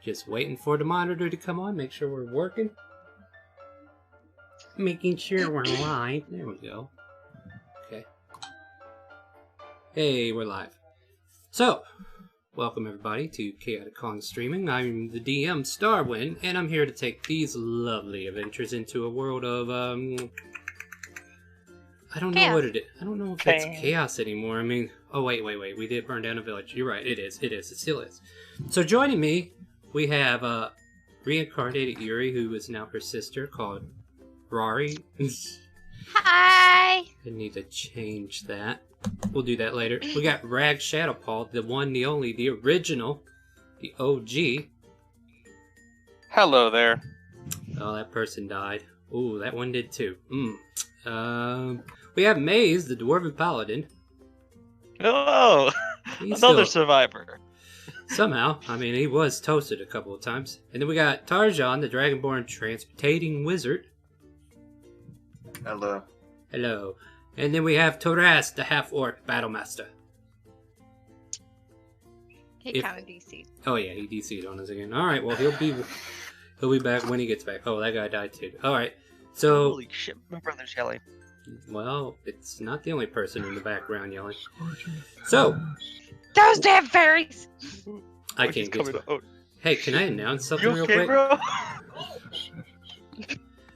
Just waiting for the monitor to come on, make sure we're working. Making sure we're live. There we go. Okay. Hey, we're live. So, welcome everybody to ChaoticCalling Streaming. I'm the DM, Starwin, and I'm here to take these lovely adventures into a world of, I don't know what it is. I don't know if it's chaos anymore. I mean, oh wait. We did burn down a village. You're right, it is. It still is. So joining me, we have reincarnated Yuri, who is now her sister, called Rari. Hi! I need to change that. We'll do that later. We got Rag Shadowpaw, the one, the only, the original, the OG. Hello there. Oh, that person died. Ooh, that one did too. We have Maze, the Dwarven Paladin. Hello! Another survivor. Somehow. I mean, he was toasted a couple of times. And then we got Tarjan, the Dragonborn Transmutating Wizard. Hello. Hello. And then we have Toras, the Half-Orc Battlemaster. He kind of DC'd. Oh yeah, he DC'd on us again. Alright, well, he'll be back when he gets back. Oh, that guy died too. Alright, so... Holy shit, my brother's yelling. Well, it's not the only person in the background yelling. So... Those damn fairies! I can't get to it. Hey, can I announce something real quick? Bro?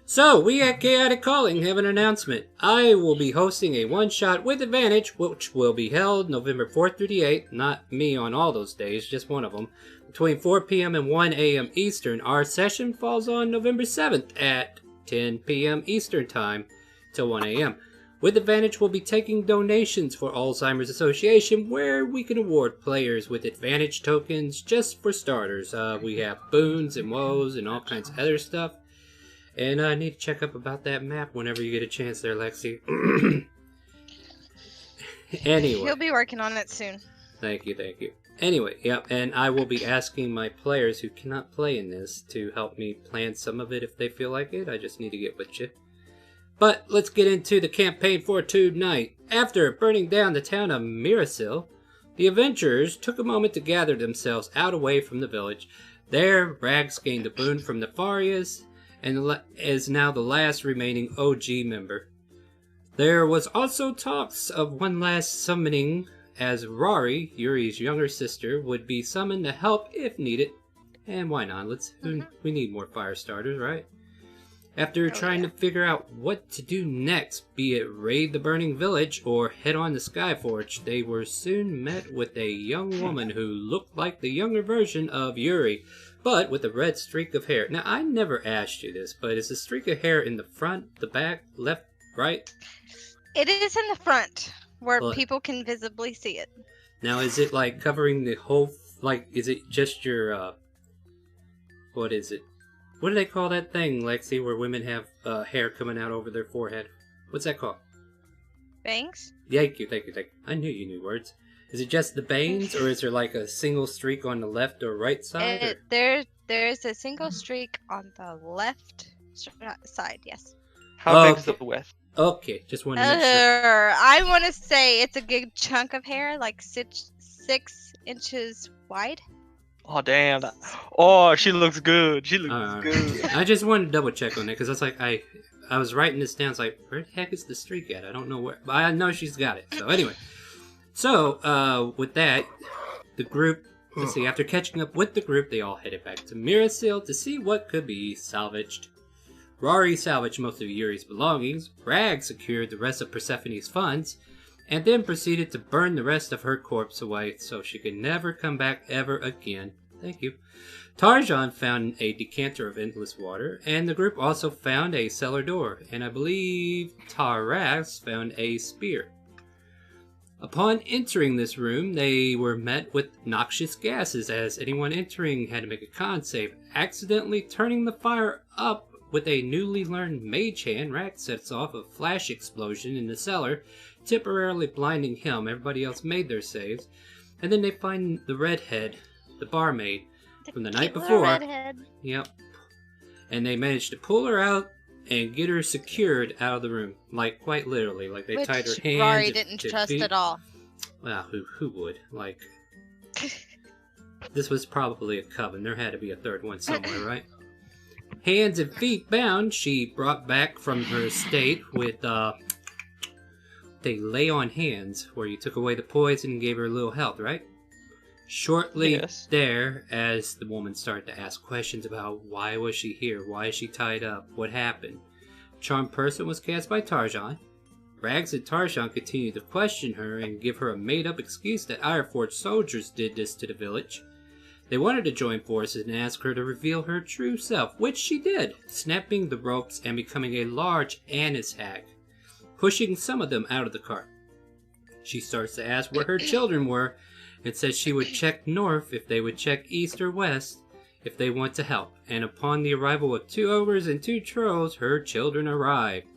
So, we at ChaoticCalling have an announcement. I will be hosting a one-shot with advantage, which will be held November 4th through the 8th. Not me on all those days, just one of them. Between 4 p.m. and 1 a.m. Eastern. Our session falls on November 7th at 10 p.m. Eastern Time till 1 a.m. With advantage, we'll be taking donations for Alzheimer's Association, where we can award players with advantage tokens just for starters. We have boons and woes and all kinds of other stuff. And I need to check up about that map whenever you get a chance there, Lexi. Anyway. He'll be working on it soon. Thank you. Anyway, yep, and I will be asking my players who cannot play in this to help me plan some of it if they feel like it. I just need to get with you. But let's get into the campaign for tonight. After burning down the town of Mirasil, the adventurers took a moment to gather themselves out away from the village. There, Rags gained a boon from Nefarius, and is now the last remaining OG member. There was also talks of one last summoning, as Rari, Yuri's younger sister, would be summoned to help if needed. And why not? We need more fire starters, right? After trying to figure out what to do next, be it raid the burning village or head on to Skyforge, they were soon met with a young woman who looked like the younger version of Yuri, but with a red streak of hair. Now, I never asked you this, but is the streak of hair in the front, the back, left, right? It is in the front, where people can visibly see it. Now, is it like covering the whole, like, is it just your, what is it? What do they call that thing, Lexi, where women have hair coming out over their forehead? What's that called? Bangs? Thank you. I knew you knew words. Is it just the bangs, or is there like a single streak on the left or right side? There's a single streak on the left side, yes. How big's the width? Okay, just wanted to make sure. I want to say it's a good chunk of hair, like 6 inches wide. Oh, damn. Oh, she looks good. She looks good. I just wanted to double check on that, because I was like, I was writing this down. It's like, where the heck is the streak at? I don't know where. But I know she's got it. So anyway. So, with that, the group, let's see, after catching up with the group, they all headed back to Mirasil to see what could be salvaged. Rari salvaged most of Yuri's belongings, Rag secured the rest of Persephone's funds, and then proceeded to burn the rest of her corpse away so she could never come back ever again. Thank you. Tarjan found a decanter of endless water, and the group also found a cellar door, and I believe Taras found a spear. Upon entering this room, they were met with noxious gases, as anyone entering had to make a con save. Accidentally turning the fire up with a newly learned mage hand, Rack sets off a flash explosion in the cellar, temporarily blinding him. Everybody else made their saves. And then they find the redhead, the barmaid, from the night before. Redhead. Yep. And they managed to pull her out and get her secured out of the room. Like, quite literally. Like, they tied her hands. Rory didn't trust at all. Well, who would? Like... This was probably a coven. There had to be a third one somewhere, right? Hands and feet bound, she brought back from her estate with, they lay on hands, where you took away the poison and gave her a little health, right? Shortly Yes. there, as the woman started to ask questions about why was she here, why is she tied up, what happened, Charmed Person was cast by Tarjan. Rags and Tarzan continued to question her and give her a made-up excuse that Ironforge soldiers did this to the village. They wanted to join forces and ask her to reveal her true self, which she did, snapping the ropes and becoming a large anise hag, pushing some of them out of the cart. She starts to ask where her children were and says she would check north if they would check east or west if they want to help. And upon the arrival of 2 ogres and 2 trolls, her children arrived.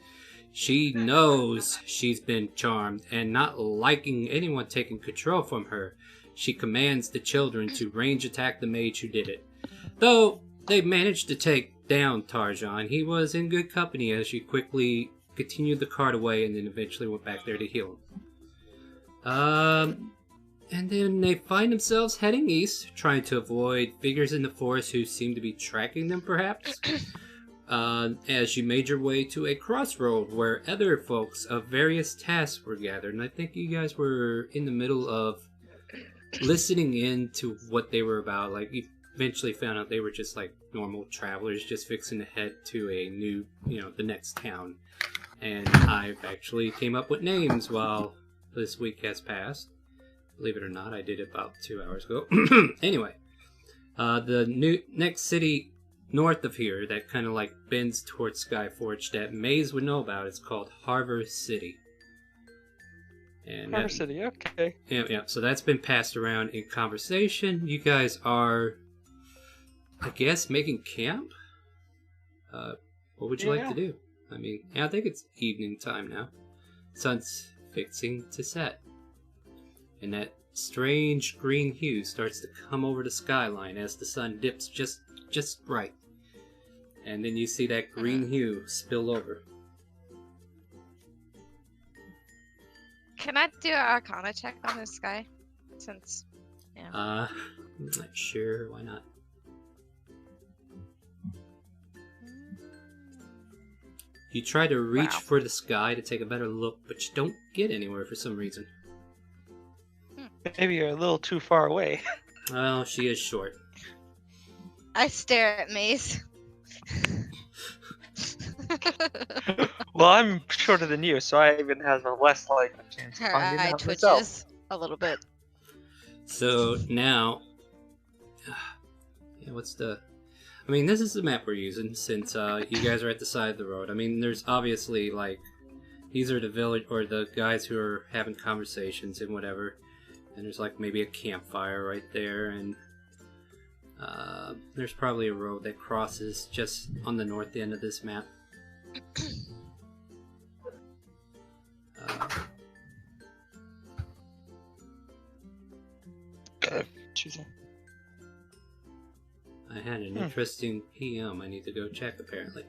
She knows she's been charmed, and not liking anyone taking control from her, she commands the children to range attack the mage who did it. Though they managed to take down Tarjan, he was in good company as she quickly continued the cart away and then eventually went back there to heal him. And then they find themselves heading east, trying to avoid figures in the forest who seem to be tracking them, perhaps. As you made your way to a crossroad where other folks of various tasks were gathered. And I think you guys were in the middle of listening in to what they were about. Like, you eventually found out they were just like normal travelers just fixing to head to a new, the next town. And I've actually came up with names while this week has passed. Believe it or not, I did it about 2 hours ago. Anyway, the next city north of here that kind of like bends towards Skyforge that Maze would know about is called Harbor City. And Harbor City, okay. Yeah. So that's been passed around in conversation. You guys are, I guess, making camp? What would you like to do? I mean, I think it's evening time now. Sun's fixing to set. And that strange green hue starts to come over the skyline as the sun dips just right. And then you see that green hue spill over. Can I do an Arcana check on this guy? Since, I'm not sure. Why not? You try to reach for the sky to take a better look, but you don't get anywhere for some reason. Maybe you're a little too far away. Well, she is short. I stare at Maze. Well, I'm shorter than you, so I even have a less likely chance of Her finding eye out twitches myself. a little bit. So now, what's the? I mean, this is the map we're using since you guys are at the side of the road. I mean, there's obviously like these are the village or the guys who are having conversations and whatever, and there's like maybe a campfire right there, and there's probably a road that crosses just on the north end of this map. I had an interesting PM I need to go check, apparently.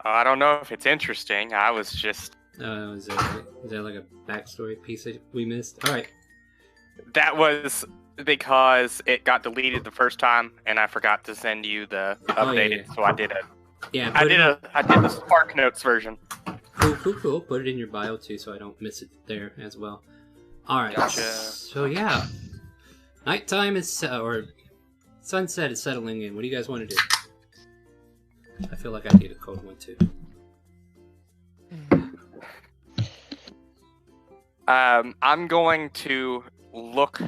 I don't know if it's interesting. I was just... Is that like a backstory piece that we missed? Alright. That was because it got deleted the first time, and I forgot to send you the updated, so I did it. Yeah, I did the Spark Notes version. Cool. Put it in your bio too, so I don't miss it there as well. Alright, Gotcha. So yeah. Nighttime is, or sunset is settling in. What do you guys want to do? I feel like I need a code one too. I'm going to look.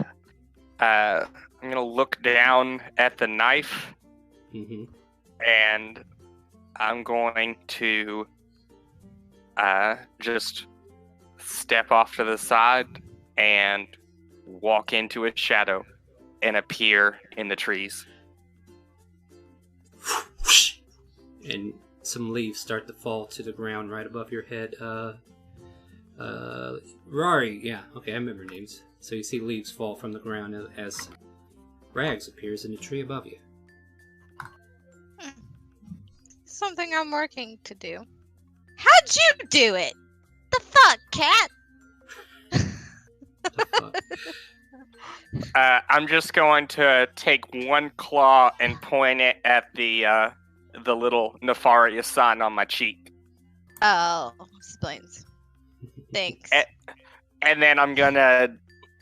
I'm gonna look down at the knife, and I'm going to just step off to the side and walk into a shadow and appear in the trees. And some leaves start to fall to the ground right above your head. Rari, yeah, okay, I remember names. So you see leaves fall from the ground as Rags appears in the tree above you. Something I'm working to do. How'd you do it? The fuck, cat? The fuck? I'm just going to take one claw and point it at the little nefarious sign on my cheek. Oh, explains. Thanks. And then I'm gonna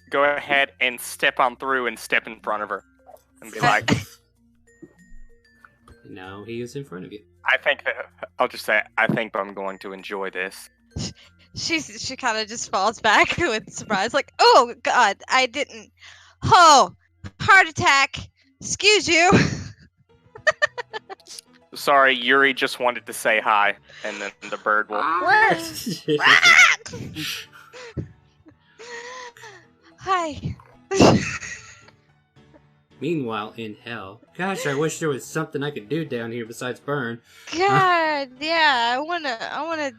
go ahead and step on through and step in front of her. And be like, Now he is in front of you. I'll just say, I think I'm going to enjoy this. She kind of just falls back with surprise, like, oh God, I didn't. Oh, heart attack. Excuse you. Sorry, Yuri just wanted to say hi, and then the bird will. Hi. Meanwhile, in hell, gosh, I wish there was something I could do down here besides burn. God, yeah, I wanna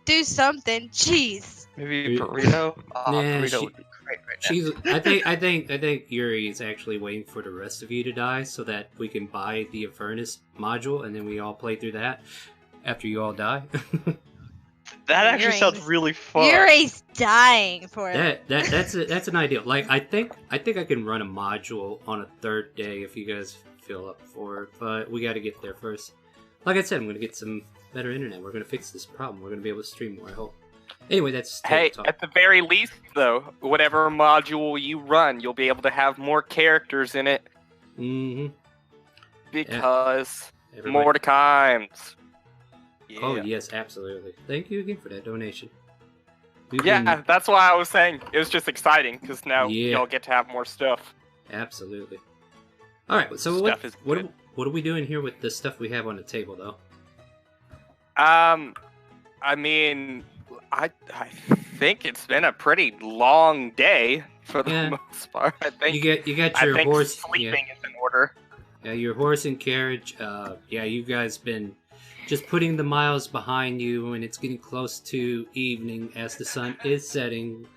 do something. Jeez. Maybe a burrito. Nah, Burrito would be great right now. I think Yuri is actually waiting for the rest of you to die so that we can buy the Avernus module and then we all play through that after you all die. That actually sounds really fun. Yuri's dying for it. That's an ideal. Like I think I can run a module on a third day if you guys feel up for it, but we got to get there first. Like I said, I'm gonna get some better internet. We're gonna fix this problem. We're gonna be able to stream more. I hope. Anyway, that's Hey, talk. at the very least, though, whatever module you run, you'll be able to have more characters in it. Mm-hmm. Because Everybody- Mordecai's. Yeah. Oh yes, absolutely. Thank you again for that donation. Yeah, that's why I was saying it was just exciting because now Yeah. y'all get to have more stuff. Absolutely. All right, so Stuff is what good. are we doing here with the stuff we have on the table, though? I mean, I think it's been a pretty long day for the Yeah. most part. I think You got I your think horse. sleeping is in order. Yeah, your horse and carriage. Yeah, you guys been just putting the miles behind you, and it's getting close to evening as the sun is setting,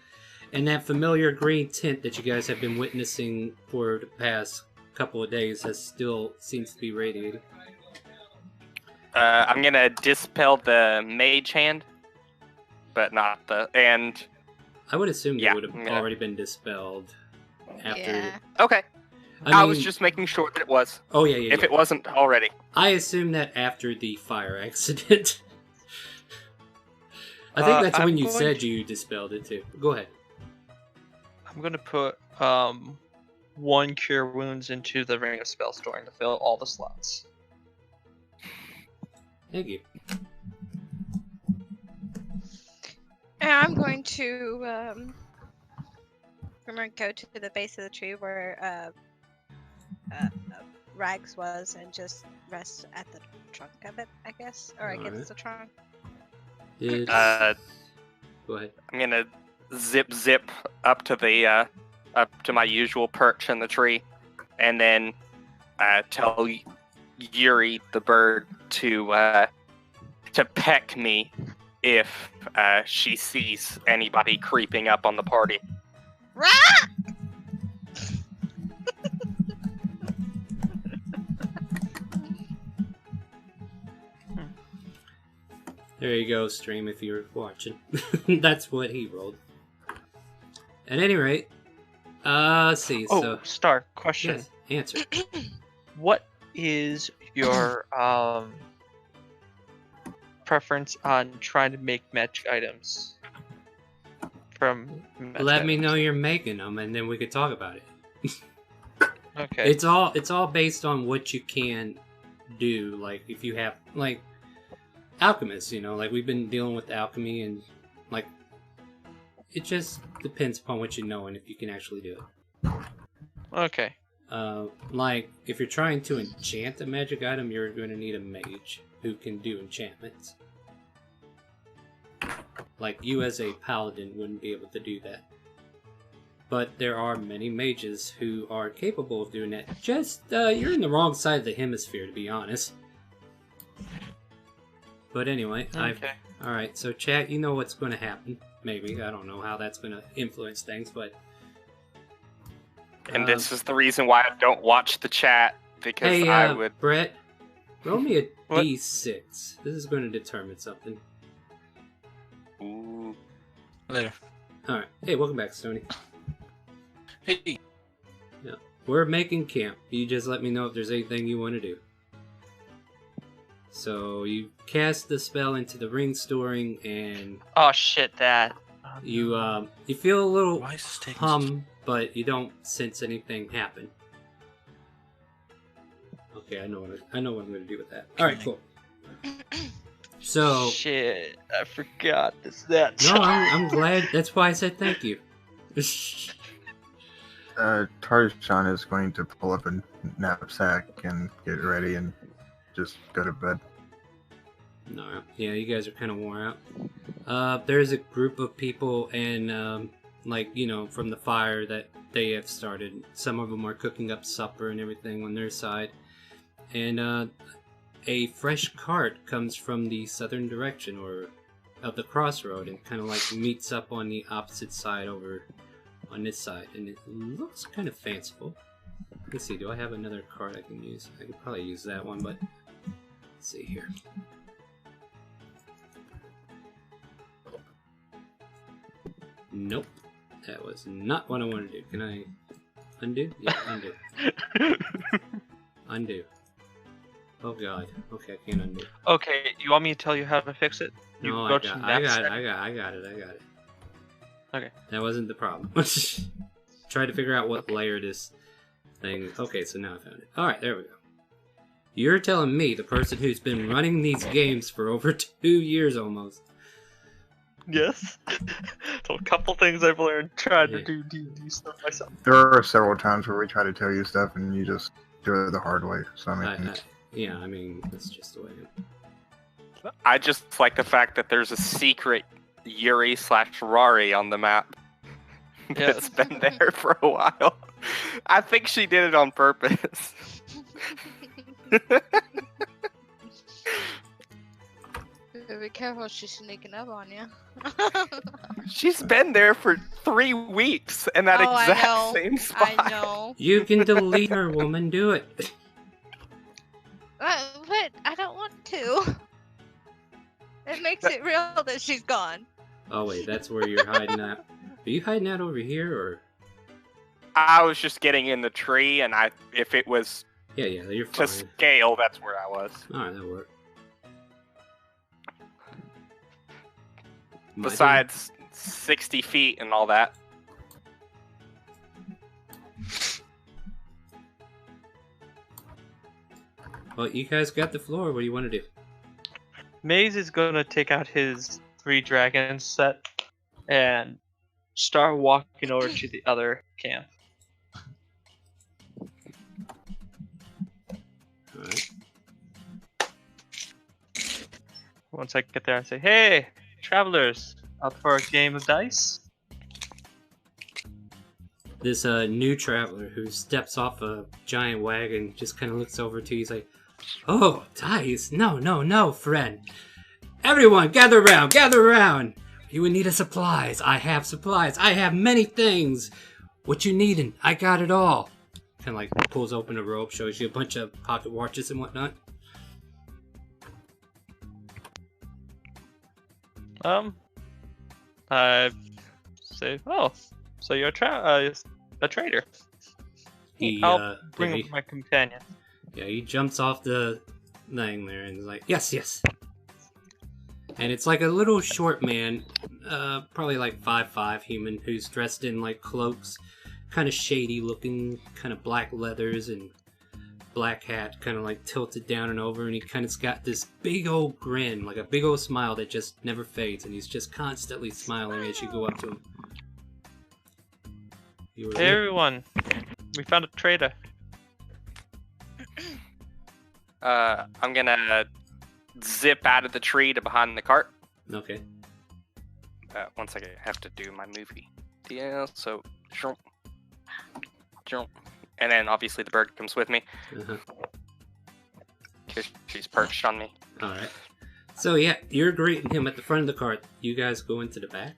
and that familiar green tint that you guys have been witnessing for the past couple of days has still seems to be radiating. I'm gonna dispel the mage hand, but not the and. I would assume Yeah, they would have yeah. already been dispelled after. Yeah. Okay, I I mean, was just making sure that it was. Oh yeah. If it wasn't already. I assume that after the fire accident. I think that's I'm when you going said to- you dispelled it too. Go ahead. I'm gonna put one cure wounds into the ring of spell storing to fill all the slots. Thank you. And I'm going to go to the base of the tree where Rags was and just rest at the trunk of it, I guess, or Alright. against the trunk. It's- Go ahead. I'm gonna zip up to the up to my usual perch in the tree, and then tell Yuri the bird to peck me if she sees anybody creeping up on the party. Rah! There you go, stream, if you're watching. That's what he rolled. At any rate, let's see. Oh, So, Star, question. yes, answer. What is your preference on trying to make magic items from magic Let me items? know you're making them, and then we could talk about it. Okay. It's all based on what you can do. Like if you have like alchemists, like we've been dealing with alchemy, and like it just depends upon what you know and if you can actually do it. Okay. Like if you're trying to enchant a magic item, you're going to need a mage who can do enchantments. Like you as a paladin wouldn't be able to do that. But there are many mages who are capable of doing that. Just, you're in the wrong side of the hemisphere, to be honest. But anyway, Okay. Alright, so chat, you know what's going to happen. Maybe. I don't know how that's going to influence things, but... And this is the reason why I don't watch the chat, because Hey, I would. Brett, roll me a What? d6. This is going to determine something. Ooh. Later. Alright. Hey, welcome back, Stoney. Hey, we're making camp. You just let me know if there's anything you want to do. So you cast the spell into the ring storing, and Oh shit, that. you feel a little Why is this taking hum, but you don't sense anything happen. Okay, I know what I'm going to do with that. All right, cool. So Shit, I forgot this. That. no, I'm glad. That's why I said thank you. Tarzan is going to pull up a knapsack and get ready and just go to bed. No, yeah, you guys are kind of worn out. There's a group of people, and like, you know, from the fire that they have started. Some of them are cooking up supper and everything on their side, and a fresh cart comes from the southern direction, or of the crossroad, and kind of like meets up on the opposite side over on this side, and it looks kind of fanciful. Let's see, do I have another card I can use? I could probably use that one, but let's see here. Nope, that was not what I wanted to do. Can I undo? Yeah, undo. Undo. Oh god. Okay, I can't undo. Okay, you want me to tell you how to fix it? You No, go I to got knapsack. it. Okay. That wasn't the problem. Try to figure out what layer this thing is. Okay, so now I found it. Alright, there we go. You're telling me, the person who's been running these games for over 2 years almost. Yes. So a couple things I've learned trying Yeah. to do D&D stuff myself. There are several times where we try to tell you stuff and you just do it the hard way. So I mean, Yeah, I mean, that's just the way it is. I just like the fact that there's a secret Yuri/Rari on the map that's been there for a while. I think she did it on purpose. Be careful, she's sneaking up on you. She's been there for 3 weeks in that Oh, I exact know. same spot. I know. You can delete her, woman. Do it. But I don't want to. It makes it real that she's gone. Oh wait, that's where you're hiding out. Are you hiding out over here, or? I was just getting in the tree, and if it was Yeah, you're to fine. scale, that's where I was. Alright, that'll work. Besides 60 feet and all that. Well, you guys got the floor. What do you want to do? Maze is gonna take out his 3 dragons set and start walking over to the other camp. Alright. Once I get there, I say, "Hey, travelers, up for a game of dice?" This new traveler who steps off a giant wagon just kind of looks over to you. He's like, "Oh, dice? No, friend. Everyone, gather round. You will need a supplies. I have supplies. I have many things. What you needin'? I got it all." Kind of like pulls open a robe, shows you a bunch of pocket watches and whatnot. I say, "Oh, so you're a trader." He, I'll bring he- up my companion. Yeah, he jumps off the thing there and is like, yes. And it's like a little short man, probably like 5'5" human, who's dressed in like cloaks, kind of shady looking, kind of black leathers and black hat, kind of like tilted down and over, and he kind of got this big old grin, like a big old smile that just never fades, and he's just constantly smiling as you go up to him. You were Hey everyone, we found a trader. I'm gonna zip out of the tree to behind the cart. Okay. One second, I have to do my movie. Yeah, so jump, and then obviously the bird comes with me Uh-huh. because she's perched on me. Alright. So yeah, you're greeting him at the front of the cart. You guys go into the back.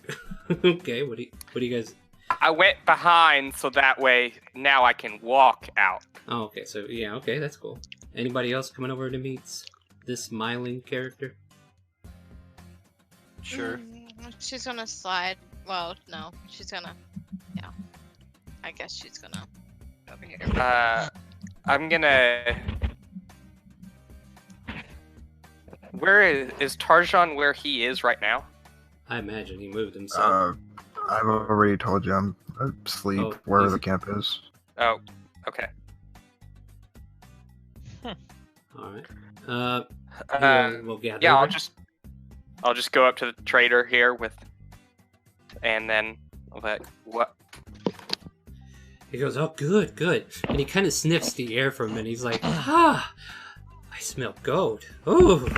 Okay, what do you guys... I went behind so that way now I can walk out. Oh, okay, so yeah, okay, that's cool. Anybody else coming over to meet this smiling character? Sure. She's gonna slide. Well, no, she's gonna. Yeah. I guess she's gonna go over here. I'm gonna. Where is Tarjan? Where he is right now? I imagine he moved himself. I've already told you I'm asleep Oh, wherever he's- the camp is. Oh, okay. All right. We'll gather. Yeah, over. I'll just go up to the trader here and then what? He goes, "Oh, good, good," and he kind of sniffs the air for a minute. He's like, "Ah, I smell gold. Ooh,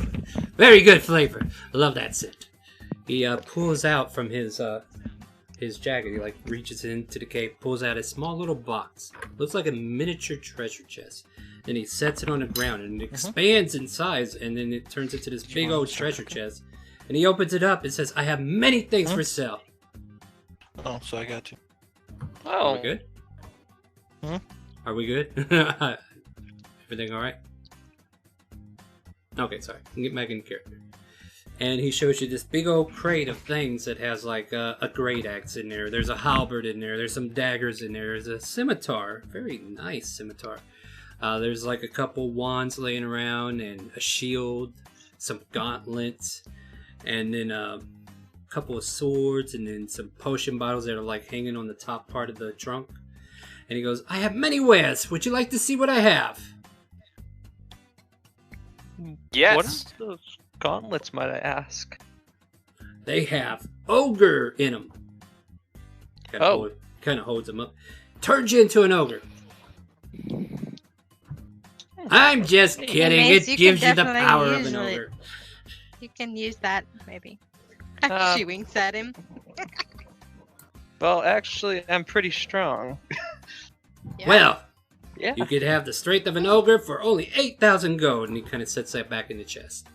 very good flavor. I love that scent." He pulls out from his jacket. He like reaches into the cave, pulls out a small little box. Looks like a miniature treasure chest. Then he sets it on the ground and it expands in size, and then it turns into this big old treasure chest. And he opens it up and says, "I have many things for sale." Oh, so I got you. Are Oh, we good? Hmm? Are we good? Everything all right? Okay, sorry. Get back in character. And he shows you this big old crate of things that has like a great axe in there. There's a halberd in there. There's some daggers in there. There's a scimitar, very nice scimitar. There's like a couple wands laying around and a shield, some gauntlets, and then a couple of swords, and then some potion bottles that are like hanging on the top part of the trunk. And he goes, "I have many wares. Would you like to see what I have?" Yes. what is those gauntlets, might I ask? They have ogre in them. Kind of holds them up. Turns you into an ogre. I'm just kidding. Mace, It you can gives you the definitely power of use an it. ogre. You can use that, maybe. She winks at him. Well, actually, I'm pretty strong. Yeah. Well, Yeah. you could have the strength of an ogre for only 8,000 gold. And he kind of sets that back in the chest.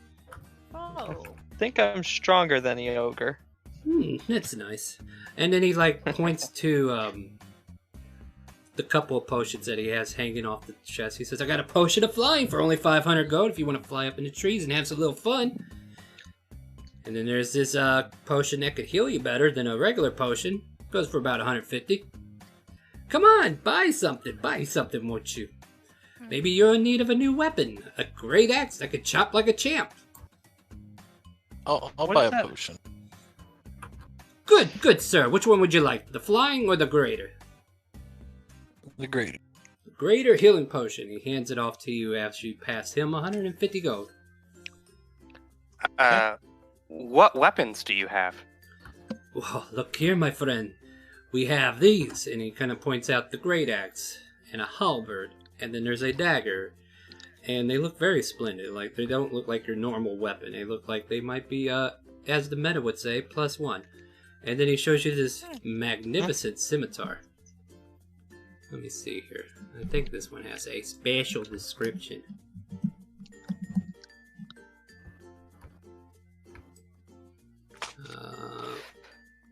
Oh. I think I'm stronger than the ogre. That's nice. And then he like points to the couple of potions that he has hanging off the chest. He says, "I got a potion of flying for only 500 gold if you want to fly up in the trees and have some little fun." And then there's this potion that could heal you better than a regular potion. Goes for about 150. Come on, buy something, won't you? Maybe you're in need of a new weapon, a great axe that could chop like a champ. I'll What buy is a that? potion. Good, sir. Which one would you like, the flying or the greater? The great. The greater healing potion. He hands it off to you after you pass him 150 gold. What weapons do you have? Well, look here, my friend. We have these, and he kind of points out the great axe and a halberd, and then there's a dagger, and they look very splendid. Like they don't look like your normal weapon. They look like they might be, as the meta would say, +1. And then he shows you this magnificent scimitar. Let me see here. I think this one has a special description.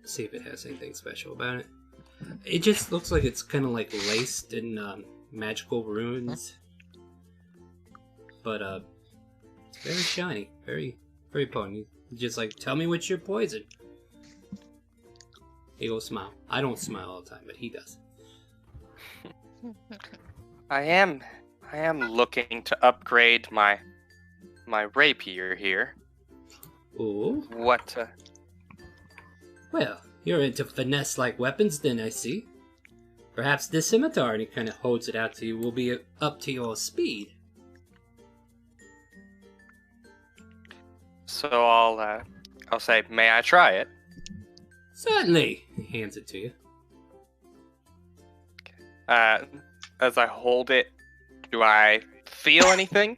See if it has anything special about it. It just looks like it's kind of like laced in magical runes, but it's very shiny, very potent. You just like, "Tell me what's your poison." He will smile. I don't smile all the time, but he does. I am looking to upgrade my rapier here. Ooh. What? Well, you're into finesse-like weapons, then, I see. Perhaps this scimitar, and he kind of holds it out to you, will be up to your speed. So I'll say, may I try it? Certainly. He hands it to you. As I hold it, do I feel anything?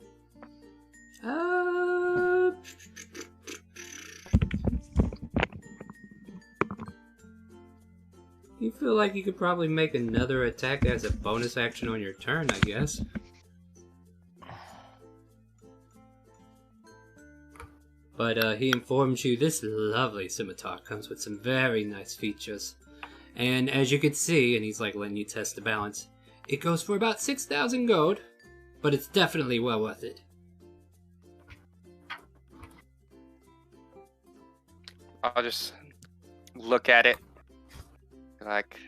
You feel like you could probably make another attack as a bonus action on your turn, I guess. But he informs you this lovely scimitar comes with some very nice features. And as you can see, and he's like letting you test the balance, it goes for about 6,000 gold, but it's definitely well worth it. I'll just look at it like,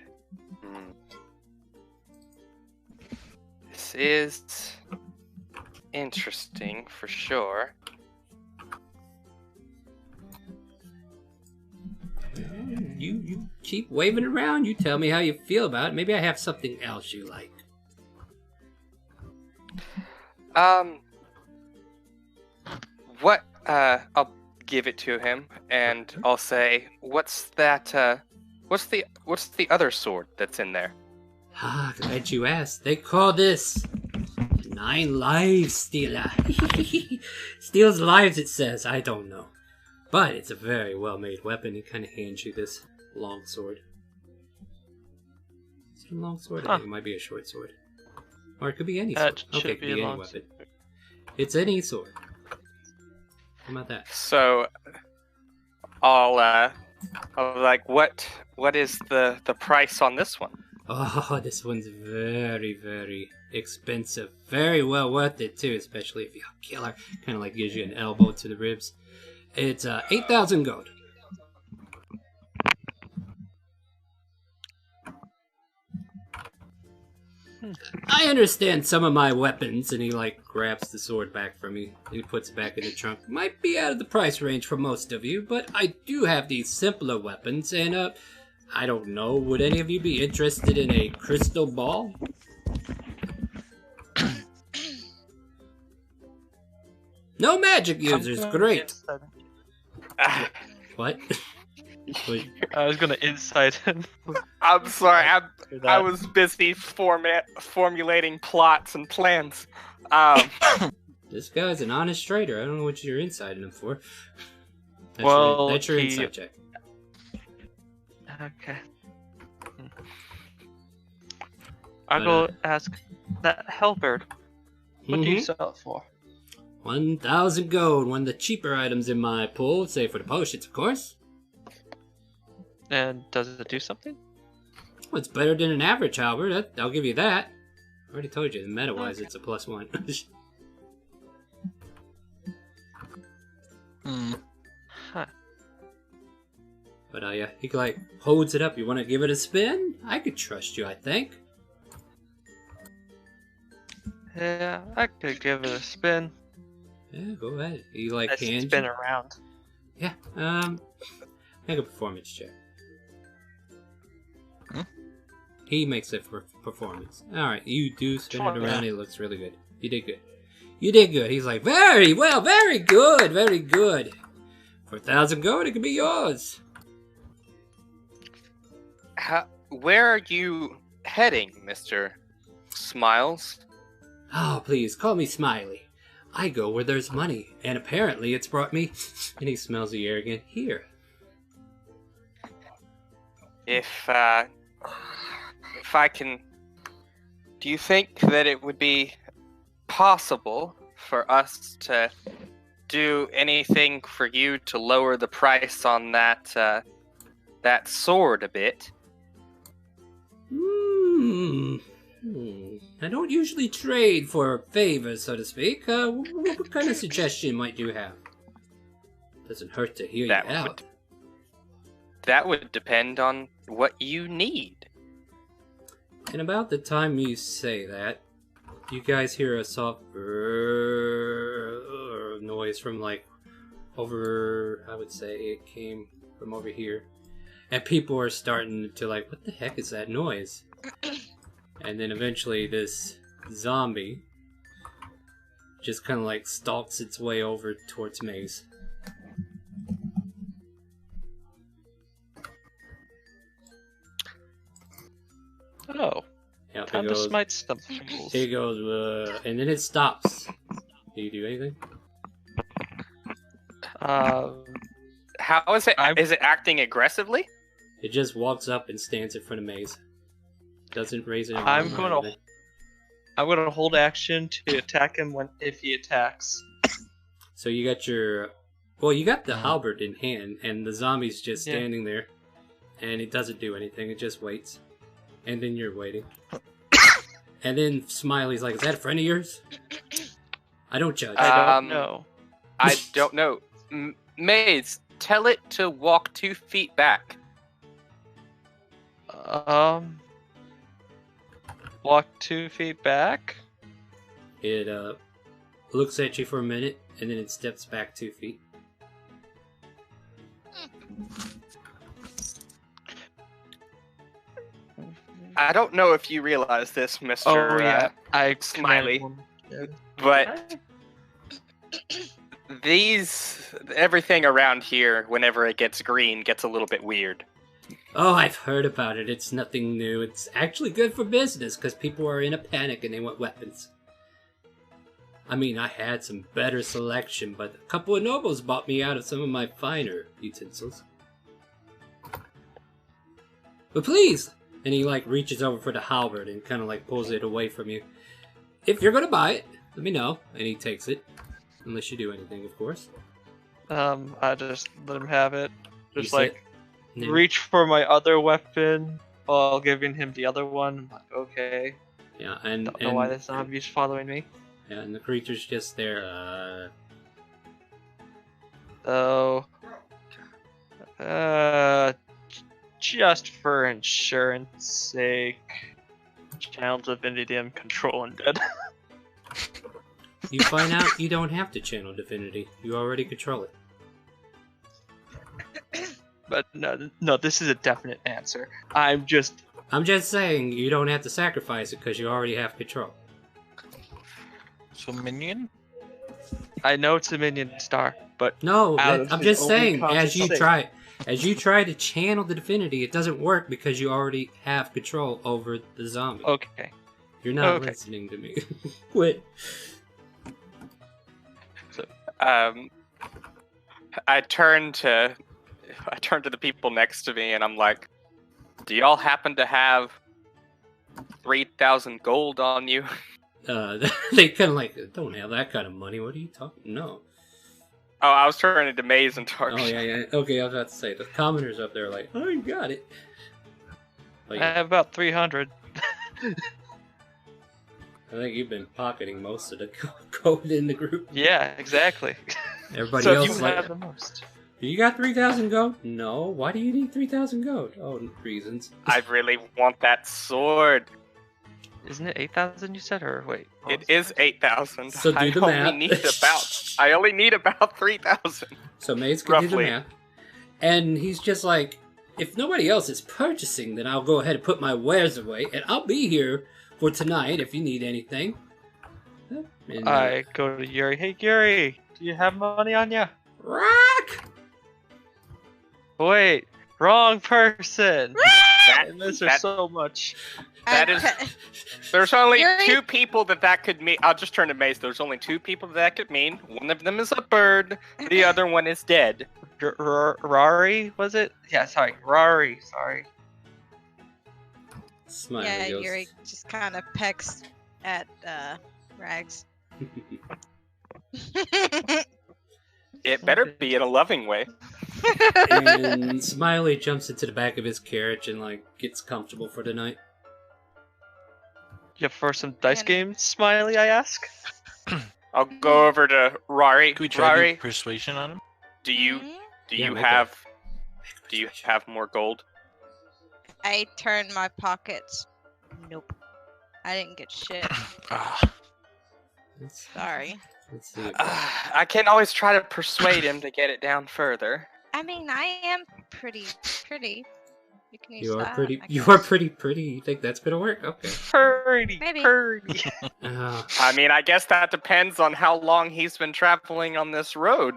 This is interesting for sure. You keep waving around. You tell me how you feel about it. Maybe I have something else you like. What? I'll give it to him, and I'll say, "What's that? What's the other sword that's in there?" Ah, glad you asked. They call this 9 Lives Stealer. Steals lives, it says. I don't know. But it's a very well-made weapon. He kind of hands you this long sword. Is it a long sword? I think it might be a short sword. Or it could be any sword. Should Okay, it could be a be any long weapon. It's any sword. How about that? So, I'll like, what is the price on this one? Oh, this one's very, very expensive. Very well worth it, too, especially if you're a killer. Kind of like gives you an elbow to the ribs. It's 8,000 gold. I understand some of my weapons, and he like grabs the sword back from me. He puts it back in the trunk. Might be out of the price range for most of you, but I do have these simpler weapons, and I don't know, would any of you be interested in a crystal ball? No magic users, great. What? Wait, I was gonna insight him. I'm sorry, I that. was busy formulating plots and plans. this guy's an honest trader. I don't know what you're inciting him for. That's your he- insight check. Okay. I'll go ask that Hellbird. What do you sell it for? 1,000 gold, one of the cheaper items in my pool, save for the potions, of course. And does it do something? Well, it's better than an average halberd, I'll give you that. I already told you, meta-wise, it's a +1. Huh. But yeah, he like holds it up. You want to give it a spin? I could trust you, I think. Yeah, I could give it a spin. Yeah, go ahead. He like Let's hands spin you. around. Yeah. Make a performance check. He makes it for performance. All right, you do spin it around. It looks really good. You did good. You did good. He's like, very well, very good, very good. For 1,000 gold, it could be yours. Where are you heading, Mr. Smiles? Oh, please call me Smiley. I go where there's money, and apparently it's brought me. And he smells the air again. Here. If I can, do you think that it would be possible for us to do anything for you to lower the price on that sword a bit? I don't usually trade for favors, so to speak. What kind of suggestion might you have? Doesn't hurt to hear you out. That would depend on what you need. And about the time you say that, you guys hear a soft noise from like over, I would say it came from over here. And people are starting to like, what the heck is that noise? And then eventually this zombie just kind of like stalks its way over towards Maze. Oh, Yep, time to smite some fools. It goes, and then it stops. Do you do anything? How is it? Is it acting aggressively? It just walks up and stands in front of Maze. Doesn't raise it. I'm gonna hold action to attack him if he attacks. So you got you got the halberd in hand, and the zombie's just standing there, and it doesn't do anything. It just waits, and then you're waiting, and then Smiley's like, "Is that a friend of yours?" I don't judge. I don't know. I don't know. Maze, tell it to walk 2 feet back. Walk 2 feet back. It looks at you for a minute, and then it steps back 2 feet. I don't know if you realize this, Mr. Oh yeah, I Smiley, commanded one. but everything around here, whenever it gets green, gets a little bit weird. Oh, I've heard about it. It's nothing new. It's actually good for business because people are in a panic and they want weapons. I mean, I had some better selection, but a couple of nobles bought me out of some of my finer utensils. But please! And he, like, reaches over for the halberd and kind of, like, pulls it away from you. If you're gonna buy it, let me know. And he takes it. Unless you do anything, of course. I just let him have it. Just You like sit- and- reach for my other weapon while giving him the other one. I'm like, okay. Yeah, and Don't know why this zombie's following me. Yeah, and the creature's just there. So, just for insurance sake, channel divinity and control undead. You find out you don't have to channel divinity. You already control it. But no, this is a definite answer. I'm just saying you don't have to sacrifice it because you already have control. So minion? I know it's a minion star, but No, Out of I'm his just own saying, conscious as you try to channel the divinity, it doesn't work because you already have control over the zombie. okay. You're not okay. listening to me. Quit. I turn to the people next to me and I'm like, do y'all happen to have 3,000 gold on you? They kind of like, don't have that kind of money. What are you talking? No. Oh, I was turning to Maze and Tark. Oh, yeah. Okay, I was about to say, the commoners up there are like, oh, you got it. Like, I have about 300. I think you've been pocketing most of the gold in the group. Yeah, exactly. Everybody So else you is like, have the most. you got 3,000 gold? No. Why do you need 3,000 gold? Oh, reasons. I really want that sword. Isn't it 8,000 you said, or wait? what It was is 8,000. So do the math. I only need about 3,000. So Maze can do the Roughly. math. And he's just like, if nobody else is purchasing, then I'll go ahead and put my wares away, and I'll be here for tonight if you need anything. And, I go to Yuri. Hey, Yuri, do you have money on you? Rock! Wait, wrong person. That, I miss her that- so much. that is. There's only Yuri? 2 people that could mean. I'll just turn to Maze. There's only 2 people that could mean. One of them is a bird. The other one is dead. Rari, was it? Yeah, sorry, Rari. Sorry. Smiley Yeah, goes, Yuri just kind of pecks at Rags. It better be in a loving way. and Smiley jumps into the back of his carriage and, like, gets comfortable for the night. Yeah, for some dice And- games, Smiley, I ask. I'll go over to Rari. Can we try to Rari, do persuasion on him? do you Mhm. Yeah, make a- do you have more gold? I turned my pockets. Nope. I didn't get shit. Ah, Sorry. Let's see. I can always try to persuade him to get it down further. I mean, I am pretty. You can use You are that, pretty. I You guess. are pretty. You think that's gonna work? Okay. Purdy, Maybe. Purdy. I mean, I guess that depends on how long he's been traveling on this road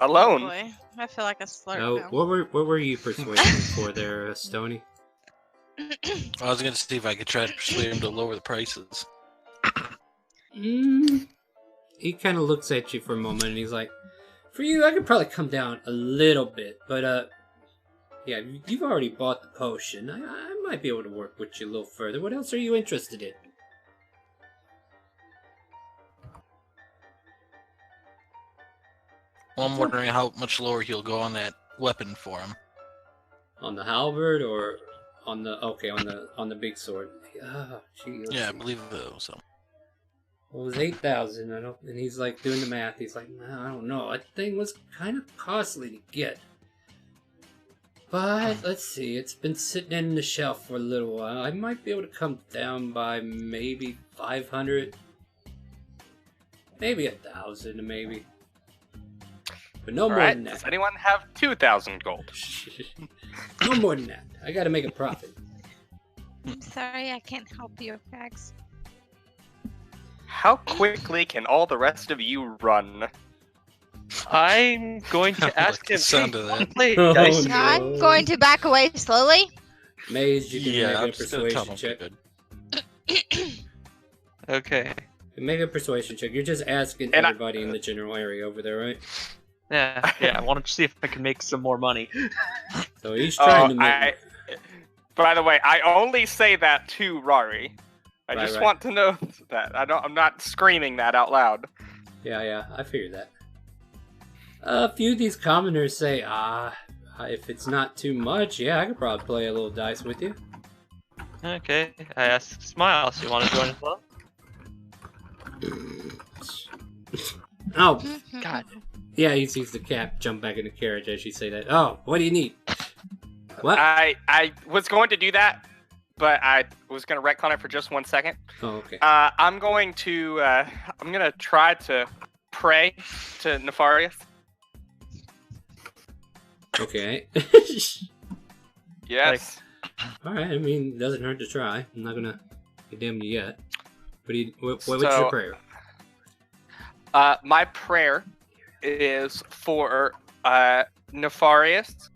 alone. Oh boy, I feel like a slurp Now, now. what were you persuading for there, Stony? I was gonna see if I could try to persuade him to lower the prices. He kind of looks at you for a moment and he's like, for you, I could probably come down a little bit, but, yeah, you've already bought the potion. I might be able to work with you a little further. What else are you interested in? Well, I'm wondering how much lower he'll go on that weapon for him. On the halberd or on the, okay, on the big sword? Ah, gee, let's Yeah, I see. believe so. Well, it was 8,000. And he's like doing the math. He's like, nah, I don't know. That thing was kind of costly to get. But let's see. It's been sitting in the shelf for a little while. I might be able to come down by maybe 500. Maybe 1,000, maybe. But no All more right. than that. Does anyone have 2,000 gold? No more than that. I gotta make a profit. I'm sorry, I can't help you, Max. How quickly can all the rest of you run? I'm going I to ask like the him. sound "Hey, of wanna that." play Oh, dice?" no. I'm going to back away slowly. Maze, you can Yeah, make I'm a just gonna tell persuasion them check. good. Okay. Make a persuasion check. You're just asking And everybody in the general area over there, right? Yeah, I wanted to see if I can make some more money. So he's trying to make. By the way, I only say that to Rari. I Right, just right. want to know that. I'm not screaming that out loud. Yeah, I figured that. A few of these commoners say, if it's not too much, yeah, I could probably play a little dice with you. Okay, I asked Smiles, you want to join as well? Oh, God. yeah, he sees the cat jump back in the carriage as you say that. Oh, what do you need? What? I was going to do that, but I was going to retcon it for just 1 second. Oh, okay. I'm going to try to pray to Nefarious. Okay. Yes. Alright, I mean, it doesn't hurt to try. I'm not gonna condemn you yet. What's So- your prayer? My prayer is for Nefarious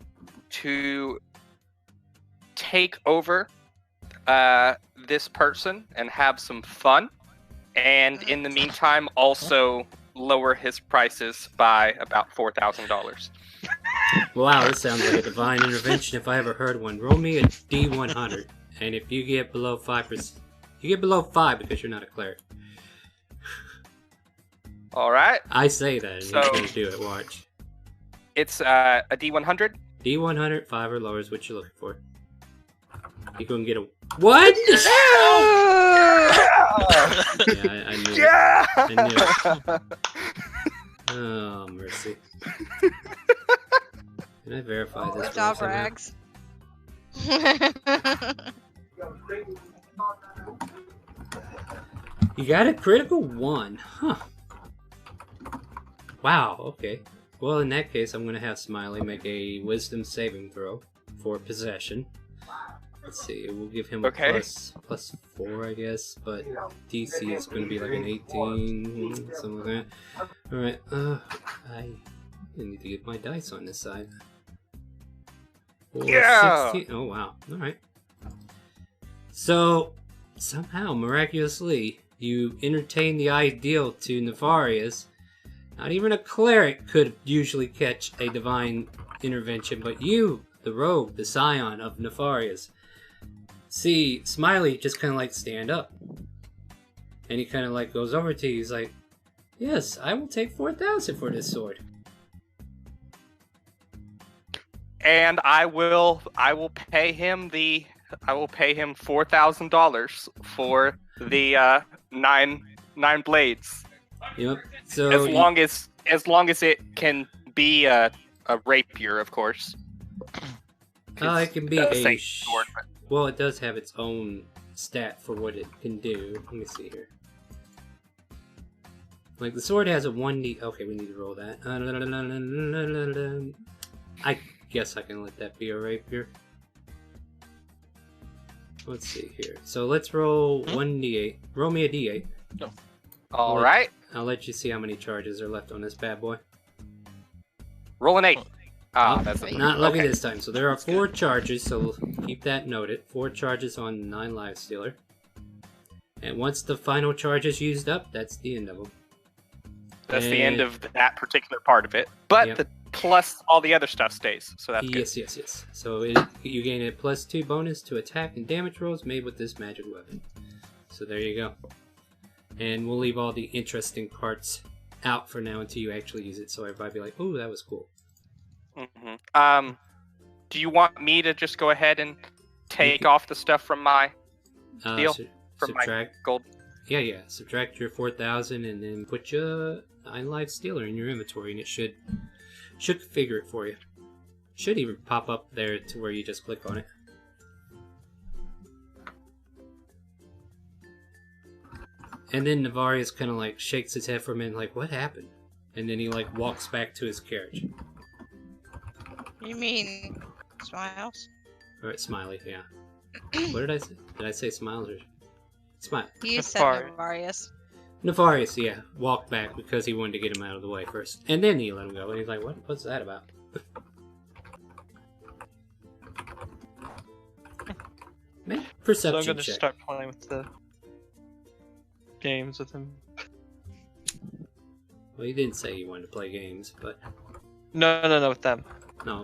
to take over this person and have some fun, and in the meantime also lower his prices by about $4,000. Wow, this sounds like a divine intervention if I ever heard one. Roll me a D100, and if you get below 5%, you get below 5 because you're not a cleric. All right, I say that, and So- he's gonna do it. Watch. it's a D100. D100, 5 or lower is what you're looking for. You gonna get a what? Yeah, I knew it. Yeah. I knew Oh, mercy. Can I verify this? Good job, somehow? Rags. You got a critical 1. Huh. Wow, okay. Well, in that case, I'm going to have Smiley make a wisdom saving throw for possession. Let's see, we'll give him a Okay. plus 4, I guess, but DC is going to be like an 18, something like that. Alright, I need to get my dice on this side. 4, Yeah! 16. Oh, wow. Alright. So, somehow, miraculously, you entertain the ideal to Nefarious. Not even a cleric could usually catch a divine intervention, but you, the rogue, the scion of Nefarious, see Smiley just kind of like stand up. And he kind of like goes over to you. He's like, yes, I will take 4,000 for this sword. And I will pay him $4,000 for the nine blades. Yep. So As long as it can be a rapier, of course. it can be Same a sword, but- well, it does have its own stat for what it can do. Let me see here. Like the sword has a 1d. Okay, we need to roll that. I guess I can let that be a rapier. Let's see here. So let's roll 1d8. Roll me a d8. All right. I'll let you see how many charges are left on this bad boy. Roll an 8. Ah, Oh, that's a Not lucky okay. this time. So there are 4 charges, so keep that noted. 4 charges on 9 life stealer. And once the final charge is used up, that's the end of them. That's the end of that particular part of it. But Yep. the plus all the other stuff stays, so that's good. Yes. So you gain a +2 bonus to attack and damage rolls made with this magic weapon. So there you go. And we'll leave all the interesting parts out for now until you actually use it, so everybody be like, "Ooh, that was cool." Mm-hmm. Do you want me to just go ahead and take off the stuff from my deal? From my subtract. gold? Yeah. Subtract your 4,000 and then put your 9 life stealer in your inventory, and it should configure it for you. Should even pop up there to where you just click on it. And then Navarius kind of like shakes his head for a minute, like, what happened? And then he like walks back to his carriage. You mean Smiles? Or Smiley, yeah. What did I say? Did I say Smiles or Smile? You said Nefarious. Nefarious. Nefarious, yeah, walked back because he wanted to get him out of the way first, and then he let him go. And he's like, What's that about?" Make So perception I'm gonna check. start playing with the games with him. Well, you didn't say you wanted to play games, but No, with them. no,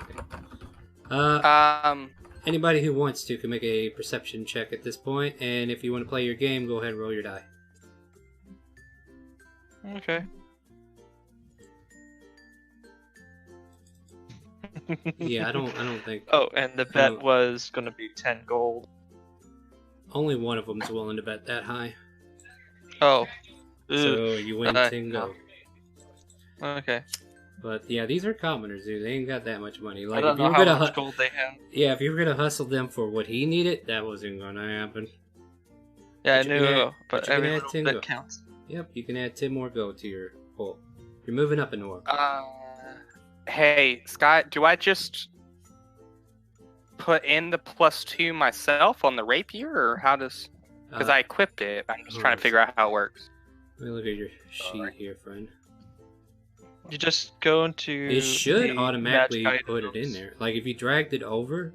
okay. Anybody who wants to can make a perception check at this point, and if you want to play your game, go ahead and roll your die. Okay. Yeah, I don't think Oh, and the bet was gonna be 10 gold. only one of them's willing to bet that high. Oh. So you win 10 no. gold. Okay. But yeah, these are commoners, dude. They ain't got that much money. I Like, don't if you know were how gonna much gold they have. yeah, if you were gonna hustle them for what he needed, that wasn't gonna happen. Yeah, I But you can knew, add- but but you can every add little 10 bit gold. counts. Yep, you can add 10 more gold to your pool. You're moving up in order. Hey, Scott, do I just put in the +2 myself on the rapier, or how does? Because I equipped it. I'm just trying to figure out how it works. Let me look at your sheet here, friend. You just go into. It should the automatically magic put it in items. there. Like if you dragged it over,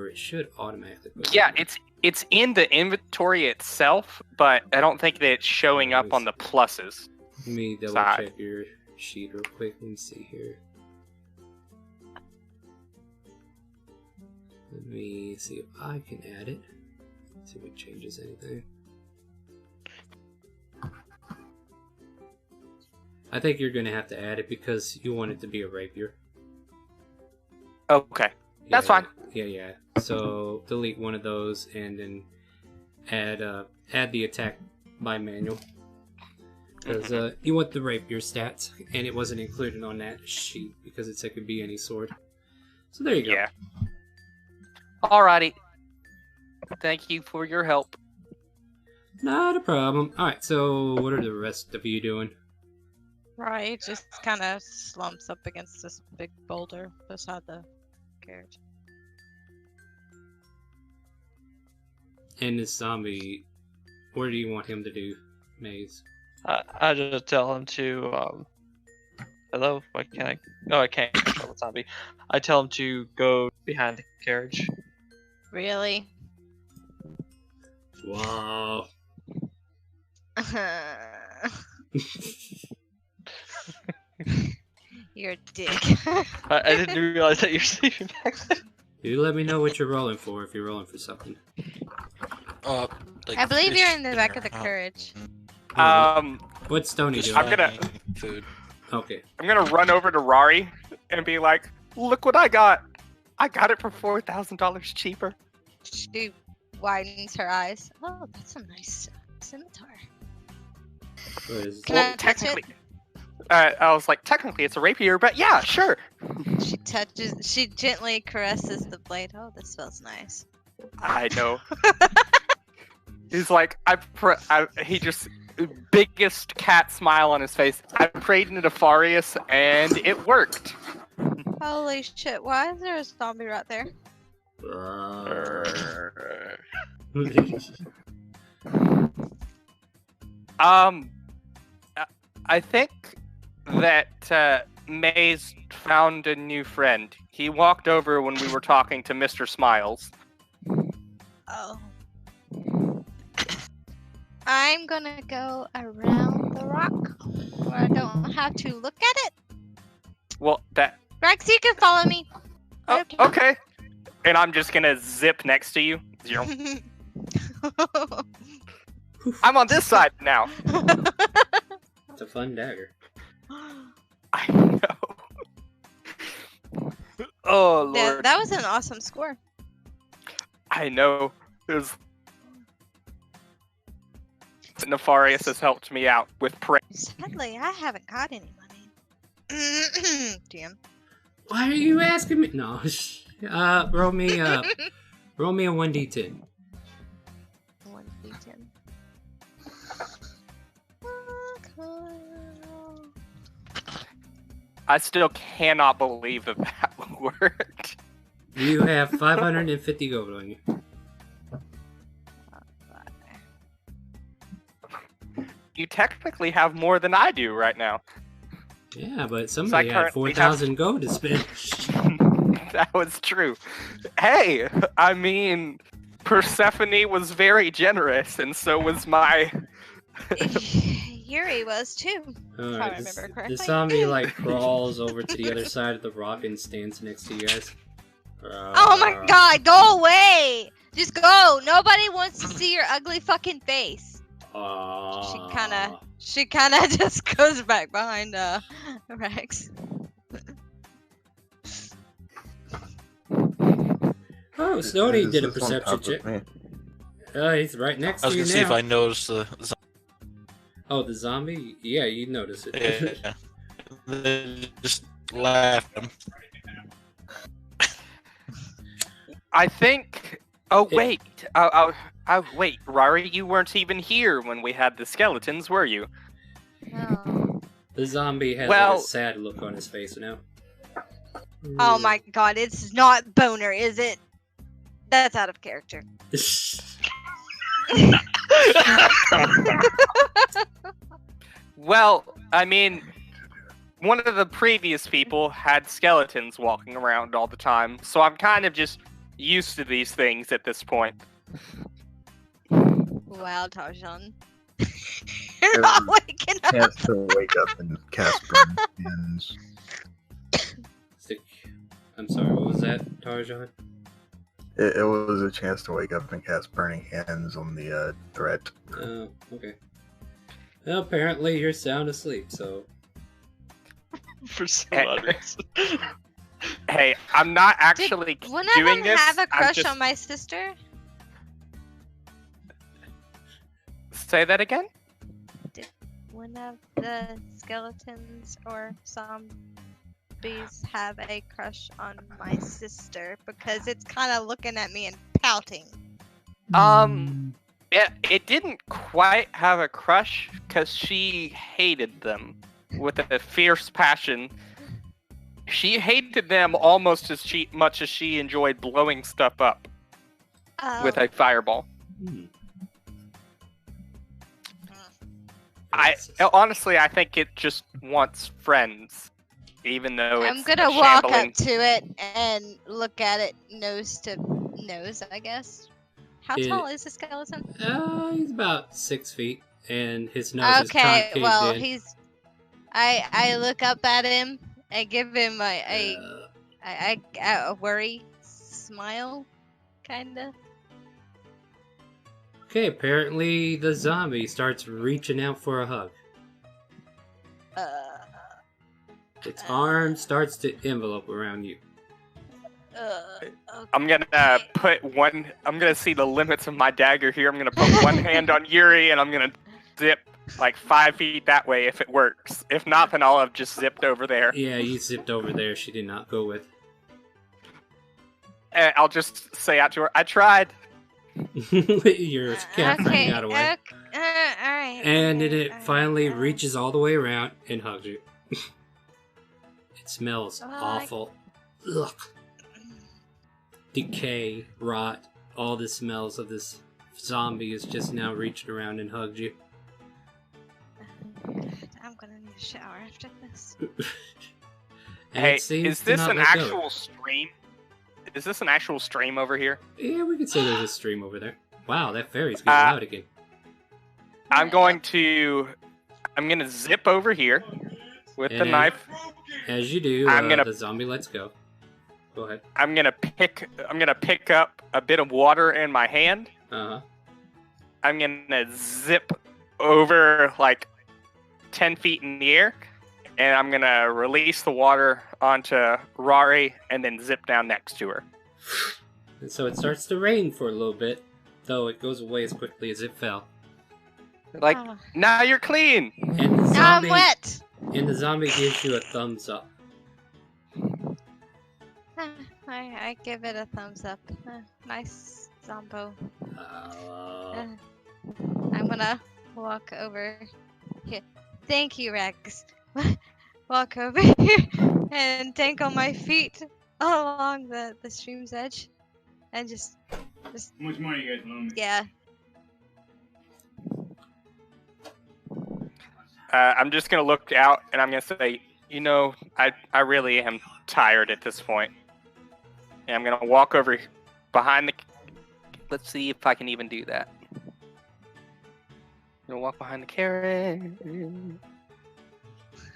it should automatically put it Yeah, in there. it's in the inventory itself, but I don't think that it's showing up on the pluses. Let me double side. check your sheet real quick. Let me see here. Let me see if I can add it. See if it changes anything. I think you're gonna have to add it because you want it to be a rapier. Okay, that's Yeah, fine. Yeah. So delete one of those and then add the attack by manual. Because you want the rapier stats, and it wasn't included on that sheet because it said it could be any sword. So there you go. Yeah. Alrighty. Thank you for your help. Not a problem. Alright, so what are the rest of you doing? Right, just kind of slumps up against this big boulder beside the carriage. And this zombie, what do you want him to do, Maze? I just tell him to. Hello? Why can't I? Oh, I can't control the zombie. I tell him to go behind the carriage. Really? Wow. You're a dick. I didn't realize that you're sleeping back there. You let me know what you're rolling for if you're rolling for something. Like I believe you're fish in the back of the dinner, carriage. What's Stony Just doing? I'm gonna- finding food. Okay. I'm gonna run over to Rari and be like, "Look what I got! I got it for $4,000 cheaper." She widens her eyes. Oh, that's a nice scimitar. What is Can I touch it? I was like, technically it's a rapier, but yeah, sure. She gently caresses the blade. Oh, this smells nice. I know. He's like, he just biggest cat smile on his face. I prayed into Nefarious and it worked. Holy shit, why is there a zombie right there? I think that Maze found a new friend. He walked over when we were talking to Mr. Smiles. Oh. I'm gonna go around the rock where I don't have to look at it. Well, that. Rex, you can follow me. Oh, okay. And I'm just gonna zip next to you. Zero. I'm on this side now. It's a fun dagger. I know. Oh Yeah, lord. that was an awesome score. I know. Nefarious has helped me out with prey. Sadly, I haven't got any money. Damn. Why are you asking me? No. Roll me a 1d10. 1d10. I still cannot believe that worked. You have 550 gold on you. You technically have more than I do right now. Yeah, but somebody had currently 4,000 gold to spend. That was true. Hey, I mean, Persephone was very generous, and so was my. Yuri was too. If I remember correctly. The zombie like crawls over to the other side of the rock and stands next to you guys. Oh my god, go away! Just go! Nobody wants to see your ugly fucking face. She kinda just goes back behind Rex. Oh, Snowdy did a perception check. He's right next to you now. I was gonna see if I noticed the. Oh, the zombie? Yeah, you notice it. Yeah. Then just laugh at him. I think. Oh wait. Wait, Rari, you weren't even here when we had the skeletons, were you? No. The zombie has like a sad look on his face now. Oh my god, it's not boner, is it? That's out of character. Well, I mean, one of the previous people had skeletons walking around all the time, so I'm kind of just used to these things at this point. Wow, Tarjan. You're not waking up. Chance to wake up and cast burn hands. I'm sorry, what was that, Tarjan? It was a chance to wake up and cast burning hands on the threat. Oh, okay. Well, apparently you're sound asleep, so... For some others. Hey, I'm not actually Did one doing of them this. have a crush just... on my sister? Say that again? Did one of the skeletons or zombies have a crush on my sister? Because it's kind of looking at me and pouting. Yeah, it didn't quite have a crush because she hated them with a fierce passion. She hated them almost as much as she enjoyed blowing stuff up with a fireball. Honestly, I think it just wants friends, even though it's I'm gonna walk up to it and look at it nose to nose, I guess. How tall is the skeleton? He's about 6 feet, and his nose is Okay, well, in. I look up at him and give him a worry smile, kinda. Okay, apparently the zombie starts reaching out for a hug. Its arm starts to envelope around you. Okay. I'm gonna I'm gonna see the limits of my dagger here. I'm gonna put one hand on Yuri, and I'm gonna zip like 5 feet that way if it works. If not, then I'll have just zipped over there. Yeah, you zipped over there. She did not go with. And I'll just say out to her, I tried. Your cat friend got away. Alright. And then it finally reaches all the way around and hugs you. It smells awful. Ugh. Decay, rot, all the smells of this zombie is just now reaching around and hugged you. I'm gonna need a shower after this. Hey, is this an actual stream? Is this an actual stream over here? Yeah, we could say there's a stream over there. Wow, that fairy's getting out again. I'm gonna zip over here with the knife. As you do, the zombie lets go. Go ahead. I'm gonna pick up a bit of water in my hand. Uh-huh. I'm gonna zip over like 10 feet in the air, and I'm gonna release the water onto Rari and then zip down next to her. And so it starts to rain for a little bit, though it goes away as quickly as it fell. Like, now you're clean! And the zombie, I'm wet! And the zombie gives you a thumbs up. I give it a thumbs up. Nice zombo. I'm gonna walk over here. Thank you, Rex. walk over here and dangle my feet along the stream's edge, and just How much money you guys loan me? yeah. I'm just gonna look out and I'm gonna say, you know, I really am tired at this point. And I'm gonna walk over behind the. Let's see if I can even do that. I'm gonna walk behind the carrot.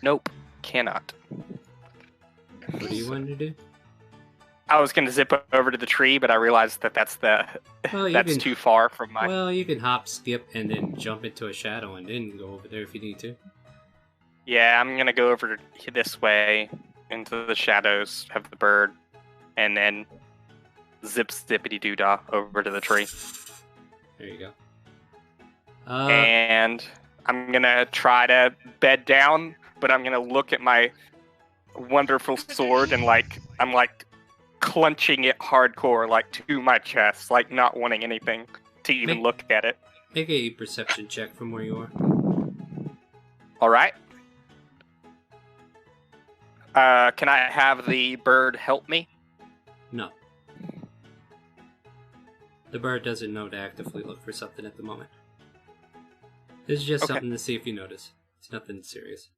Nope, cannot. What do you want to do? I was gonna zip over to the tree, but I realized that that's Well, that's too far from my. Well, you can hop, skip, and then jump into a shadow, and then go over there if you need to. Yeah, I'm gonna go over this way into the shadows of the bird, and then zip zippity doo dah over to the tree. There you go. And I'm gonna try to bed down, but I'm gonna look at my wonderful sword and I'm clenching it hardcore, like to my chest, like not wanting anything to even look at it. Make a perception check from where you are. All right. Can I have the bird help me? No. The bird doesn't know to actively look for something at the moment. This is just something to see if you notice. It's nothing serious.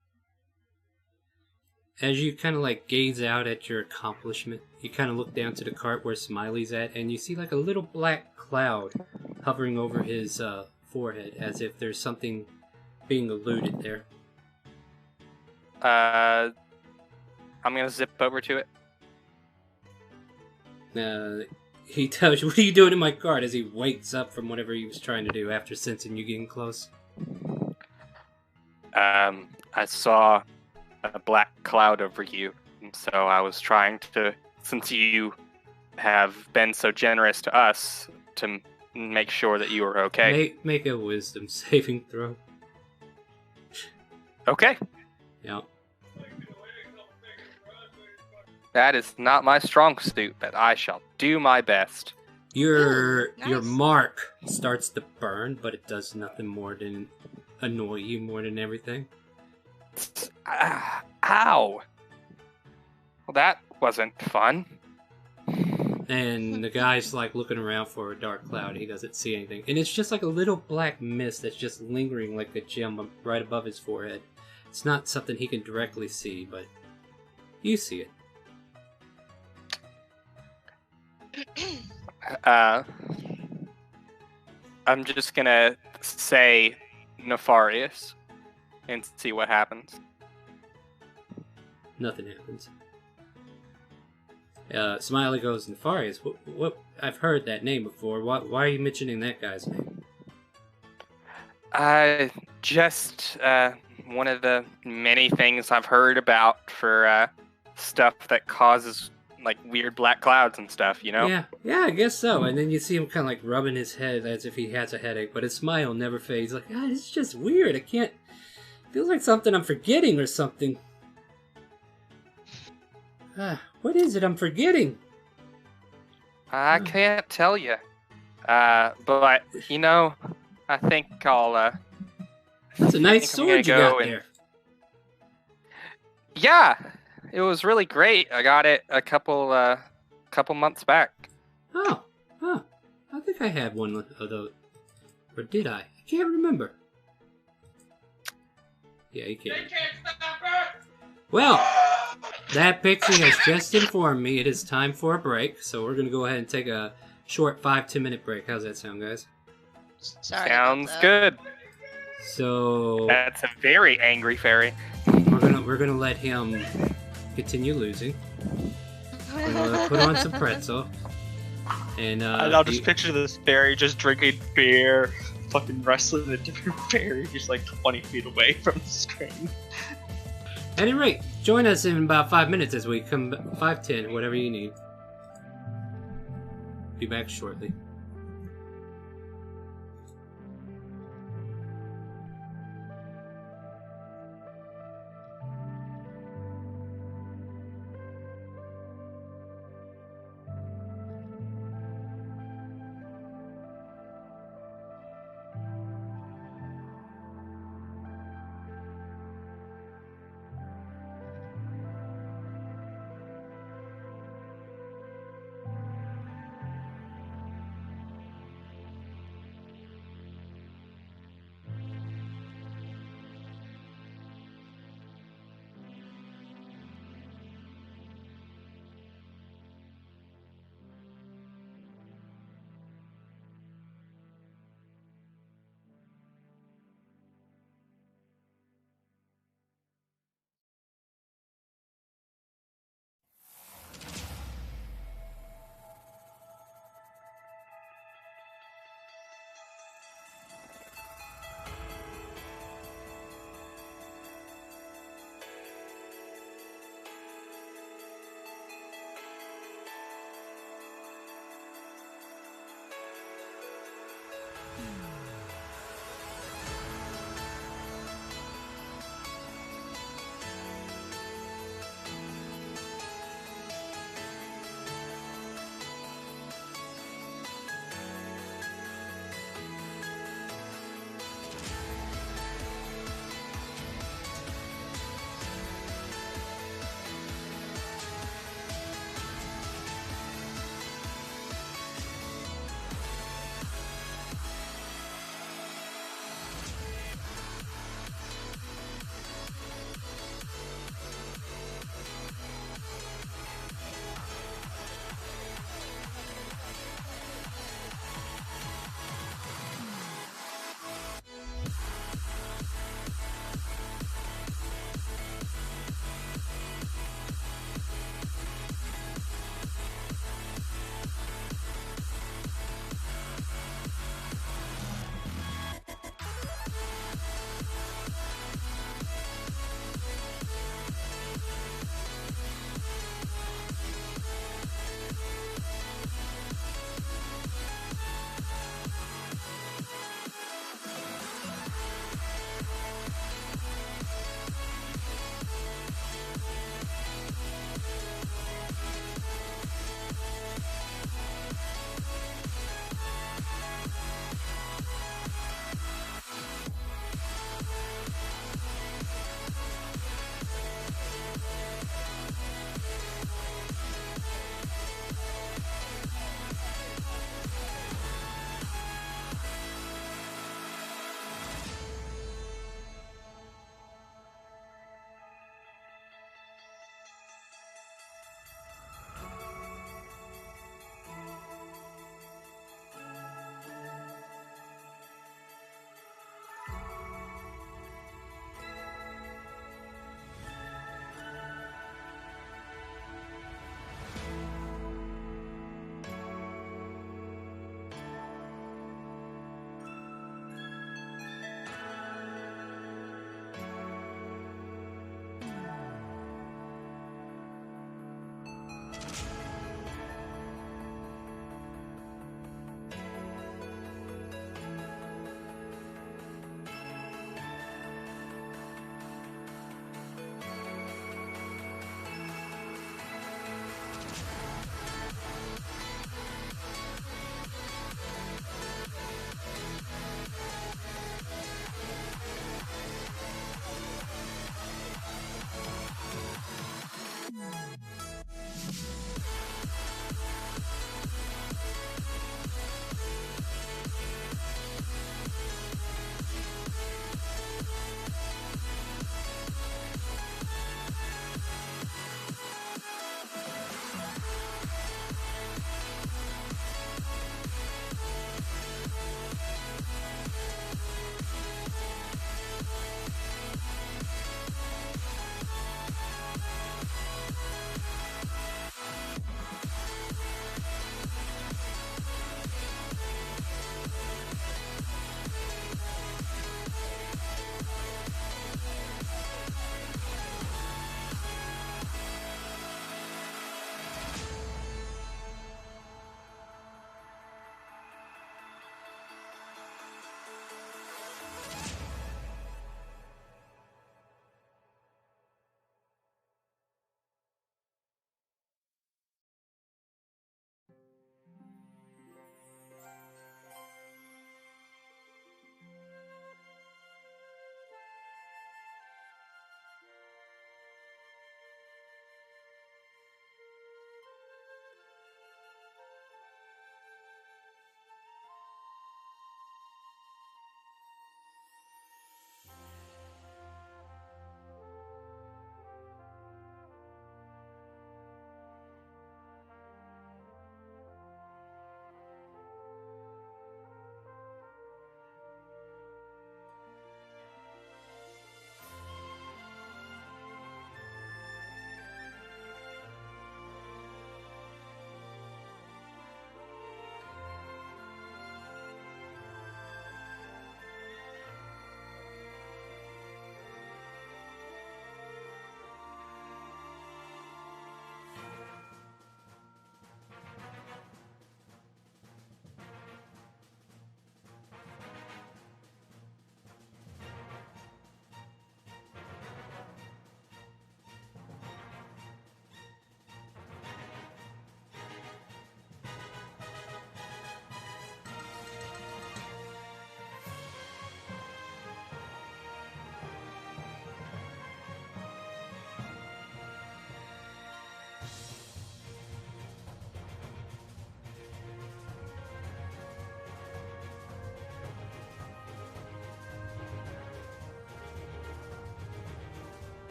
As you kind of like gaze out at your accomplishment, you kind of look down to the cart where Smiley's at, and you see like a little black cloud hovering over his forehead, as if there's something being eluded there. I'm gonna zip over to it. He tells you, "What are you doing in my cart?" as he wakes up from whatever he was trying to do after sensing you getting close. I saw a black cloud over you, and so I was trying to, since you have been so generous to us, to make sure that you were okay. Make a wisdom saving throw. Okay. Yeah. That is not my strong suit, but I shall do my best. Your Nice. mark starts to burn, but it does nothing more than annoy you more than everything. Ow! Well, that wasn't fun. And the guy's like looking around for a dark cloud. He doesn't see anything. And it's just like a little black mist that's just lingering like a gem right above his forehead. It's not something he can directly see, but you see it. I'm just gonna say nefarious and see what happens. Nothing happens. Smiley goes, Nefarious, what? I've heard that name before. Why are you mentioning that guy's name? Just one of the many things I've heard about for stuff that causes like weird black clouds and stuff, you know? Yeah, I guess so. And then you see him kind of like rubbing his head as if he has a headache, but his smile never fades. Like, God, it's just weird. I can't. Feels like something I'm forgetting or something. What is it I'm forgetting? I can't tell you. But you know, I think I'll. That's a nice sword you got there. Yeah, it was really great. I got it a couple months back. Oh, I think I had one of those. Or did I? I can't remember. Yeah, you can't. Well, that pixie has just informed me it is time for a break, so we're going to go ahead and take a short 5-10 minute break. How's that sound, guys? Sorry Sounds good. So That's a very angry fairy. we're gonna let him continue losing. We're gonna put on some pretzel, and I'll just picture this fairy just drinking beer, fucking wrestling a different fairy, just like 20 feet away from the screen. At any rate, join us in about 5 minutes as we come 5-10, whatever you need. Be back shortly.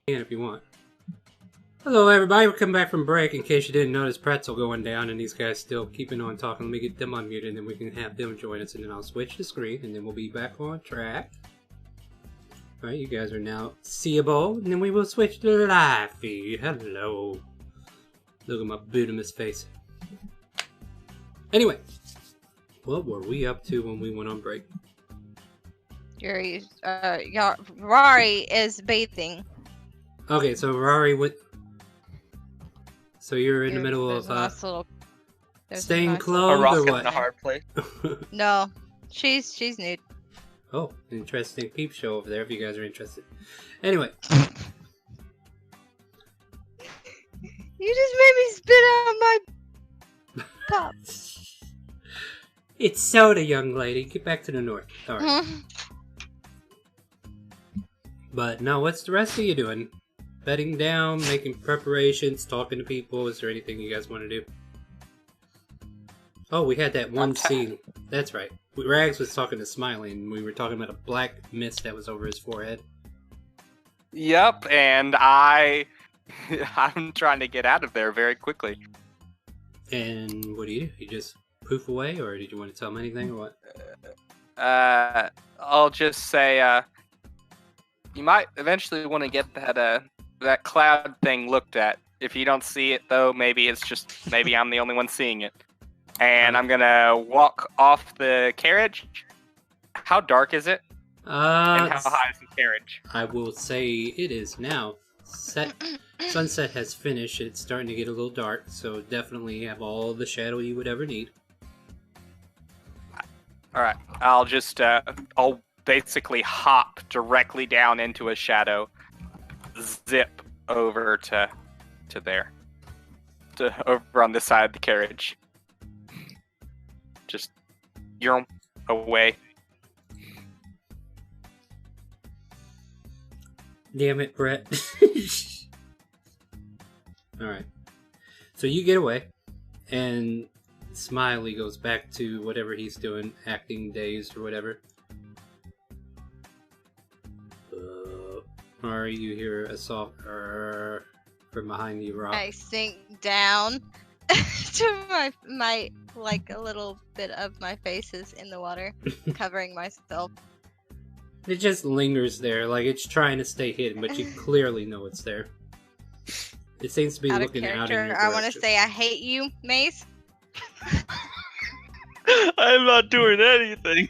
if you want. Hello, everybody. We're coming back from break. In case you didn't notice, Pretzel going down, and these guys still keeping on talking. Let me get them unmuted, and then we can have them join us, and then I'll switch the screen, and then we'll be back on track. All right, you guys are now seeable, and then we will switch to live feed. Hello. Look at my Buddhist face. Anyway, what were we up to when we went on break? Rory is bathing. Okay, so Rory, so you're in the middle There's of a nice little- there's a staying nice A clothed rock or in what? a hard place. No, she's nude. Oh, interesting peep show over there if you guys are interested. Anyway. You just made me spit out my pop. It's soda, young lady. Get back to the north. Alright. But now, what's the rest of you doing? Bedding down, making preparations, talking to people. Is there anything you guys want to do? Oh, we had that one scene. That's right. Rags was talking to Smiley, and we were talking about a black mist that was over his forehead. Yep, and I'm trying to get out of there very quickly. And what do? You just poof away, or did you want to tell him anything, or what? I'll just say, you might eventually want to get that cloud thing looked at. If you don't see it, though, maybe I'm the only one seeing it. And I'm gonna walk off the carriage. How dark is it? And how high is the carriage? I will say it is now. Sunset has finished. It's starting to get a little dark, so definitely have all the shadow you would ever need. Alright, I'll just, I'll basically hop directly down into a shadow, zip over to there. Over on this side of the carriage. Just, you're away. Damn it, Brett. Alright. So you get away, and Smiley goes back to whatever he's doing, acting dazed or whatever. Or you hear a soft from behind you, Rock. I sink down to my like a little bit of my face is in the water, covering myself. It just lingers there, like it's trying to stay hidden, but you clearly know it's there. It seems to be Out of looking out in character, your I want to direction. say I hate you, Mace. I'm not doing anything.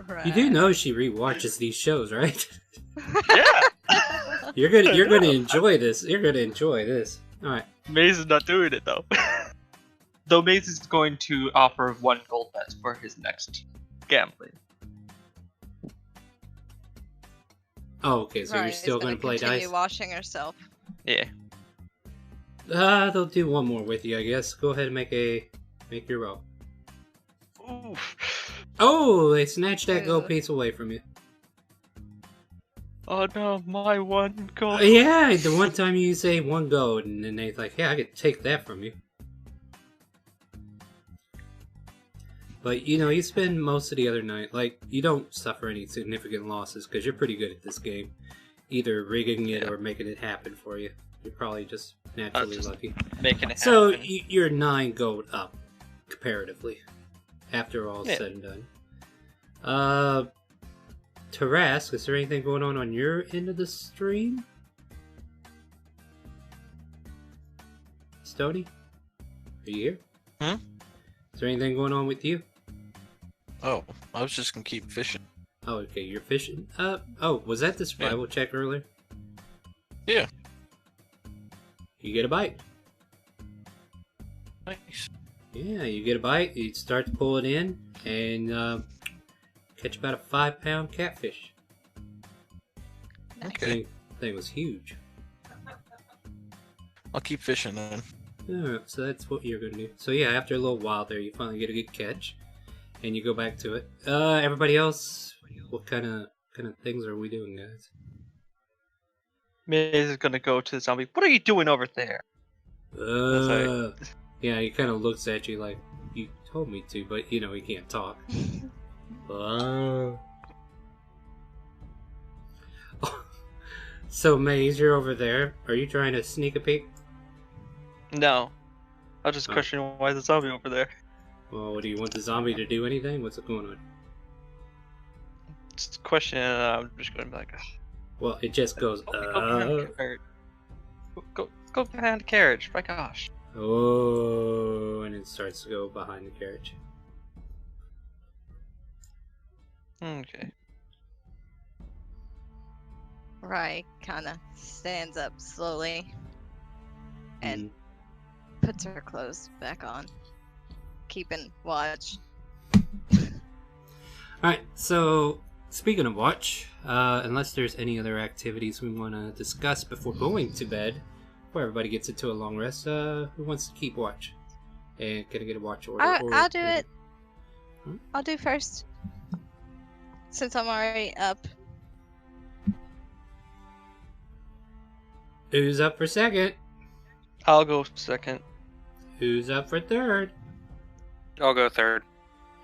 Right. You do know she rewatches these shows, right? Yeah. You're gonna enjoy this. You're gonna enjoy this. All right. Maze is not doing it though. Though Maze is going to offer 1 gold bet for his next gambling. Oh, okay. So you're Right, still is gonna play continue dice. washing herself. Yeah. They'll do one more with you, I guess. Go ahead and make your roll. Oof. Oh, they snatched that gold Ooh. piece away from you. Oh no, my 1 gold. Yeah, the one time you say 1 gold, and then they're like, "Yeah, I could take that from you." But you spend most of the other night, like, you don't suffer any significant losses because you're pretty good at this game, either rigging it or making it happen for you. You're probably just naturally Just lucky. Making it So happen. you're 9 gold up, comparatively, after all's Yeah. said and done. Tarask, is there anything going on your end of the stream? Stony? Are you here? Hmm? Is there anything going on with you? Oh, I was just gonna keep fishing. Oh, okay, you're fishing. Was that the survival check earlier? Yeah. You get a bite. Nice. Yeah, you get a bite, you start to pull it in, and catch about a 5-pound catfish. Okay. Thing was huge. I'll keep fishing then. Alright, so that's what you're gonna do. So yeah, after a little while there, you finally get a good catch, and you go back to it. Everybody else, what kind of things are we doing, guys? Maze is gonna go to the zombie. What are you doing over there? Yeah, he kind of looks at you like, you told me to, but he can't talk. So, Maze, you're over there. Are you trying to sneak a peek? No. I was just Oh. questioning why the zombie over there. Well, do you want the zombie to do anything? What's going on? Just questioning, and I'm just going to be like, Well, it just goes, go behind the carriage. Go behind the carriage. My gosh. oh, and it starts to go behind the carriage. Okay. Rye kind of stands up slowly and Mhm. puts her clothes back on, keeping watch. Alright, so speaking of watch, unless there's any other activities we want to discuss before going to bed, before everybody gets into a long rest, who wants to keep watch? And can I get a watch order? I'll do it. Hmm? I'll do first, since I'm already up. Who's up for second? I'll go second. Who's up for third? I'll go third.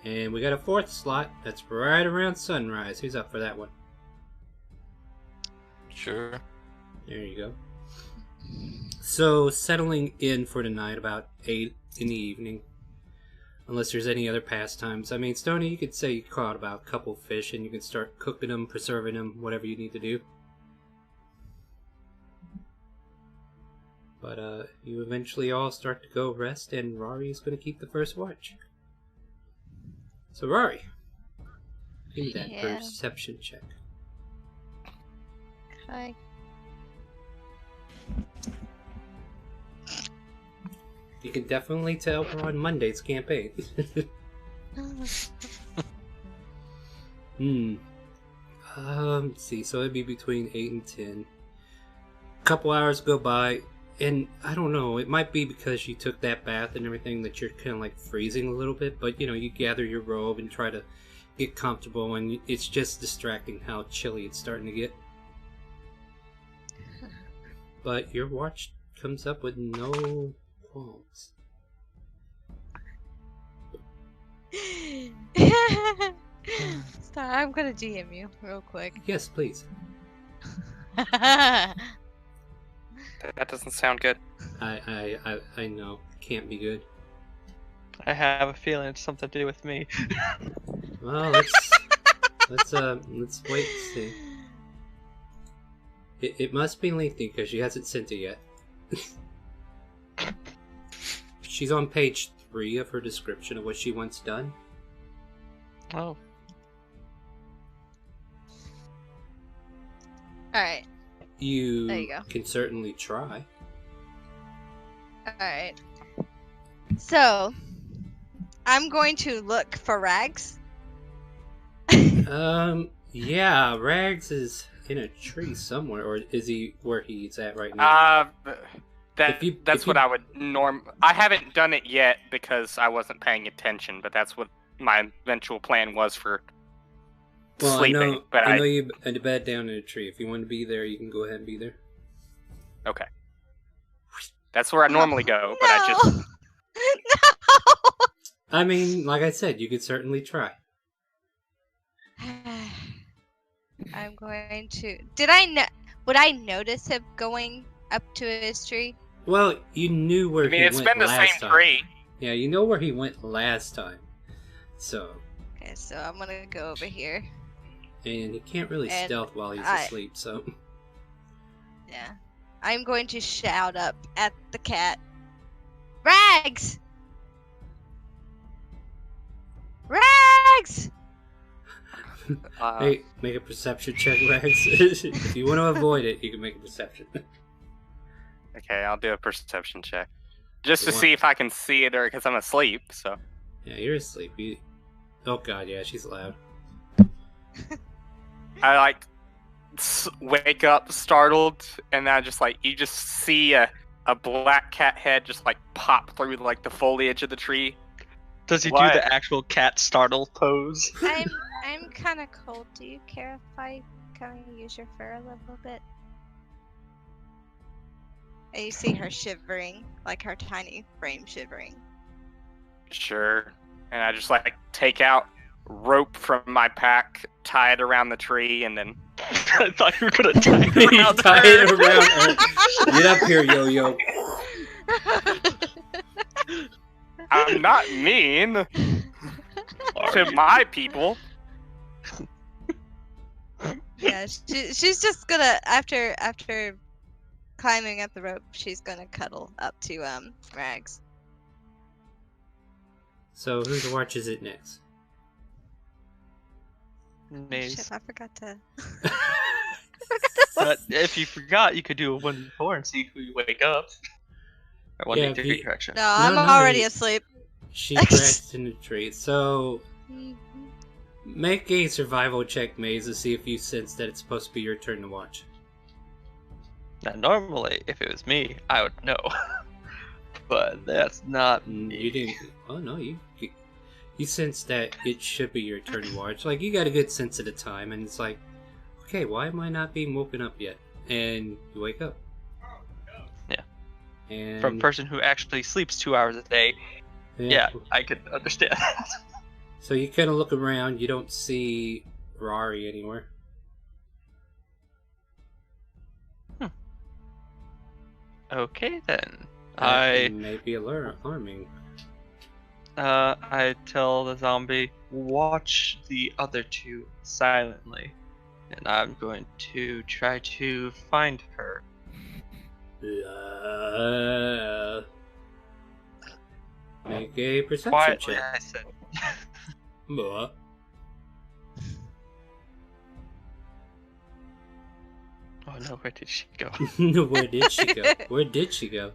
And we got a fourth slot. That's right around sunrise. Who's up for that one? Sure. There you go. So, settling in for tonight about 8 in the evening. Unless there's any other pastimes. I mean, Stoney, you could say you caught about a couple fish and you can start cooking them, preserving them, whatever you need to do. But, you eventually all start to go rest and Rory's going to keep the first watch. So, Rory, give me that Yeah. perception check. Okay. You can definitely tell we're on Monday's campaign. Let's see, so it'd be between 8 and 10. A couple hours go by, and I don't know, it might be because you took that bath and everything that you're kind of like freezing a little bit, but you know, you gather your robe and try to get comfortable, and it's just distracting how chilly it's starting to get. But your watch comes up with no qualms. Star, I'm gonna GM you real quick. Yes, please. That doesn't sound good. I know. Can't be good. I have a feeling it's something to do with me. Well, let's wait and see. It must be lengthy because she hasn't sent it yet. She's on page 3 of her description of what she wants done. Oh. Alright, You, There you go. can certainly try. alright. So, I'm going to look for Rags. Yeah, Rags is in a tree somewhere, or is he where he's at right now? That's if what you- I would I haven't done it yet because I wasn't paying attention, but that's what my eventual plan was for Well, sleeping. I know you had to bed down in a tree. If you want to be there, you can go ahead and be there. Okay. That's where I normally go, but I just No! No! I mean, like I said, you could certainly try. I'm going to. Would I notice him going up to his tree? Well, you knew where I mean, he it's went been the last same time. tree. Yeah, you know where he went last time. So, Okay, so I'm gonna go over here. and he can't really And stealth while he's I- asleep, so. Yeah. I'm going to shout up at the cat. Rags! Rags! Hey, make a perception check, Rags. If you want to avoid it, you can make a perception. Okay, I'll do a perception check. Just to What? see if I can see it or because I'm asleep, so. Yeah, you're asleep. Oh god, yeah, she's loud. I like wake up startled, and then I just like you just see a black cat head just like pop through like the foliage of the tree. Does he What? do the actual cat startle pose? I'm kind of cold. Do you care if I kind of use your fur a little bit? And you see her shivering, like her tiny frame shivering. Sure. And I just like take out rope from my pack, tie it around the tree, and then I thought you were gonna tie it You around tie her. it around her. Get up here, Yo-Yo. I'm not mean to my people. Yeah, she's just gonna after climbing up the rope, she's gonna cuddle up to Rags. So who watches it next? Maze. Shit, I forgot to. But if you forgot, you could do a 1d4 and see who you wake up. Or Yeah, 1d3 if you- correction. No, I'm no, already you- asleep. She crashed in the tree. So make a survival check, Maze, to see if you sense that it's supposed to be your turn to watch. Now, normally, if it was me, I would know. But that's not me. You didn't. Oh no, you sense that it should be your turn to watch. Like you got a good sense of the time, and it's like, okay, why am I not being woken up yet? And you wake up. Yeah. And From a person who actually sleeps 2 hours a day, yeah, I could understand that. So you kind of look around. You don't see Rari anywhere. Okay then. That may be alarming. I tell the zombie, watch the other two silently, and I'm going to try to find her. Make a perception Quietly, check. I said. What? Oh no, where did she go? Where did she go? Where did she go?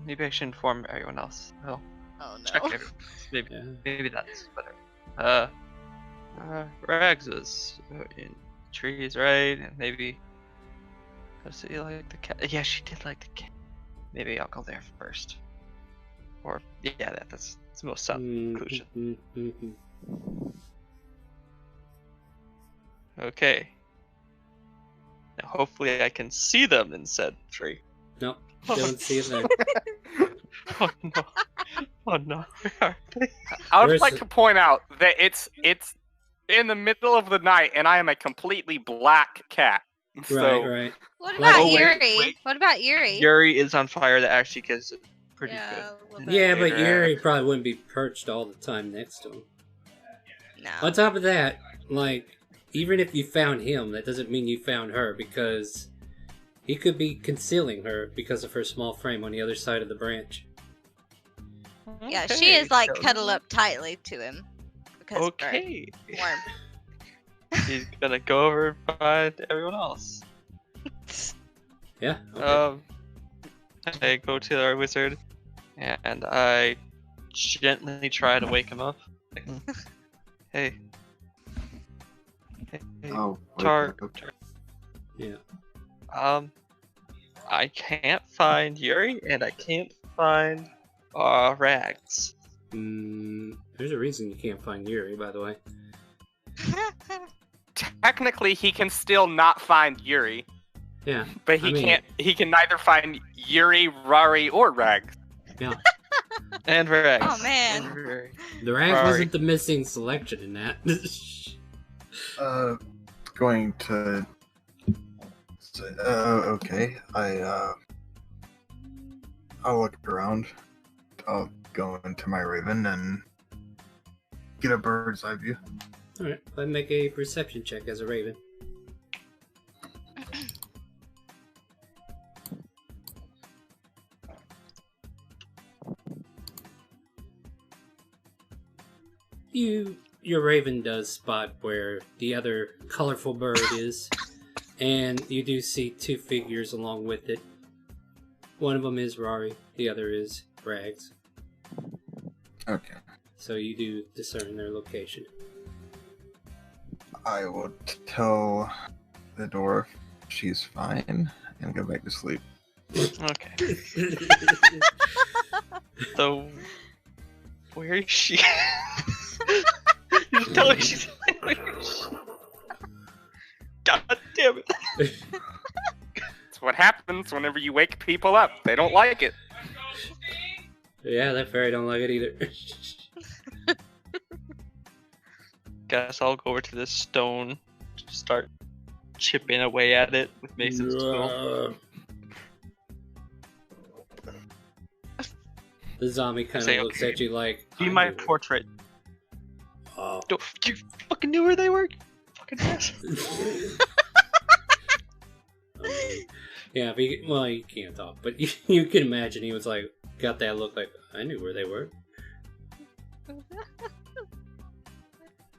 Maybe I should inform everyone else. Well, Oh no. check everyone. Maybe, Yeah. maybe that's better. Rags was in trees, right? And maybe. Does she like the cat? Yeah, she did like the cat. Maybe I'll go there first. Or yeah, that's the most sound conclusion. Okay. Now hopefully I can see them in said tree. Nope, don't see them. Oh no. Oh no. Where are they? I would Where's like the- to point out that it's in the middle of the night, and I am a completely black cat. So Right. What Like- about Oh, wait, Yuri? wait. What about Yuri? Yuri is on fire. That actually gives it pretty Yeah, good. a little bit. Yeah, but Later, Yuri probably wouldn't be perched all the time next to him. No. On top of that, like, even if you found him, that doesn't mean you found her, because he could be concealing her because of her small frame on the other side of the branch. Yeah, she Okay, is like so- cuddled up tightly to him. Because Okay. we're warm. He's gonna go over and find everyone else. Yeah. Okay. I go to our wizard and I gently try to wake him up. Like, hey. Hey, Oh, wake Tar. up. Yeah. I can't find Yuri and I can't find Rags. There's a reason you can't find Yuri, by the way. technically, he can still not find Yuri, Yeah. but he I mean- can't. He can neither find Yuri, Rari, or Rags. Yeah. And Rags. Oh, man. And Rari. The Rags Rari. wasn't the missing selection in that. Going to say, okay. I'll look around. I'll go into my raven and get a bird's eye view. Alright, let's make a perception check as a raven. Your raven does spot where the other colorful bird is, and you do see two figures along with it. One of them is Rari, the other is Rags. Okay. So you do discern their location. I will tell the dwarf she's fine and go back to sleep. Okay. So, where is she? You tell her she's God damn it. That's what happens whenever you wake people up. They don't like it. Yeah, that fairy don't like it either. guess I'll go over to this stone, start chipping away at it with Mason's tool. The zombie kind of looks at you like, Be my portrait. Oh. You fucking knew where they were? You fucking ass. Yeah, well, he can't talk, but you can imagine he was like, got that look like, I knew where they were.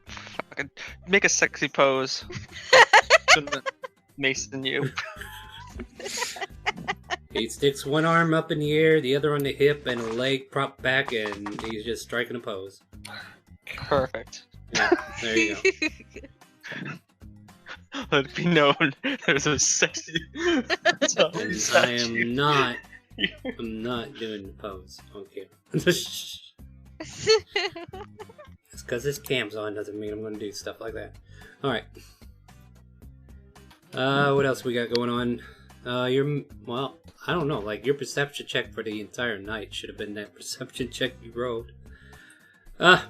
Fucking make a sexy pose. Mason, you. He sticks one arm up in the air, the other on the hip, and a leg propped back, and he's just striking a pose. Perfect. Yeah, there you go. Let it be known, there's a sexy. And I'm not doing the pose on camera. Just because this cam's on doesn't mean I'm going to do stuff like that. Alright. What else we got going on? Well, I don't know, like, your perception check for the entire night should have been that perception check you rolled.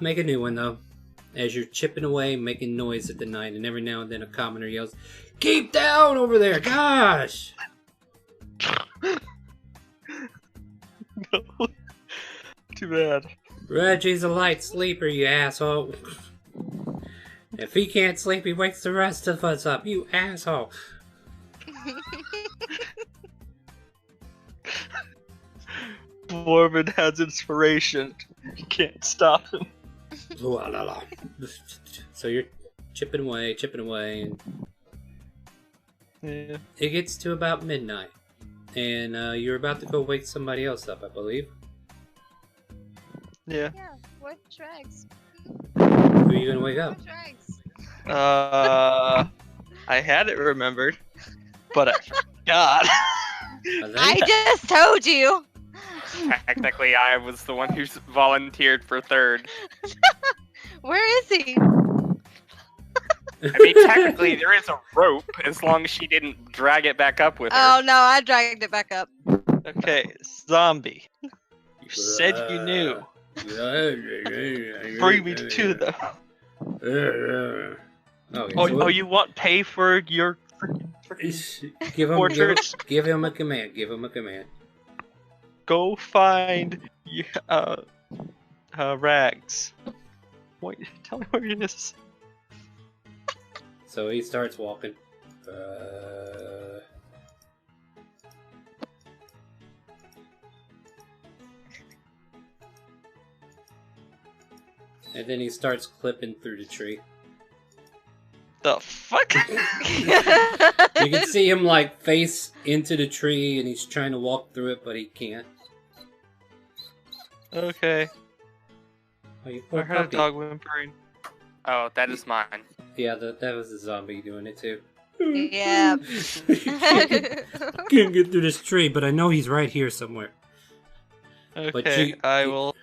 Make a new one, though. As you're chipping away, making noise at the night, and every now and then a commoner yells, "Keep down over there, gosh!" No. Too bad. Reggie's a light sleeper, you asshole. If he can't sleep, he wakes the rest of us up, you asshole. Mormon has inspiration. You can't stop him. So you're chipping away, and Yeah. it gets to about midnight, and you're about to go wake somebody else up, I believe. Yeah. Yeah, what drags? Who are you gonna wake up? What drags? I had it remembered, but I forgot. I just told you. Technically, I was the one who volunteered for third. Where is he? I mean, technically, there is a rope, as long as she didn't drag it back up with her. Oh no, I dragged it back up. Okay, zombie. You said you knew. Bring me to them. Okay, Oh, you want pay for your portraits? give him a command. Give him a command. Go find Rags. Wait, tell me where he is. So he starts walking. And then he starts clipping through the tree. The fuck? You can see him like face into the tree, and he's trying to walk through it, but he can't. Okay. Oh, you I poor heard a puppy. dog whimpering. Oh, that is mine. Yeah, that was the zombie doing it too. Yeah. Can't get through this tree, but I know he's right here somewhere. Okay, I will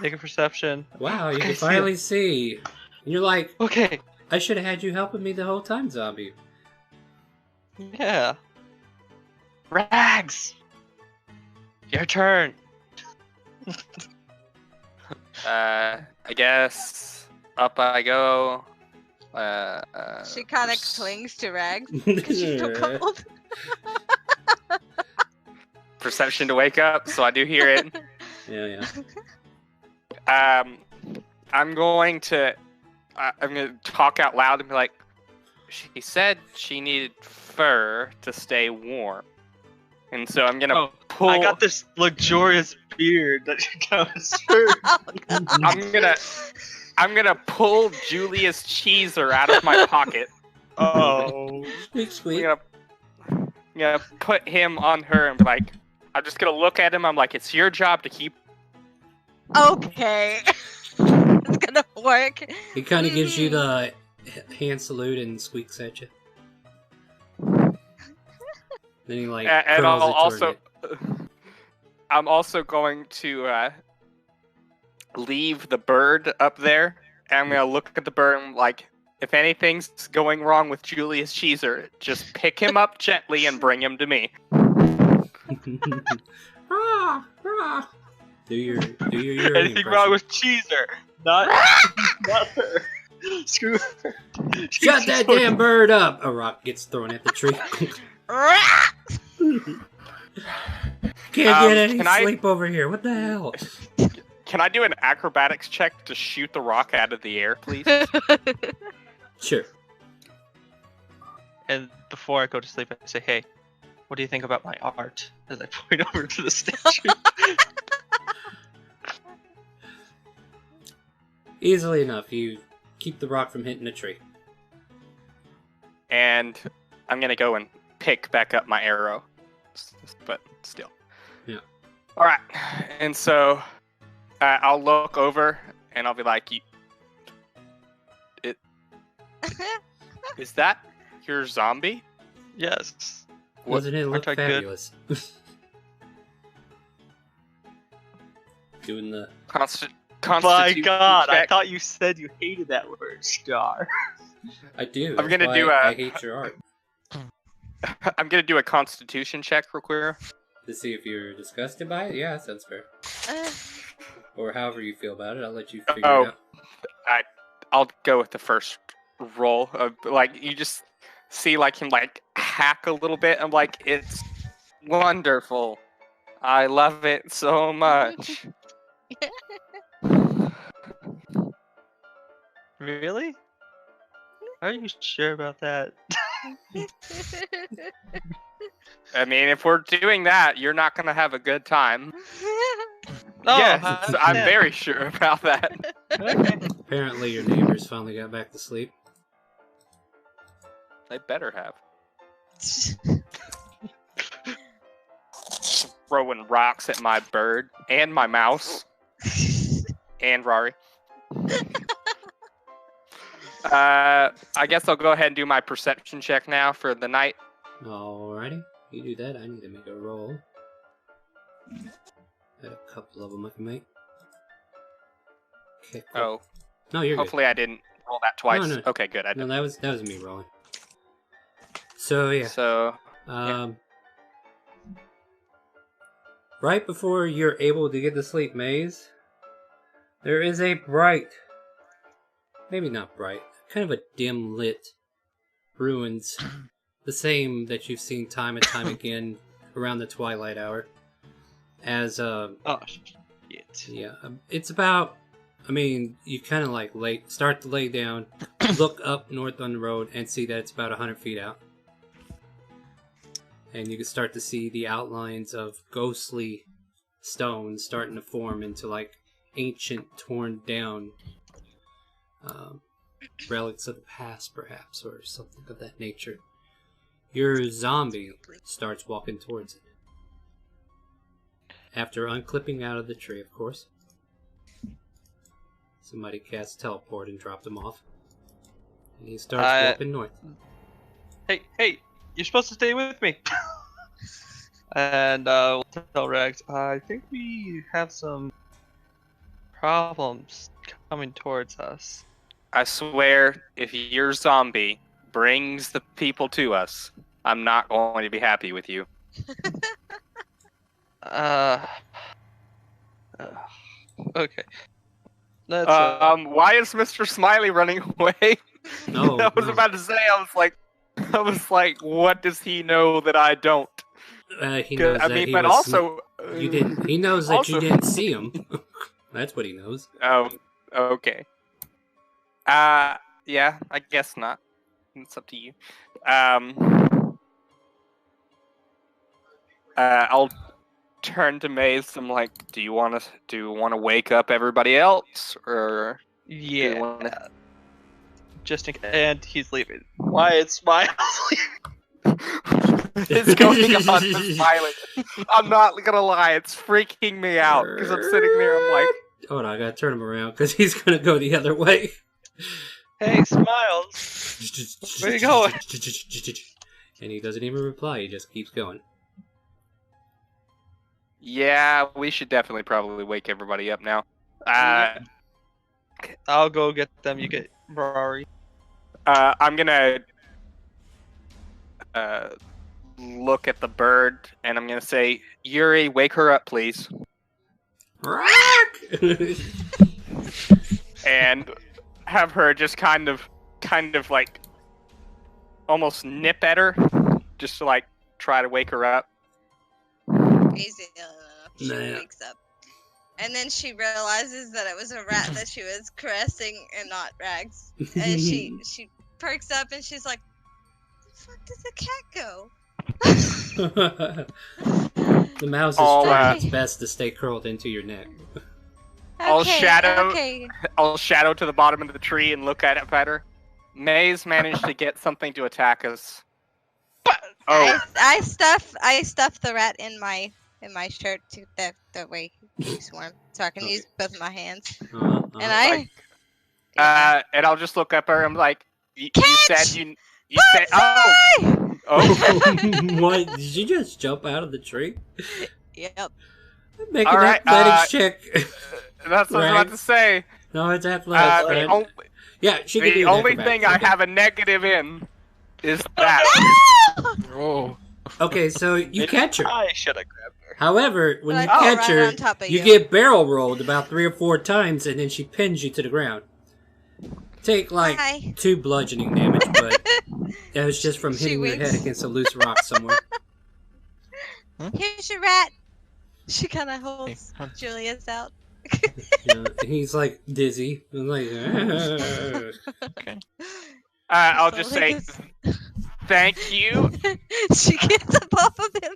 make a perception. Wow, you Okay, can finally see. And you're like, Okay, I should have had you helping me the whole time, zombie. yeah. Rags! Your turn. I guess up I go. She kind of clings to Rags because she's so cold. Perception to wake up, so I do hear it. Yeah. I'm going to talk out loud and be like, she said she needed fur to stay warm, and so I'm gonna pull. I got this luxurious beard that counts for. I'm gonna pull Julius Cheeser out of my pocket. Oh. Squeak. I'm gonna put him on her and be like, I'm just gonna look at him. I'm like, it's your job to keep. Okay. It's gonna work. He kind of gives you the hand salute and squeaks at you. Then he like And curls I'll it also, toward I'm also going to leave the bird up there, and I'm gonna look at the bird and like, if anything's going wrong with Julius Cheeser, just pick him up gently and bring him to me. you. Rah, rah. Do your Anything wrong with Cheeser? Not her. Screw. Shut that damn bird up! A rock gets thrown at the tree. Can't get any sleep over here. What the hell? Can I do an acrobatics check to shoot the rock out of the air, please? Sure. And before I go to sleep, I say, "Hey, what do you think about my art?" As I point over to the statue. Easily enough, you keep the rock from hitting the tree. And I'm gonna go and pick back up my arrow, but still. Yeah. All right, and so I'll look over and I'll be like, "Is that your zombie?" Yes. Doesn't it look Aren't I fabulous? Doing the My Constitution God, I check. thought you said you hated that word, Star. I do. I'm that's gonna why do I hate your art. I'm gonna do a Constitution check real quick. To see if you're disgusted by it? Yeah, that sounds fair. Or however you feel about it, I'll let you figure it out. I'll go with the first roll. Like you just see like him like hack a little bit. I'm like, it's wonderful. I love it so much. Really? Are you sure about that? I mean, if we're doing that, you're not gonna have a good time. Oh, Yes, I I'm understand. very sure about that. Okay. Apparently your neighbors finally got back to sleep. They better have. Throwing rocks at my bird and my mouse and Rari. I guess I'll go ahead and do my perception check now for the night. Alrighty. You do that, I need to make a roll. Got a couple of them I can make. Okay, cool. Oh, No, you're hopefully I didn't roll that twice. No, no. Okay, good. I good. No, did. that was me rolling. So yeah. So, Right before you're able to get to sleep, Maze, there is a bright, maybe not bright, kind of a dim lit ruins, the same that you've seen time and time again around the twilight hour. As Oh, shit. yeah, it's about. I mean, you kind of like start to lay down, look up north on the road, and see that it's about 100 feet out. And you can start to see the outlines of ghostly stones starting to form into like ancient, torn down relics of the past, perhaps, or something of that nature. Your zombie starts walking towards it. After unclipping out of the tree, of course. Somebody cast teleport and dropped him off. And he starts walking north. Hey, you're supposed to stay with me. And we'll tell Rags, I think we have some problems coming towards us. I swear, if your zombie brings the people to us, I'm not going to be happy with you. Okay. That's, why is Mr. Smiley running away? No, I was no. about to say, I was like, what does he know that I don't? He knows I that mean, he but was also, you didn't. He knows that you also- didn't see him. That's what he knows. Oh, okay. Yeah, I guess not. It's up to you. I'll turn to Maze. I'm like, do you want to wake up everybody else, or do you yeah. wanna... And he's leaving. Why it's my It's going on with Smiley. I'm not gonna lie, it's freaking me out because I'm sitting there. I'm like, Hold on, I gotta turn him around because he's gonna go the other way. Hey, Smiles. Where you going? And he doesn't even reply. He just keeps going. yeah, we should definitely probably wake everybody up now. I'll go get them. You get Rari. I'm gonna look at the bird and I'm gonna say, Yuri, wake her up, please. Rock! And have her just kind of like almost nip at her, just to like try to wake her up. Easy. She Nah. wakes up. And then she realizes that it was a rat that she was caressing and not Rags. And she perks up and she's like, "Where the fuck does the cat go?" The mouse is I'll, trying its best to stay curled into your neck. I'll shadow Okay. I'll shadow to the bottom of the tree and look at her. May's managed to get something to attack us. Oh, I stuff the rat in my shirt to the way he's warm, so I can use both of my hands. And and I'll just look up at her. I'm like, you Catch! said you said oh. What? Did you just jump out of the tree? Yep. Make All an right, athletics check. That's what I was about to say. No, it's athletics. Right? Yeah, she can do The an only acrobatics. thing I have a negative in is that. Oh. Okay, so you catch her. I should have grabbed her. However, when you But I fall catch right her, on top of you you. get barrel rolled about 3 or 4 times, and then she pins you to the ground. Take like Hi. 2 bludgeoning damage, but that was just from She hitting your winks. head against a loose rock somewhere. Here's your rat. She kind of holds Hey, Julius out. You know, he's like dizzy. I'm like, Okay. I'll So just like say thank you. she gets up off of him.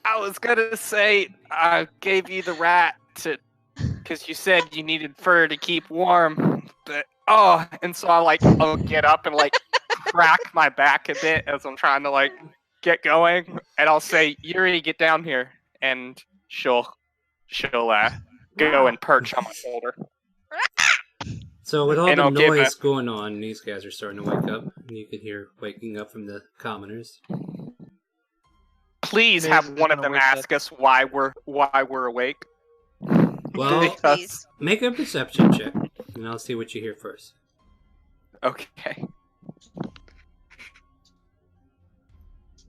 I was gonna say I gave you the rat because you said you needed fur to keep warm. But and so I'll get up and like crack my back a bit as I'm trying to like get going, and I'll say, "Yuri, get down here," and she'll go and perch on my shoulder. So with all And the I'll give noise going on, these guys are starting to wake up. And you can hear waking up from the commoners. Please Maze have is one of gonna them wake ask us why we're awake. Well, Please. make a perception check, and I'll see what you hear first. Okay.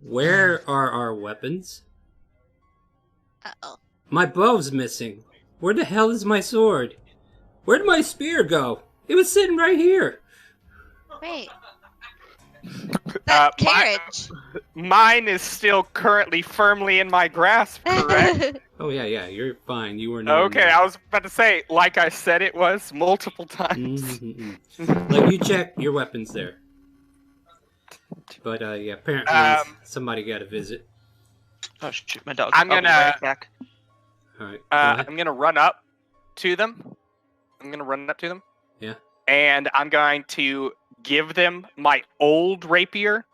Where are our weapons? Uh-oh. My bow's missing. Where the hell is my sword? Where'd my spear go? It was sitting right here. Wait. That carriage. Mine is still currently firmly in my grasp, correct? Oh yeah, you're fine. You were not. Okay, I was about to say, like I said it was multiple times. Like you check your weapons there. But yeah, apparently somebody got a visit. Oh shoot, my dog. I'm I'll be gonna- right back. All right. I'm gonna run up to them. Yeah. And I'm going to give them my old rapier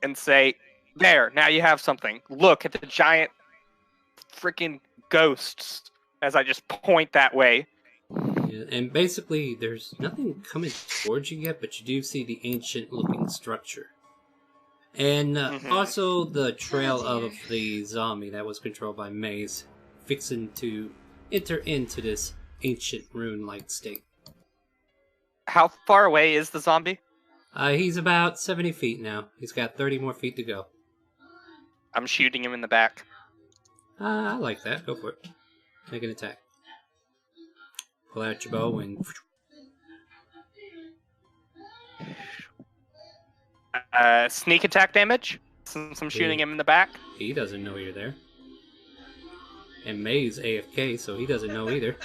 and say, "There, now you have something. Look at the giant freaking ghosts," as I just point that way. Yeah, and basically, there's nothing coming towards you yet, but you do see the ancient-looking structure. And also the trail of the zombie that was controlled by Maze, fixing to enter into this ancient rune-like state. How far away is the zombie? He's about 70 feet now. He's got 30 more feet to go. I'm shooting him in the back. I like that. Go for it. Make an attack. Pull out your bow and... Sneak attack damage, since I'm shooting him in the back. He doesn't know you're there. And May's AFK, so he doesn't know either.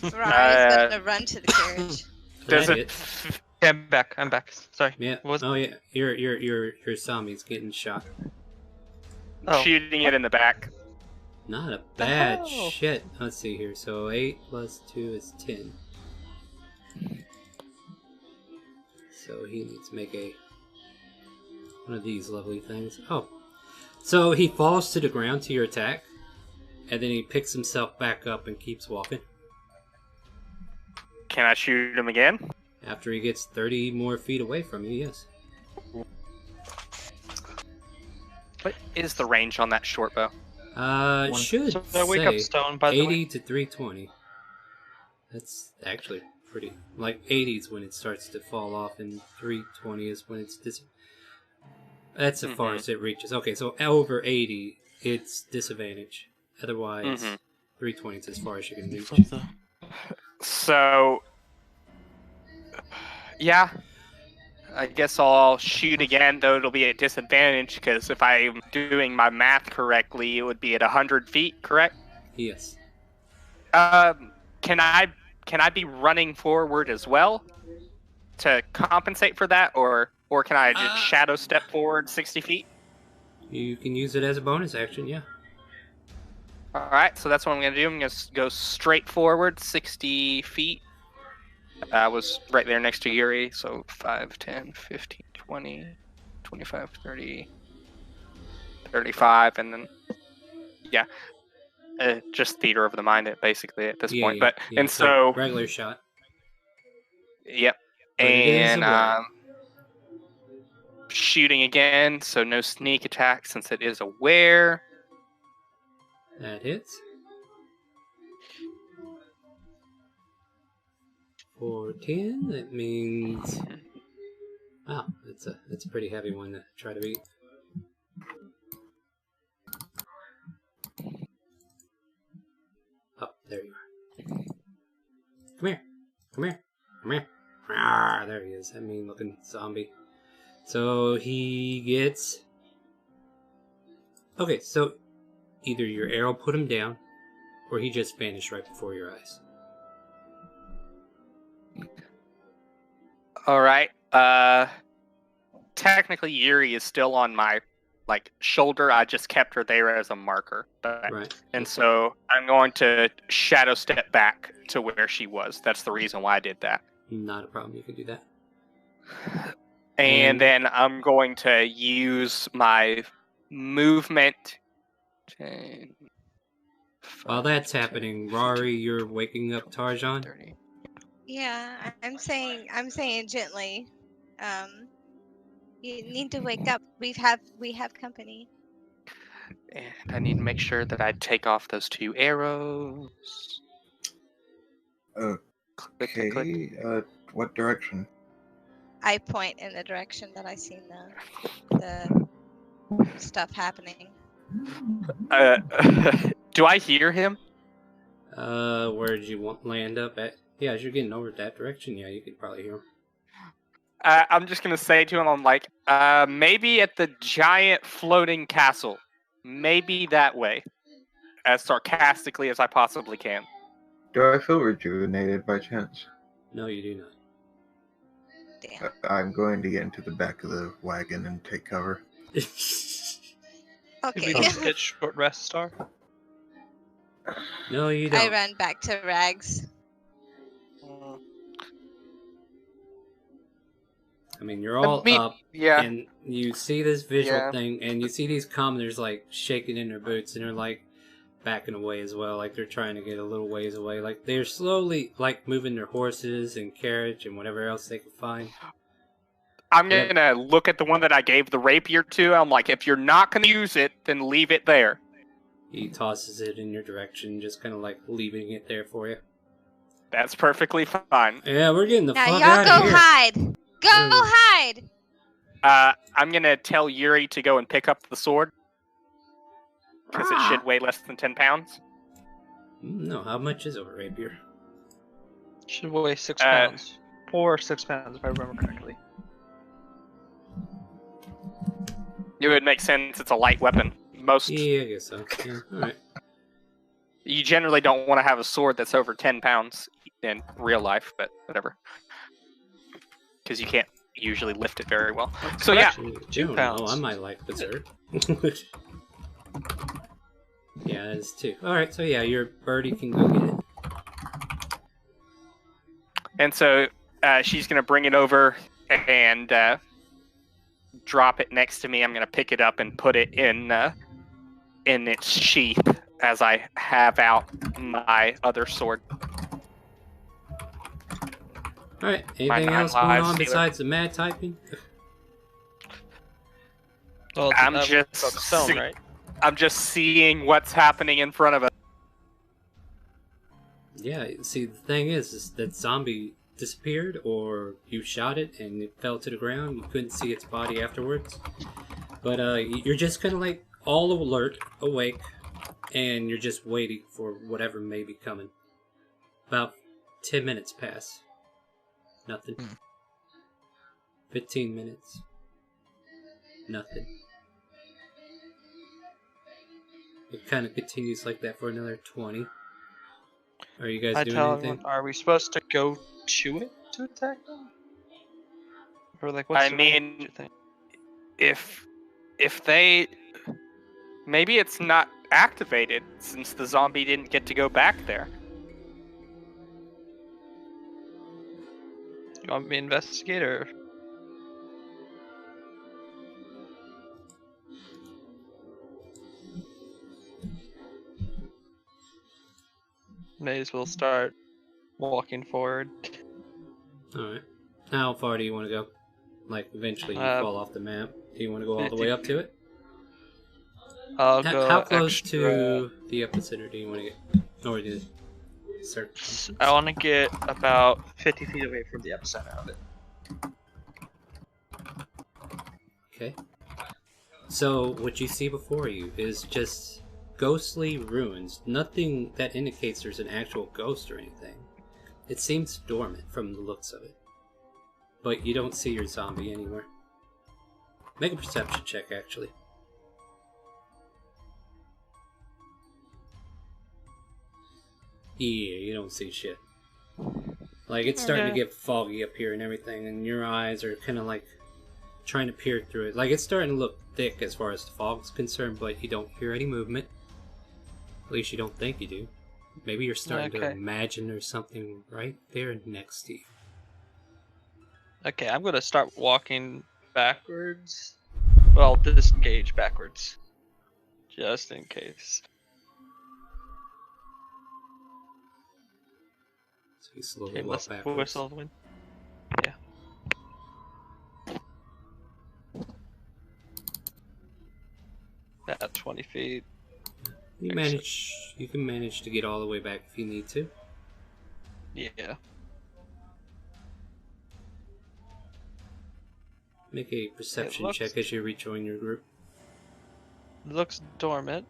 Ferrari's gonna run to the carriage. Does That it? hit. Yeah, I'm back. I'm back. Sorry. Yeah. What was Oh yeah. Your zombie's getting shot. Oh. Shooting it in the back. Not a bad hell? shit. Let's see here. So 8 plus 2 is 10. So he needs to make one of these lovely things. Oh. So he falls to the ground to your attack, and then he picks himself back up and keeps walking. Can I shoot him again? After he gets 30 more feet away from you, yes. What is the range on that short bow? It should So I wake up say stone, by the 80 way. to 320. That's actually pretty... Like 80 is when it starts to fall off, and 320 is when it's That's as far as it reaches. Okay, so over 80, it's disadvantage. Otherwise, 320 is as far as you can reach. So, yeah, I guess I'll shoot again, though it'll be a disadvantage because if I'm doing my math correctly, it would be at 100 feet, correct? Yes. Can I be running forward as well to compensate for that, or can I just shadow step forward 60 feet? You can use it as a bonus action, yeah. All right, so that's what I'm going to do. I'm going to go straight forward 60 feet. I was right there next to Yuri, so 5, 10, 15, 20, 25, 30, 35, and then, yeah. Just theater of the mind, basically, at this point. But and so regular shot. Yep. But and shooting again, so no sneak attack since it is aware. That hits. For 10, that means. Wow, that's a pretty heavy one to try to beat. Oh, there you are. Come here. Come here. Come here. Ah, there he is. That mean looking zombie. So he gets. Okay, so either your arrow put him down, or he just vanished right before your eyes. Alright. Technically Yuri is still on my shoulder. I just kept her there as a marker. Right. And so I'm going to shadow step back to where she was. That's the reason why I did that. Not a problem, you can do that. And then I'm going to use my movement. 10, 5, While that's happening, Rory, you're waking up Tarjan. 30. Yeah, I'm saying gently. You need to wake up. We have company. And I need to make sure that I take off those 2 arrows. Okay, what direction? I point in the direction that I seen the stuff happening. Do I hear him? Where did you land up at? Yeah, as you're getting over that direction, yeah, you could probably hear him. I'm just gonna say to him, I'm like, maybe at the giant floating castle. Maybe that way. As sarcastically as I possibly can. Do I feel rejuvenated by chance? No, you do not. Damn. I'm going to get into the back of the wagon and take cover. Did Okay. we just get short rest, Star? No, you I don't. run back to Rags. I mean, you're all up, yeah. and you see this visual Yeah. thing, and you see these commoners, shaking in their boots, and they're, backing away as well, they're trying to get a little ways away. They're slowly, moving their horses and carriage and whatever else they can find. I'm gonna look at the one that I gave the rapier to. I'm like, if you're not gonna use it, then leave it there. He tosses it in your direction, just kind of, leaving it there for you. That's perfectly fine. Yeah, we're getting the Now fuck y'all out go of here. hide. Go hide. I'm gonna tell Yuri to go and pick up the sword. Because it should weigh less than 10 pounds. No, how much is a rapier? Should weigh 6 pounds. Or 6 pounds, if I remember correctly. It would make sense. It's a light weapon. Yeah, I guess so. Yeah, alright. You generally don't want to have a sword that's over 10 pounds in real life, but whatever. Because you can't usually lift it very well. So yeah. 2 pounds. Oh, I might like berserk. Yeah, it's 2. Alright, so yeah, your birdie can go get it. And so she's going to bring it over and drop it next to me. I'm going to pick it up and put it in its sheath as I have out my other sword. Alright, anything else going on besides the mad typing? Well, I'm that just was about the stone, right? I'm just seeing what's happening in front of us. Yeah, see, the thing is that zombie disappeared, or you shot it and it fell to the ground. You couldn't see its body afterwards. But you're just kind of all alert, awake, and you're just waiting for whatever may be coming. About 10 minutes pass. Nothing. 15 minutes. Nothing. It kind of continues like that for another 20. Are you guys I doing tell anything? everyone, are we supposed to go to it to attack them? Or like, what's the range, you think? If they, maybe it's not activated since the zombie didn't get to go back there. You want me to investigate, or? May as well start walking forward. Alright. How far do you want to go? Like, eventually you fall off the map. Do you want to go all the 50 way up to it? I'll go How close extra... to the epicenter do you want to get? Or the circle? I want to get about 50 feet away from the epicenter of it. Okay. So, what you see before you is just ghostly ruins. Nothing that indicates there's an actual ghost or anything. It seems dormant from the looks of it. But you don't see your zombie anywhere. Make a perception check, actually. Yeah, you don't see shit. Like, it's starting to get foggy up here and everything, and your eyes are kind of like trying to peer through it. Like, it's starting to look thick as far as the fog's concerned, but you don't hear any movement. At least you don't think you do. Maybe you're starting to imagine there's something right there next to you. Okay, I'm gonna start walking backwards. Well, I'll disengage backwards. Just in case. So you slowly walk backwards. Whistle the wind. Yeah. At 20 feet. You can manage to get all the way back if you need to. Yeah. Make a perception check as you rejoin your group. Looks dormant.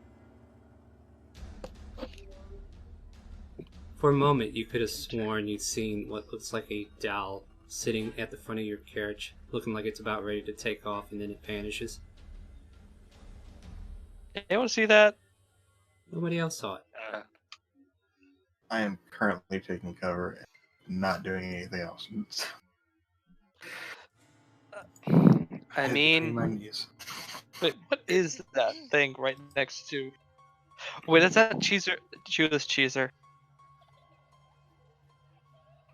For a moment, you could have sworn you'd seen what looks like a doll sitting at the front of your carriage, looking like it's about ready to take off, and then it vanishes. Anyone see that? Nobody else saw it. I am currently taking cover and not doing anything else. I mean, Wait, what is that thing right next to? Wait, is that Cheeser? Judas Cheeser.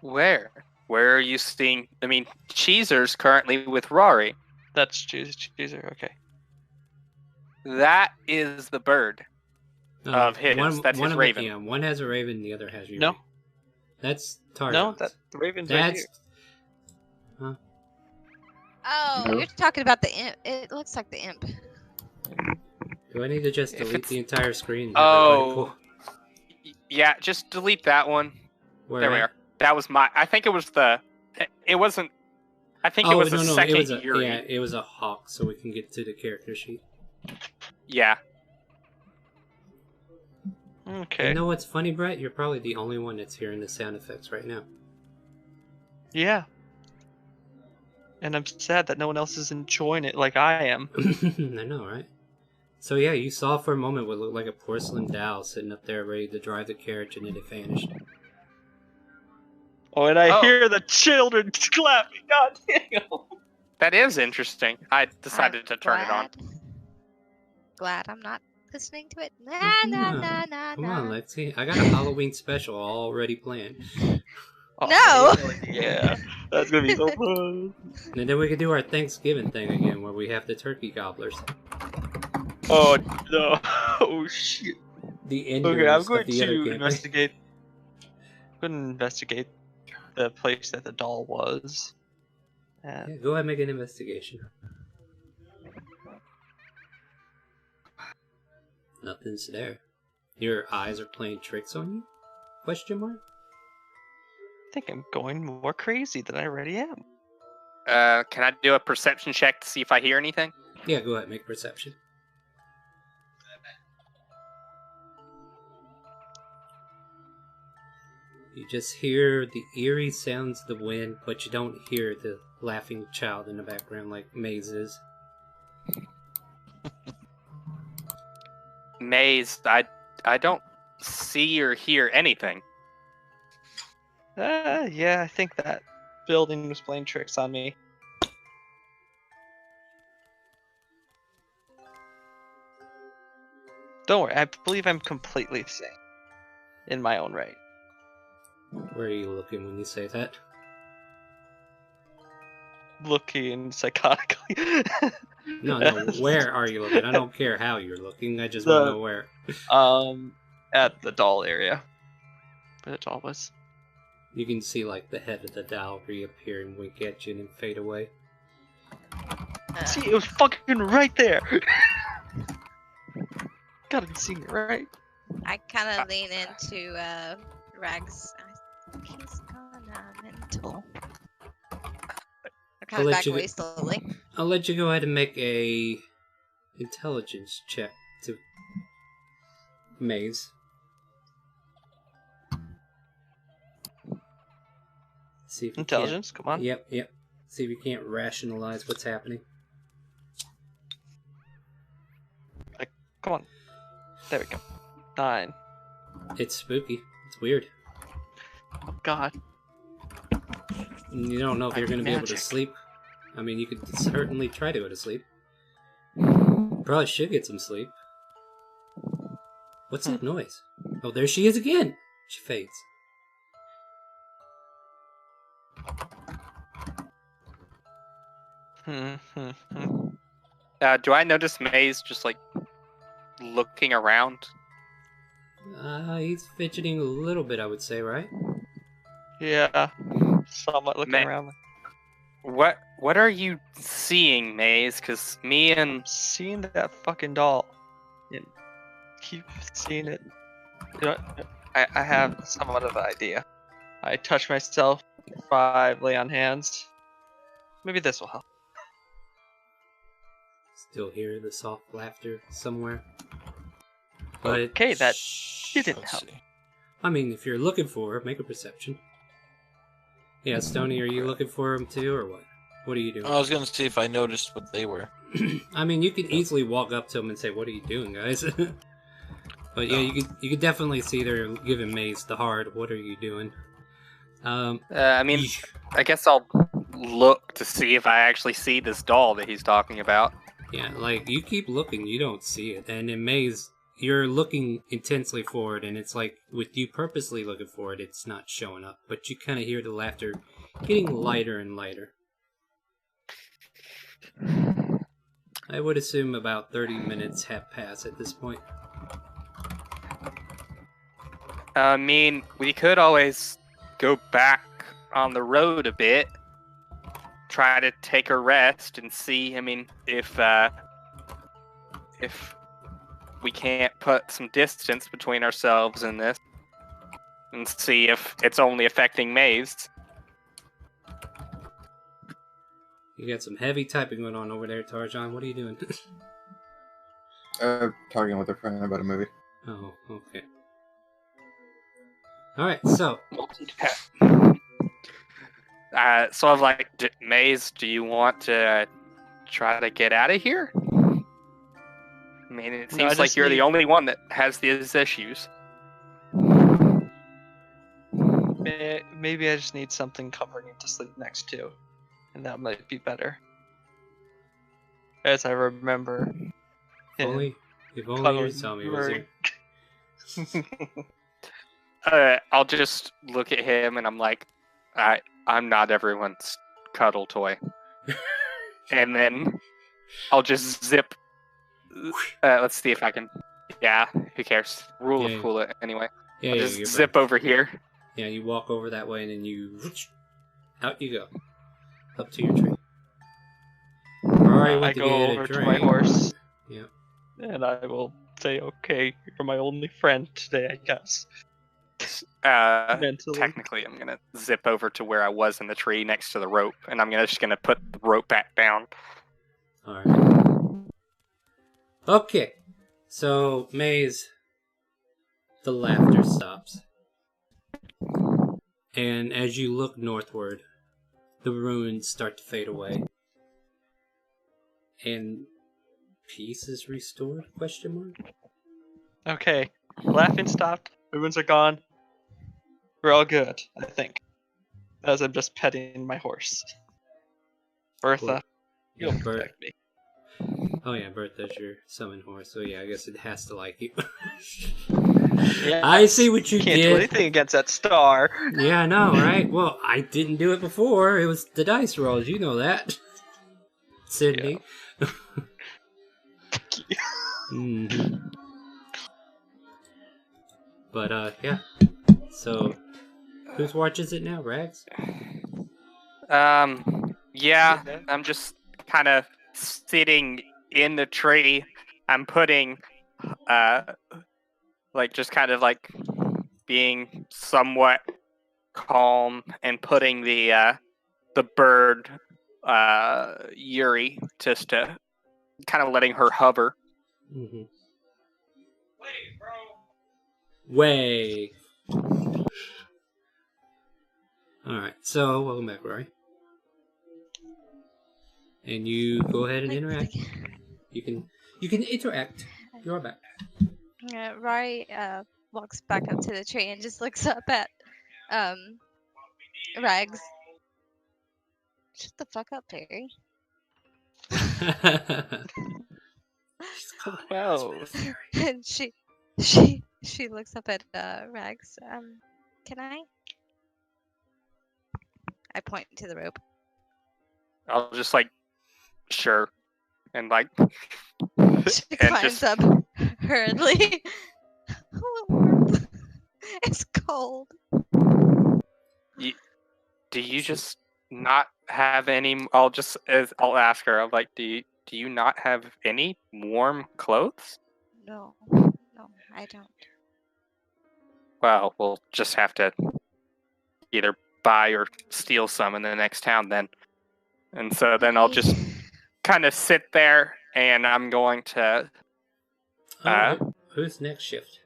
where? Where are you seeing? I mean, Cheezer's currently with Rory. That's Cheeser. Okay. That is the bird of his. That's his raven. Yeah, one has a raven, the other has your. No. That's Tarzan's. No, that the raven's right here. Huh? Oh, No. you're talking about the imp. It looks like the imp. Do I need to just delete the entire screen? Oh. Yeah, just delete that one. Where There we are. That was my. I think it was the. It wasn't. I think it was the second it was a, Yuri. Yeah, it was a hawk, so we can get to the character sheet. Yeah. Okay. You know what's funny, Brett? You're probably the only one that's hearing the sound effects right now. Yeah. And I'm sad that no one else is enjoying it like I am. I know, right? So yeah, you saw for a moment what looked like a porcelain doll sitting up there ready to drive the carriage, and then it vanished. Oh, and I hear the children clapping. God damn. That is interesting. I decided to turn it on. Glad I'm not listening to it. Come on, Lexi. I got a Halloween special already planned. Oh, No! Yeah, that's gonna be so fun. And then we could do our Thanksgiving thing again, where we have the turkey gobblers. Oh no! Oh shit! The enders Okay, I'm of going the other to campaign. investigate. I'm going to investigate the place that the doll was. Yeah, go ahead and make an investigation. Nothing's there. Your eyes are playing tricks on you? Question mark? I think I'm going more crazy than I already am. Can I do a perception check to see if I hear anything? Yeah, go ahead, make perception. You just hear the eerie sounds of the wind, but you don't hear the laughing child in the background like Maze is. Maze, I don't see or hear anything. Yeah, I think that building was playing tricks on me. Don't worry, I believe I'm completely sane in my own right. Where are you looking when you say that? Looking psychotically. No, where are you looking? I don't care how you're looking, I just want to know where. At the doll area. Where the doll was. You can see, like, the head of the doll reappear and wink at you and then fade away. See, it was fucking right there! Gotta be seeing it, right? I kind of lean into Rags. I think he's gone mental. I kind of back away slowly. I'll let you go ahead and make a intelligence check to Maze. See if you Intelligence, come on. Yep. See if you can't rationalize what's happening. Come on. There we go. 9. It's spooky. It's weird. Oh god. You don't know if you're going to be able to Magic. sleep. I mean, you could certainly try to go to sleep. Probably should get some sleep. What's that noise? Oh, there she is again! She fades. Do I notice Maze just like looking around? He's fidgeting a little bit, I would say, right? Yeah. Somewhat looking around. What are you seeing, Maze? Cause me and I'm seeing that fucking doll. And keep seeing it. You know, I have somewhat of an idea. I touch myself, 5 lay on hands. Maybe this will help. Still hear the soft laughter somewhere. But Okay, that didn't Let's help. see. I mean, if you're looking for her, make a perception. Yeah, Stony, are you looking for him too, or what? What are you doing? I was gonna see if I noticed what they were. I mean, you could easily walk up to him and say, "What are you doing, guys?" But yeah, you could definitely see they're giving Maze the hard. What are you doing? I mean, I guess I'll look to see if I actually see this doll that he's talking about. Yeah, like, you keep looking, you don't see it. And in Maze, you're looking intensely for it, and it's like, with you purposely looking for it, it's not showing up. But you kind of hear the laughter getting lighter and lighter. I would assume about 30 minutes have passed at this point. I mean, we could always go back on the road a bit, try to take a rest and see, I mean, if we can't put some distance between ourselves and this, and see if it's only affecting Maze. You got some heavy typing going on over there, Tarjan. What are you doing? Talking with a friend about a movie. Oh, okay. Alright, so. So I was like, Maze, do you want to try to get out of here? I mean, it seems like you're the only one that has these issues. Maybe I just need something covering it to sleep next to, and that might be better. As I remember. If only you tell me what was here. I'll just look at him and I'm like, I'm not everyone's cuddle toy. And then I'll just zip. Let's see if I can. Yeah, who cares? Rule of cool it anyway. Yeah, I'll yeah, just zip over here. Yeah, you walk over that way and then you. Out you go. Up to your tree. I go over to my horse. Yeah. And I will say, okay, you're my only friend today, I guess. Technically, I'm gonna zip over to where I was in the tree next to the rope, and I'm just gonna put the rope back down. Alright. Okay. So, Maze, the laughter stops. And as you look northward, the ruins start to fade away. And peace is restored? Question mark? Okay. Laughing stopped. Ruins are gone. We're all good, I think. As I'm just petting my horse. Bertha, Well, you'll yeah, Bert. protect me. Oh yeah, Bertha's your summon horse, so yeah, I guess it has to like you. Yeah, I see what you can't did. do anything against that star. Yeah, I know, right? Well, I didn't do it before. It was the dice rolls, you know that. Sydney. hmm But, yeah. So, whose watch is it now, Rags? Yeah, I'm just kind of sitting in the tree. I'm putting, just kind of like being somewhat calm and putting the bird, Yuri, just to kind of letting her hover. Mm-hmm. Way. Alright, so, welcome back, Rory. And you go ahead and interact. You can interact. You're back. Rory walks back up to the tree and just looks up at Rags. Shut the fuck up, Perry. Well, And she looks up at Rags. Can I? I point to the rope. I'll just sure, and She and climbs just up hurriedly. Warmth. It's cold. do you just not have any? I'll ask her. I'm like, do you not have any warm clothes? No, I don't. Well, we'll just have to either buy or steal some in the next town then. And so then I'll just kind of sit there, and I'm going to. Who's next shift?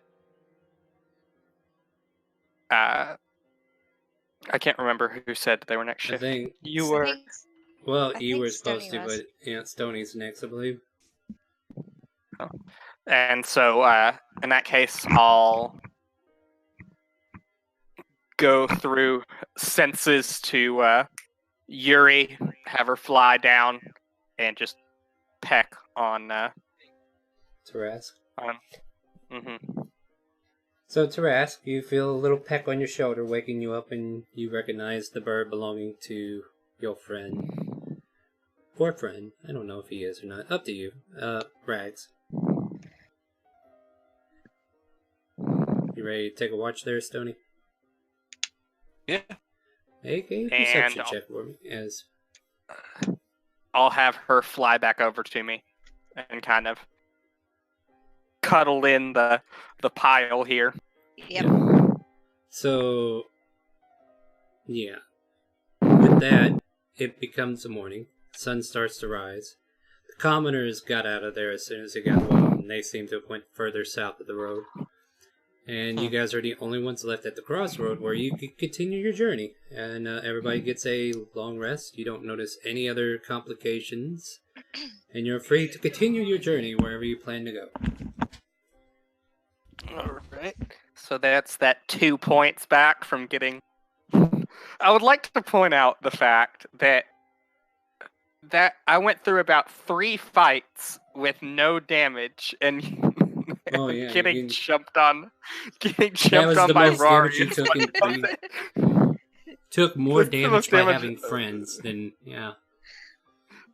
I can't remember who said they were next shift. I think you I were. think Well, I you think were supposed Stoney to, was. but yeah, Stoney's next, I believe. And so, in that case, I'll go through senses to Yuri, have her fly down, and just peck on. Tarask. Mm-hmm. So, Tarask, you feel a little peck on your shoulder waking you up, and you recognize the bird belonging to your friend. Poor friend. I don't know if he is or not. Up to you. Rags. You ready to take a watch there, Stoney? Yeah. Make a And perception check for me. As I'll have her fly back over to me and kind of cuddle in the pile here. Yep. So, yeah. With that, it becomes the morning. Sun starts to rise. The commoners got out of there as soon as it got warm, and they seem to have went further south of the road. And you guys are the only ones left at the crossroad where you can continue your journey. And everybody gets a long rest. You don't notice any other complications. And you're free to continue your journey wherever you plan to go. Alright. So that's that 2 points back from getting. I would like to point out the fact that I went through about 3 fights with no damage and Oh, yeah, getting you- jumped on That was the by most Rory. damage you took in 3. Took more That's the damage most by damage- having friends than, yeah.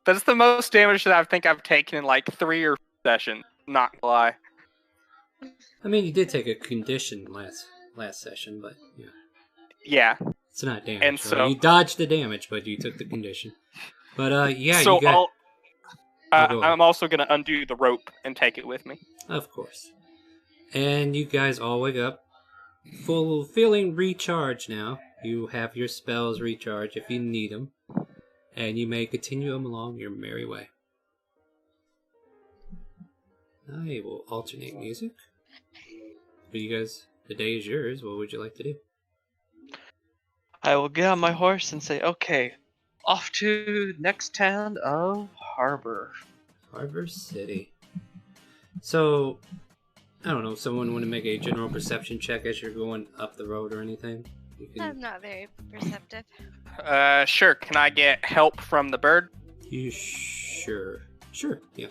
That's the most damage that I think I've taken in 3 or 4 sessions. Not gonna lie. I mean, you did take a condition last session, but, yeah. Yeah. It's not damage. And so so- you dodged the damage, but you took the condition. But yeah, So you got. Go ahead. I'm also gonna undo the rope and take it with me. Of course. And you guys all wake up, feeling recharged now. You have your spells recharged if you need them, and you may continue them along your merry way. I will alternate music. But you guys, the day is yours. What would you like to do? I will get on my horse and say, okay, off to next town of Harbor. Harbor City. So, I don't know, someone want to make a general perception check as you're going up the road or anything? You I'm can... not very perceptive. Sure. Can I get help from the bird? You sure? Sure, yeah.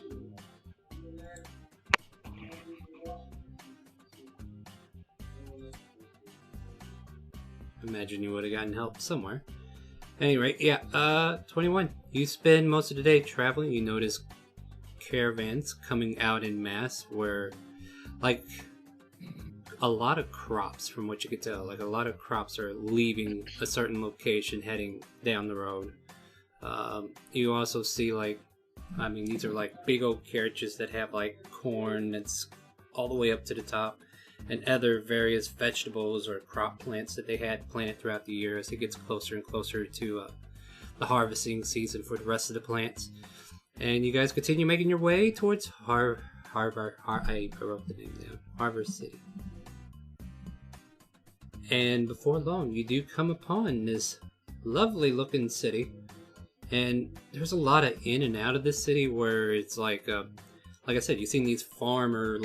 Imagine you would have gotten help somewhere. Anyway, yeah, 21. You spend most of the day traveling. You notice caravans coming out in mass where, like, a lot of crops, from what you could tell, like a lot of crops are leaving a certain location heading down the road. You also see, like, I mean, these are like big old carriages that have like corn that's all the way up to the top, and other various vegetables or crop plants that they had planted throughout the year as it gets closer and closer to the harvesting season for the rest of the plants. And you guys continue making your way towards I wrote the name down, Harbor City. And before long, you do come upon this lovely looking city. And there's a lot of in and out of this city where it's like I said, you've seen these farmer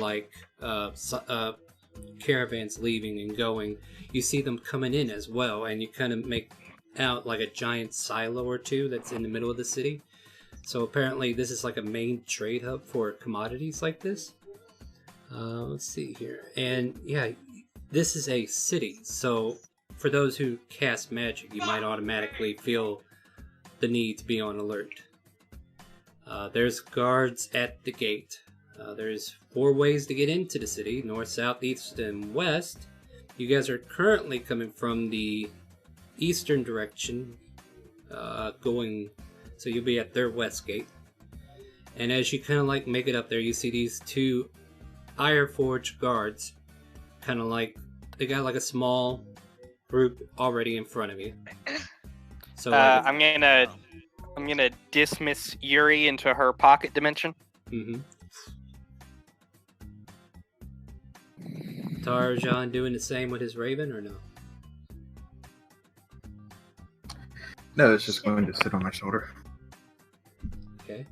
caravans leaving and going. You see them coming in as well, and you kind of make out like a giant silo or two that's in the middle of the city. So apparently this is like a main trade hub for commodities like this. Let's see here. And yeah, this is a city, so for those who cast magic, you might automatically feel the need to be on alert. There's guards at the gate. There's 4 ways to get into the city: north, south, east, and west. You guys are currently coming from the eastern direction, going, so you'll be at their west gate. And as you kind of like make it up there, you see these 2 Ironforge guards, kind of like, they got like a small group already in front of you. So I'm gonna dismiss Yuri into her pocket dimension. Mm-hmm. Tarjan doing the same with his raven, or no? No, it's just going to sit on my shoulder. Okay.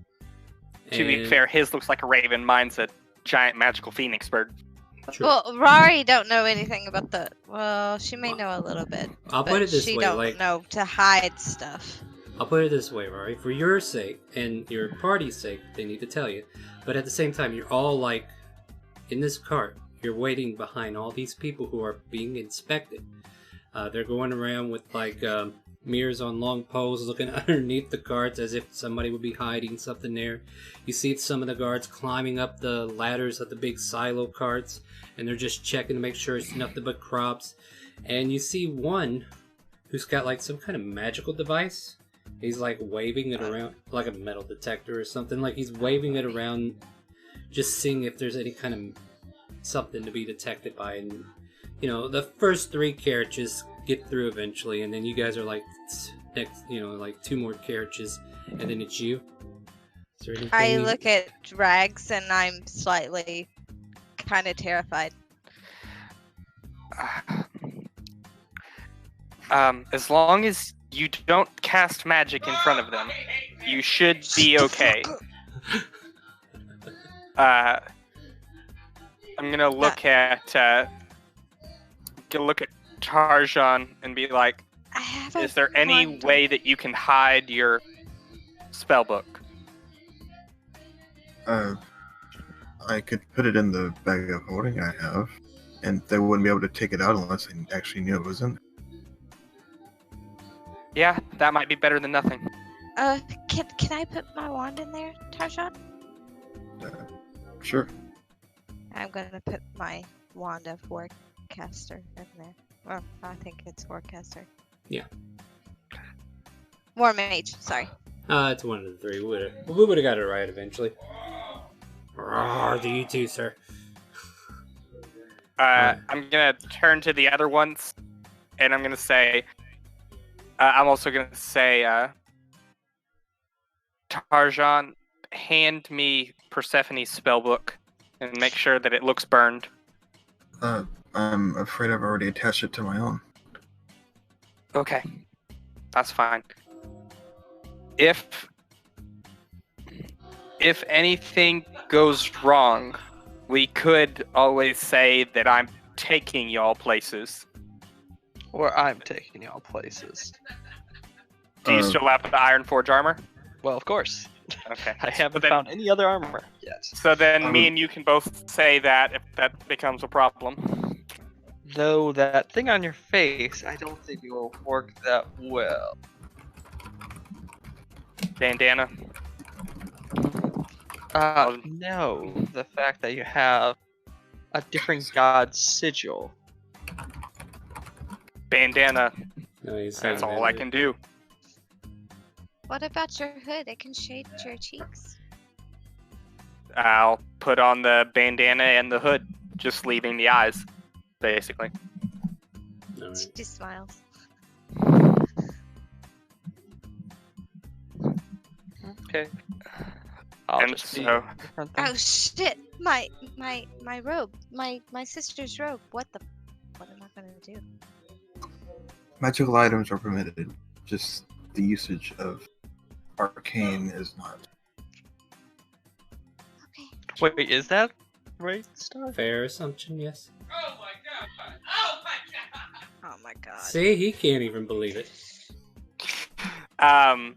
To be fair, his looks like a raven. Mine's a giant magical phoenix bird. True. Well, Rari don't know anything about the. Well, she may know a little bit. I'll put it this she way, don't like, know to hide stuff. I'll put it this way, Rory. For your sake and your party's sake, they need to tell you. But at the same time, you're all like in this cart. You're waiting behind all these people who are being inspected. They're going around with like mirrors on long poles, looking underneath the carts as if somebody would be hiding something there. You see some of the guards climbing up the ladders of the big silo carts, and they're just checking to make sure it's nothing but crops. And you see one who's got like some kind of magical device. He's like waving it around like a metal detector or something. Like he's waving it around, just seeing if there's any kind of something to be detected by. And you know, the first 3 carriages get through eventually, and then you guys are like next, you know, like 2 more carriages, and then it's you. Is there anything I look at Rags and I'm slightly kind of terrified. As long as you don't cast magic in front of them, you should be okay. I'm gonna look at Tarjan and be like, is there any way that you can hide your spellbook? I could put it in the bag of holding I have, and they wouldn't be able to take it out unless they actually knew it was in there. Yeah, that might be better than nothing. Can I put my wand in there, Tarjan? Sure. I'm gonna put my wand of Warcaster in there. Well, I think it's Warcaster. Yeah. War Mage, sorry. It's one of the 3. We would have got it right eventually. To you too, sir. I'm gonna turn to the other ones, and I'm gonna say, I'm also gonna say, Tarjan, hand me Persephone's spellbook, and make sure that it looks burned. I'm afraid I've already attached it to my own. Okay, that's fine. If anything goes wrong, we could always say that I'm taking y'all places. Or I'm taking y'all places. Do you still have the Iron Forge armor? Well, of course. Okay. I haven't then- found any other armor yet. So then me and you can both say that if that becomes a problem. Though that thing on your face, I don't think it will work that well. Bandana. No. The fact that you have a different god's sigil. Bandana. No, he's That's saying all that- I can do. What about your hood? It can shade your cheeks. I'll put on the bandana and the hood, just leaving the eyes, basically. Alright. She smiles. Okay. I'll And just be so- different thing. Oh shit! My robe. My sister's robe. What am I gonna do? Magical items are permitted. Just the usage of arcane is not. Okay. Wait, is that right, Star? Fair assumption, yes. Oh my god. See, he can't even believe it.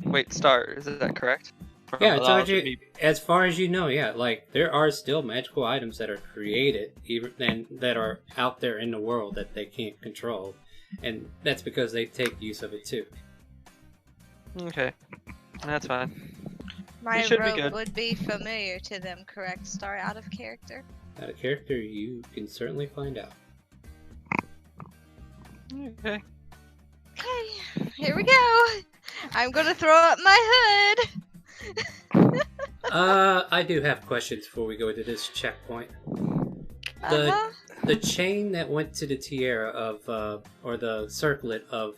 Wait, Star, is that correct? From Yeah, I the told knowledge you. of me- As far as you know, yeah, like there are still magical items that are created, even and that are out there in the world that they can't control, and that's because they take use of it too. Okay, that's fine. My should be robe good. would be familiar to them, correct? Star out of character. Out of character, you can certainly find out. Okay. Okay, here we go. I'm gonna throw up my hood. I do have questions before we go to this checkpoint. The Uh-huh. the chain that went to the tiara of, or the circlet of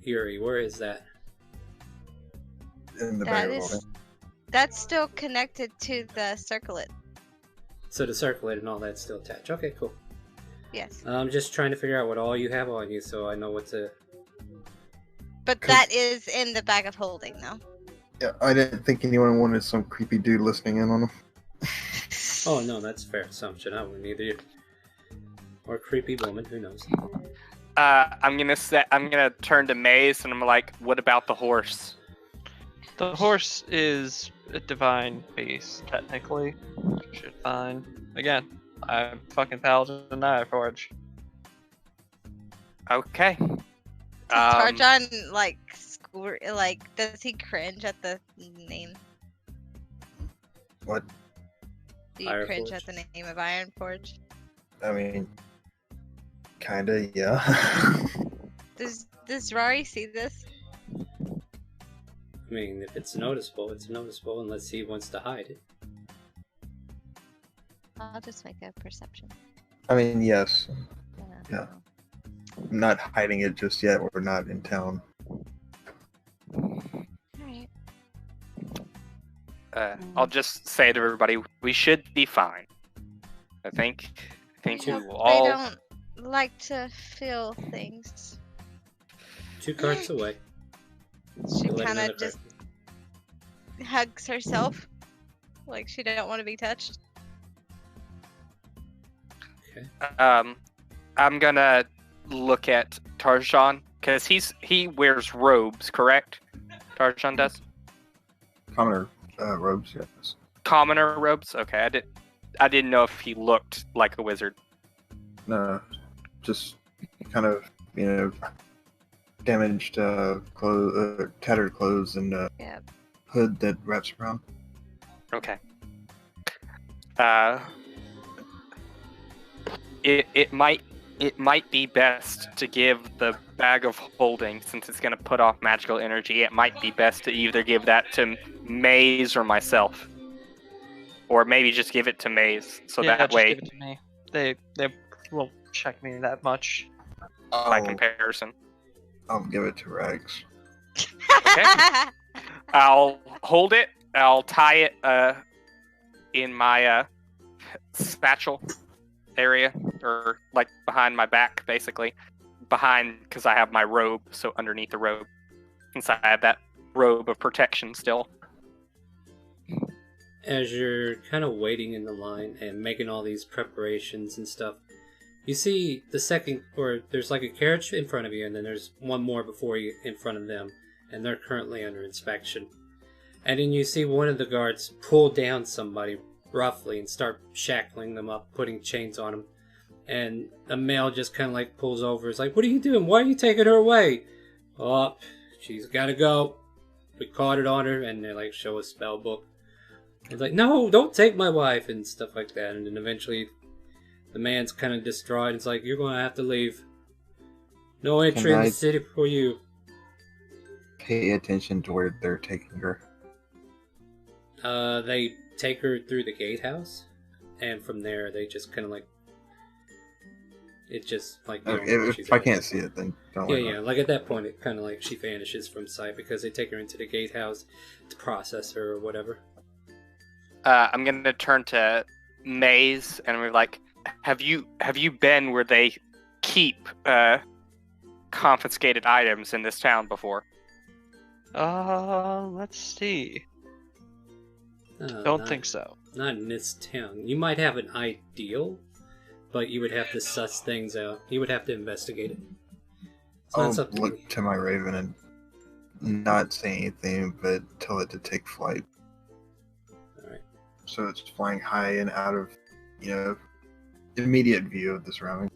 Yuri, where is that? In the That bag of is- holding. That's still connected to the circlet. So the circlet and all that's still attached. Okay, cool. Yes. I'm just trying to figure out what all you have on you, so I know what to. But that is in the bag of holding, though. Yeah, I didn't think anyone wanted some creepy dude listening in on them. Oh no, that's a fair assumption. I wouldn't either. Or creepy woman, who knows? I'm gonna turn to Maze and I'm like, what about the horse? The horse is a divine beast, technically. Should fine. Again, I'm fucking Paladin and I Forge. Okay. Does Tarjan does he cringe at the name? What? Do you Iron cringe Forge? at the name of Iron Forge? I mean, kinda, yeah. Does Rory see this? I mean, if it's noticeable, it's noticeable unless he wants to hide it. I'll just make a perception. I mean, yes. Uh, Yeah. I'm not hiding it just yet. We're not in town. Alright. I'll just say to everybody, we should be fine. I think I you hope all. They don't like to feel things. 2 carts away. She Let kind another of just hugs herself, like she don't want to be touched. I'm gonna look at Tarjan because he wears robes, correct? Tarjan does. Commoner robes, yes. Commoner robes. Okay, I didn't know if he looked like a wizard. No, just kind of, damaged clothes, tattered clothes, and Yeah. hood that wraps around. Okay. It might be best to give the bag of holding, since it's gonna put off magical energy. It might be best to either give that to Maze or myself, or maybe just give it to Maze, so yeah, that just way, give it to me. They won't check me that much. by I'll, comparison, I'll give it to Rags. I'll hold it. I'll tie it in my satchel area, or like behind my back, basically. behind, because I have my robe, so underneath the robe. Since I have that robe of protection still. As you're kind of waiting in the line and making all these preparations and stuff, you see the second, or there's like a carriage in front of you, and then there's one more before you in front of them, and they're currently under inspection. And then you see one of the guards pull down somebody roughly and start shackling them up, putting chains on them. And a male just kind of like pulls over. It's like, what are you doing? Why are you taking her away? Oh, she's got to go. We caught it on her, and they like show a spell book. It's like, no, don't take my wife and stuff like that. And then eventually the man's kind of distraught. It's like, you're going to have to leave. No entry in the city for you. Pay attention to where they're taking her. They take her through the gatehouse, and from there they just kind of like, it just like, if I can't see it, then don't worry. Yeah, like at that point it kind of like she vanishes from sight because they take her into the gatehouse to process her or whatever. I'm gonna turn to Maze and we're like, have you been where they keep confiscated items in this town before? Let's see. Don't think so. Not in this town. You might have an ideal, but you would have to suss things out. You would have to investigate it. I'll look to my raven and not say anything, but tell it to take flight. Alright. So it's flying high and out of, immediate view of the surroundings.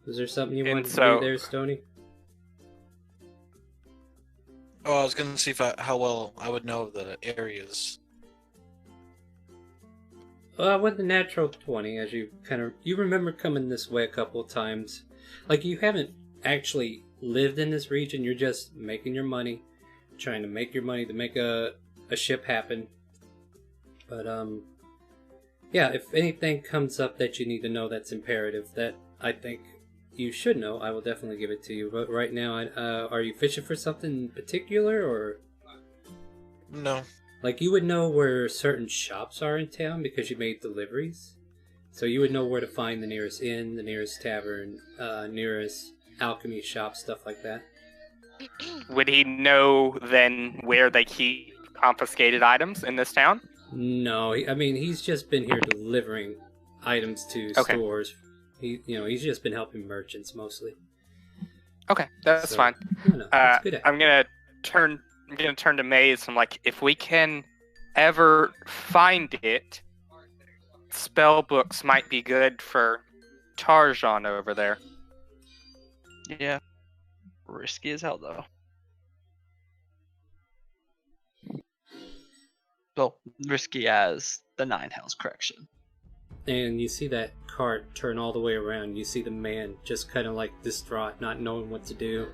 Is there something you wanted to do there, Stoney? Oh, I was going to see how well I would know the areas. With the natural 20, as you remember coming this way a couple of times. Like, you haven't actually lived in this region, you're just making your money, trying to make your money to make a ship happen. But, yeah, if anything comes up that you need to know that's imperative, that I think you should know, I will definitely give it to you. But right now, are you fishing for something in particular, or? No. Like, you would know where certain shops are in town because you made deliveries. So you would know where to find the nearest inn, the nearest tavern, nearest alchemy shop, stuff like that. Would he know then where they keep confiscated items in this town? No, he's just been here delivering items to stores. He's just been helping merchants mostly. Okay, that's fine. I'm gonna turn to Maze. I'm like, if we can ever find it, spell books might be good for Tarjan over there. Yeah, risky as hell though. Well, risky as the Nine Hells correction. And you see that cart turn all the way around. You see the man just kind of like distraught, not knowing what to do,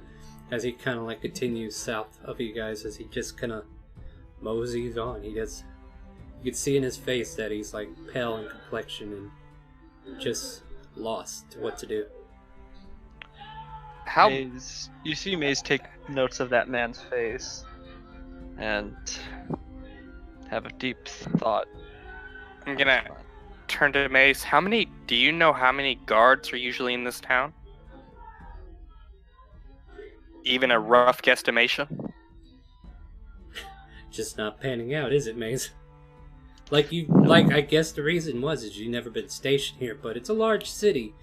as he kind of like continues south of you guys, as he just kind of moseys on. You could see in his face that he's like pale in complexion and just lost to what to do. Maze, you see Maze take notes of that man's face and have a deep thought. I'm gonna turn to Mace. Do you know how many guards are usually in this town? Even a rough guesstimation? Just not panning out, is it, Maze? I guess the reason is you've never been stationed here, but it's a large city,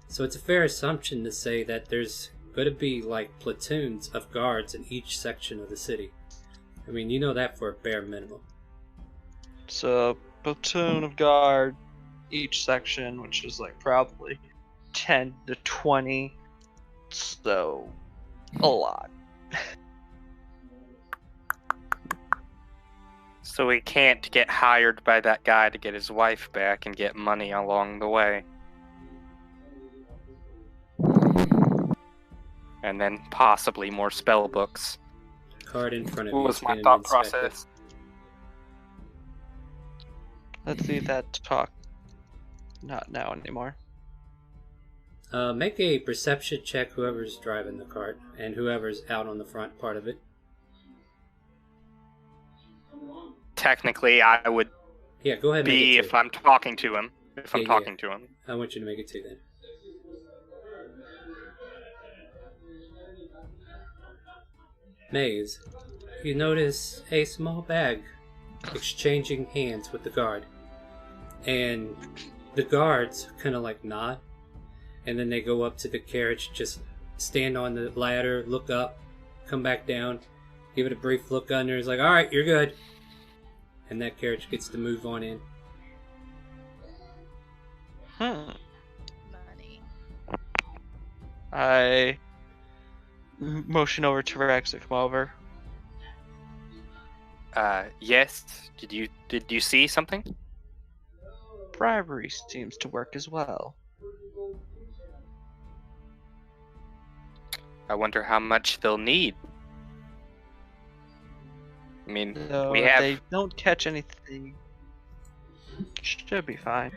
so it's a fair assumption to say that there's going to be like platoons of guards in each section of the city. You know that for a bare minimum. So, platoon of guard each section, which is like probably 10 to 20, so a lot. So we can't get hired by that guy to get his wife back and get money along the way. And then possibly more spell books. Card in front of you. What was my thought process? Let's leave that talk. Not now anymore. Make a perception check, whoever's driving the cart, and whoever's out on the front part of it. Technically, I would go ahead and be make it if I'm talking to him. To him. I want you to make it 2 then. Maze, you notice a small bag exchanging hands with the guard. And the guards kind of like nod, and then they go up to the carriage, just stand on the ladder, look up, come back down, give it a brief look under. It's like, alright, you're good. And that carriage gets to move on in. Money. I motion over to Rex to come over. Yes. Did you see something? Bribery seems to work as well. I wonder how much they'll need. I mean, So we if have. they don't catch anything, should be fine.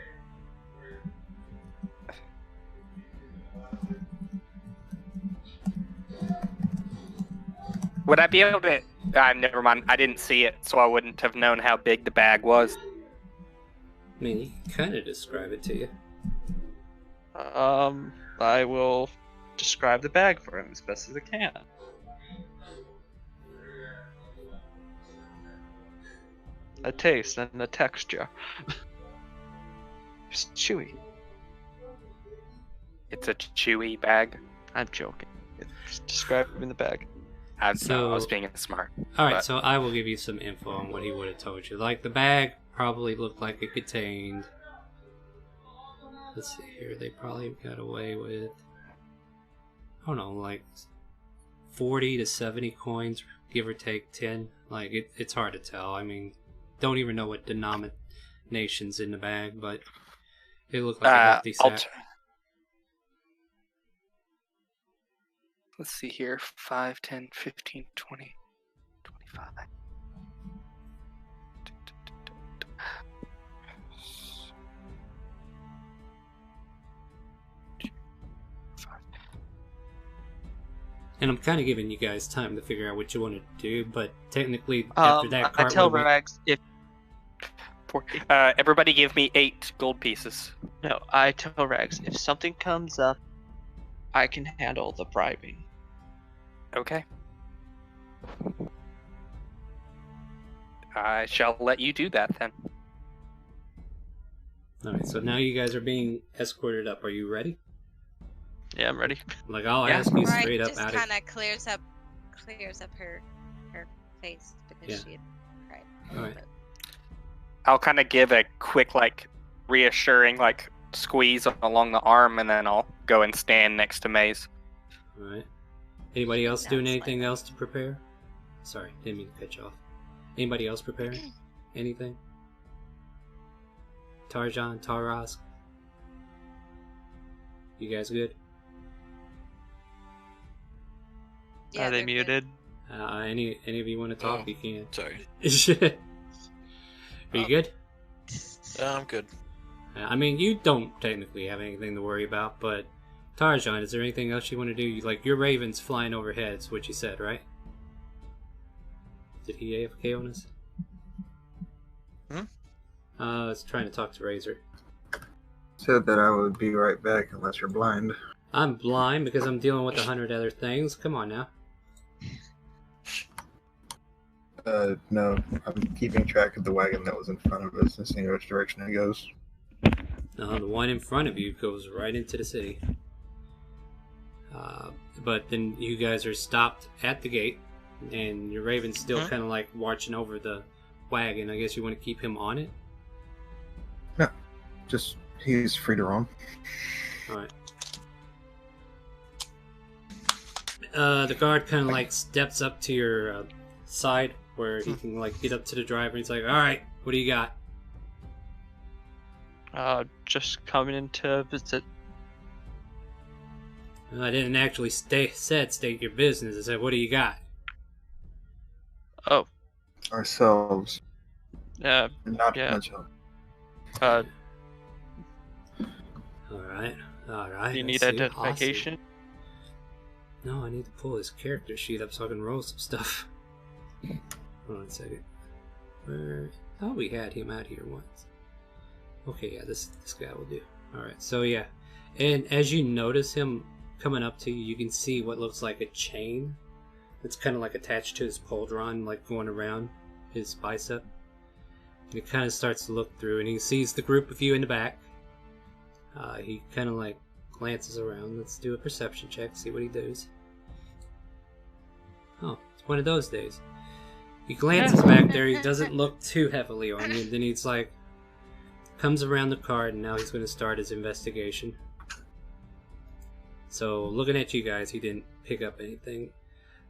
Would I be able to? Never mind. I didn't see it, so I wouldn't have known how big the bag was. I mean, you can kind of describe it to you. I will describe the bag for him as best as I can. A taste and a texture. It's chewy. It's a chewy bag. I'm joking. It's describing the bag. I So- was being smart. Alright, But- so I will give you some info on what he would have told you. Like, the bag probably looked like it contained... Let's see here, they probably got away with... I don't know, like 40 to 70 coins, give or take 10. Like, it's hard to tell. I mean, don't even know what denomination's in the bag, but it looked like a hefty sack. Let's see here. 5, 10, 15, 20, 25. And I'm kind of giving you guys time to figure out what you want to do, but technically, after that I cart tell would be- Rags if Everybody give me 8 gold pieces. no, I tell Rags if something comes up, I can handle the bribing. Okay. I shall let you do that then. Alright, so now you guys are being escorted up. Are you ready? Yeah, I'm ready. Like, I'll Yeah. ask you Right, straight up just out kind of clears up her face because Yeah. she had cried. Alright. But I'll kind of give a quick, like, reassuring, like, squeeze along the arm, and then I'll go and stand next to Maze. Alright. Anybody else doing Sounds anything like else to prepare? Sorry, didn't mean to cut you off. Anybody else preparing? Anything? Tarjan, Taras? You guys good? yeah, Are they they're good. muted? Any of you want to talk? Oh. You can. Sorry. Are you good? I'm good. I mean, you don't technically have anything to worry about, but Tarjan, is there anything else you want to do? Like, your raven's flying overhead, is what you said, right? Did he AFK on us? I was trying to talk to Razor. Said that I would be right back unless you're blind. I'm blind because I'm dealing with 100 other things. Come on now. No, I'm keeping track of the wagon that was in front of us and seeing which direction it goes. No, the one in front of you goes right into the city. But then you guys are stopped at the gate, and your raven's still kind of like watching over the wagon. I guess you want to keep him on it? No, just he's free to roam. Alright. The guard kind of like steps up to your side where he can like get up to the driver. He's like, "Alright, what do you got?" Just coming in to visit. I didn't actually state your business. I said, "What do you got?" Oh, Ourselves, yeah. not Yeah. much help. Alright. Do you need I see. identification? No, I need to pull his character sheet up so I can roll some stuff. Hold on a second. Where? Oh, we had him out here once. Okay, yeah, this guy will do. Alright, so yeah. And as you notice him coming up to you, you can see what looks like a chain It's kind of like attached to his pauldron, like going around his bicep. And he kind of starts to look through, and he sees the group of you in the back. He kind of like glances around. Let's do a perception check, see what he does. Oh, it's one of those days. He glances back there. He doesn't look too heavily on you. Then he's like, comes around the card, and now he's going to start his investigation. So, looking at you guys, he didn't pick up anything.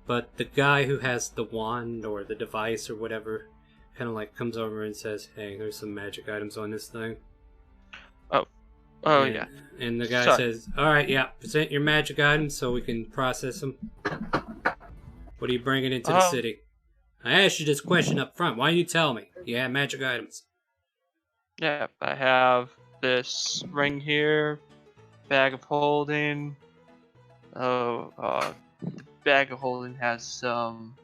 But the guy who has the wand or the device or whatever kind of like comes over and says, "Hey, there's some magic items on this thing." Oh, and, yeah. And the guy Sorry. says, "Alright, yeah, present your magic items so we can process them. What are you bringing into the city?" I asked you this question up front. Why don't you tell me? You have magic items. Yeah, I have this ring here, bag of holding. The bag of holding has some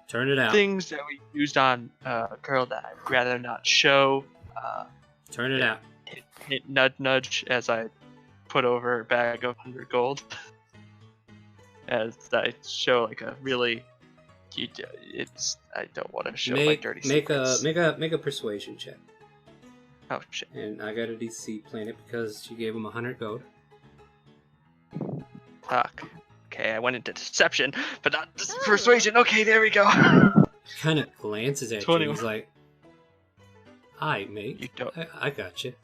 Turn it out. things that we used on a girl that I'd rather not show. Turn it out. Hint, nudge, nudge, as I put over a bag of 100 gold. As I show like a really, I don't want to show my dirty secrets. Make a persuasion check. Oh shit. And I got a DC planet because you gave him 100 gold. Fuck. Okay, I went into deception, but not persuasion. Okay, there we go. Kind of glances at 21. you. He's like, "Hi, mate. You don't. I got you."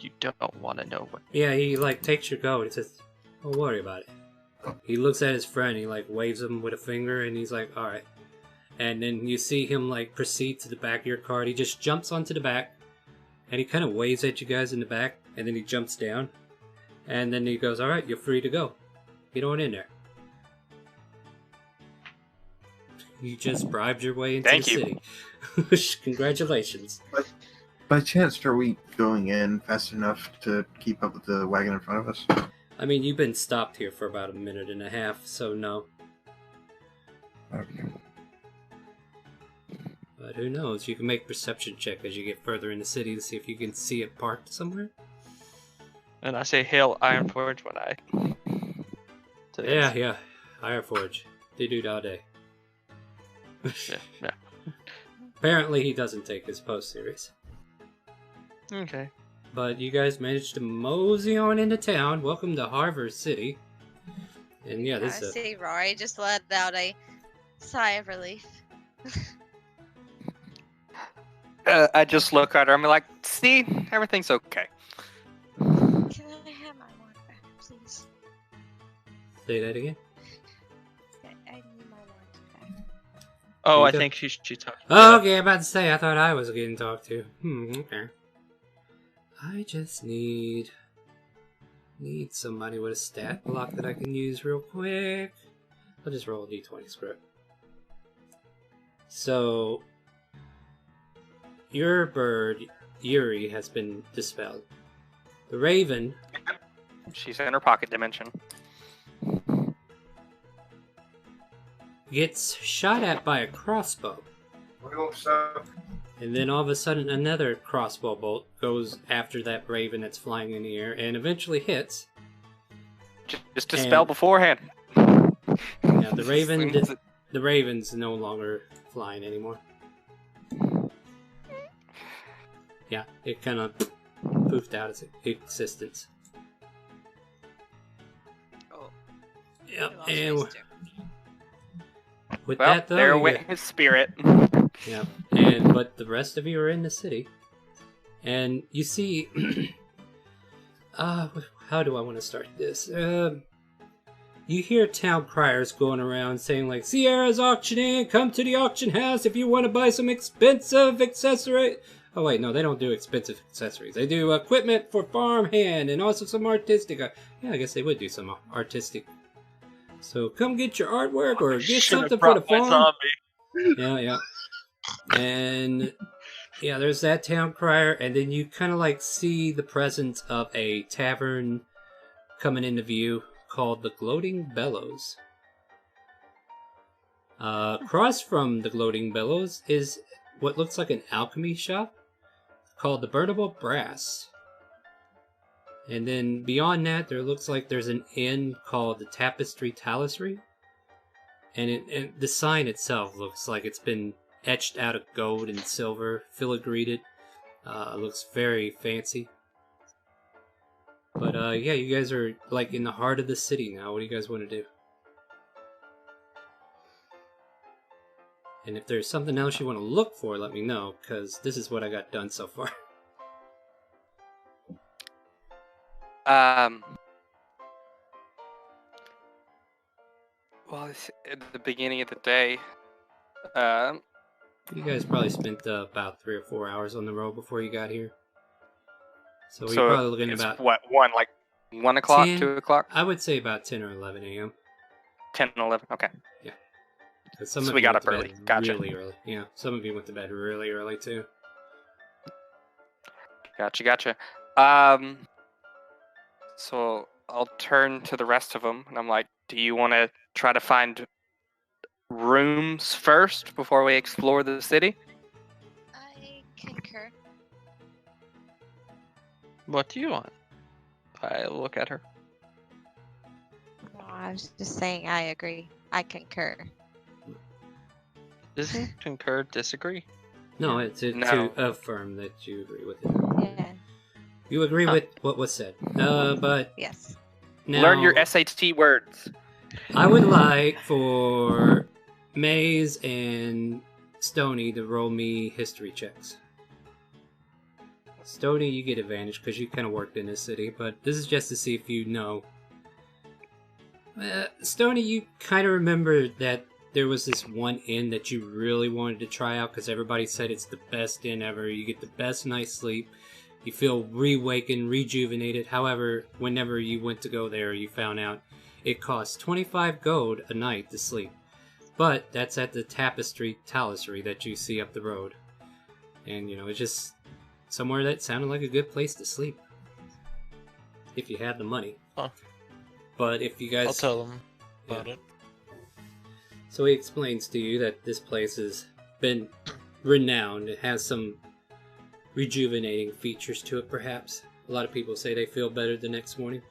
You don't want to know what. Yeah, he like takes your gold. He says, "Don't worry about it." He looks at his friend. He like waves him with a finger, and he's like, "All right." And then you see him like proceed to the back of your cart. He just jumps onto the back, and he kind of waves at you guys in the back, and then he jumps down, and then he goes, "All right, you're free to go. Get on in there." You just bribed your way into Thank the you. city. Congratulations. By chance, are we going in fast enough to keep up with the wagon in front of us? I mean, you've been stopped here for about a minute and a half, so no. Okay. But who knows? You can make perception check as you get further in the city to see if you can see it parked somewhere. And I say hail Ironforge when I. Yeah. Ironforge. They do it all day. Yeah. Apparently he doesn't take his post serious. Okay. But you guys managed to mosey on into town. Welcome to Harvard City. And yeah, I this is see Rory just let out a sigh of relief. I just look at her. I'm like, see, everything's okay. Can I have my wand back, please? Say that again. I need my wand back. Oh, I Okay. think she talked. Oh, okay, I'm about to say, I thought I was getting talked to. Okay. I just need somebody with a stat block that I can use real quick. I'll just roll a d20 script. So, your bird, Yuri, has been dispelled. The raven, She's in her pocket dimension. gets shot at by a crossbow. And then all of a sudden another crossbow bolt goes after that raven that's flying in the air and eventually hits. Just dispel beforehand. Yeah, the raven's no longer flying anymore. Yeah, it kind of poofed out its existence. Oh. Yep, I and lost my sister. with Well, that though, there you went get- his spirit. yeah, but the rest of you are in the city, and you see, how do I want to start this? You hear town criers going around saying like, "Sierra's auctioning, come to the auction house if you want to buy some expensive accessory." Oh wait, no, they don't do expensive accessories. They do equipment for farmhand and also some artistic. Yeah, I guess they would do some artistic. So come get your artwork or get something for the farm. Yeah. And yeah, there's that town crier, and then you kind of like see the presence of a tavern coming into view called the Gloating Bellows. Across from the Gloating Bellows is what looks like an alchemy shop called the Burnable Brass. And then beyond that, there looks like there's an inn called the Tapestry Talissery. and the sign itself looks like it's been etched out of gold and silver, filigreed. Looks very fancy. But yeah, you guys are like in the heart of the city now. What do you guys want to do? And if there's something else you want to look for, let me know, because this is what I got done so far. Well, it's at the beginning of the day. You guys probably spent about 3 or 4 hours on the road before you got here. So So you're probably looking at it's about what, 1 o'clock, 10, 2 o'clock? I would say about 10 or 11 a.m. 10 and 11, okay. 'Cause some So of we you got went up to early. bed Gotcha. really early. Yeah, some of you went to bed really early too. Gotcha. So I'll turn to the rest of them, and I'm like, do you want to try to find rooms first before we explore the city? I concur. What do you want? I look at her. No, I was just saying I agree. I concur. Isn't concur disagree? No, it's to No. affirm that you agree with it. Yeah. You agree Huh. with what was said. But Yes. now Learn your SAT words. I would like for Maze and Stony to roll me history checks. Stony, you get advantage because you kind of worked in this city, but this is just to see if you know. Stony, you kind of remember that there was this one inn that you really wanted to try out because everybody said it's the best inn ever. You get the best night's sleep. You feel reawakened, rejuvenated. However, whenever you went to go there, you found out it costs 25 gold a night to sleep. But that's at the Tapestry Talissery that you see up the road. And, it's just somewhere that sounded like a good place to sleep. If you had the money. Huh. But if you guys... I'll tell them about it. So he explains to you that this place has been renowned. It has some rejuvenating features to it, perhaps. A lot of people say they feel better the next morning.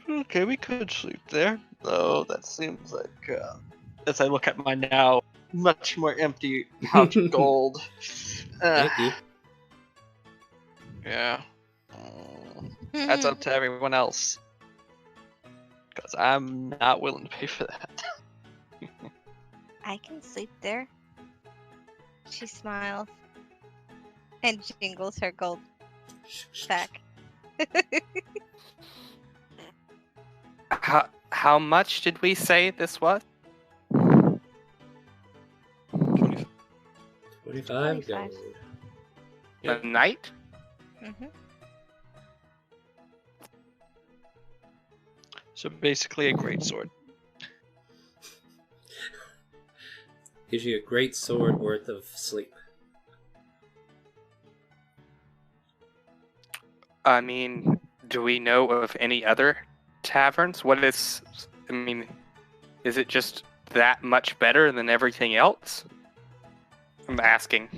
Okay, we could sleep there. Though that seems like, as I look at my now much more empty pouch of gold. Thank you. Yeah. That's up to everyone else. Because I'm not willing to pay for that. I can sleep there. She smiles and jingles her gold sack. How much did we say this was? 25 25. gold. Yeah. A night? Mm-hmm. So basically a great sword. Gives you a great sword worth of sleep. I mean, do we know of any other taverns? Is it just that much better than everything else? I'm asking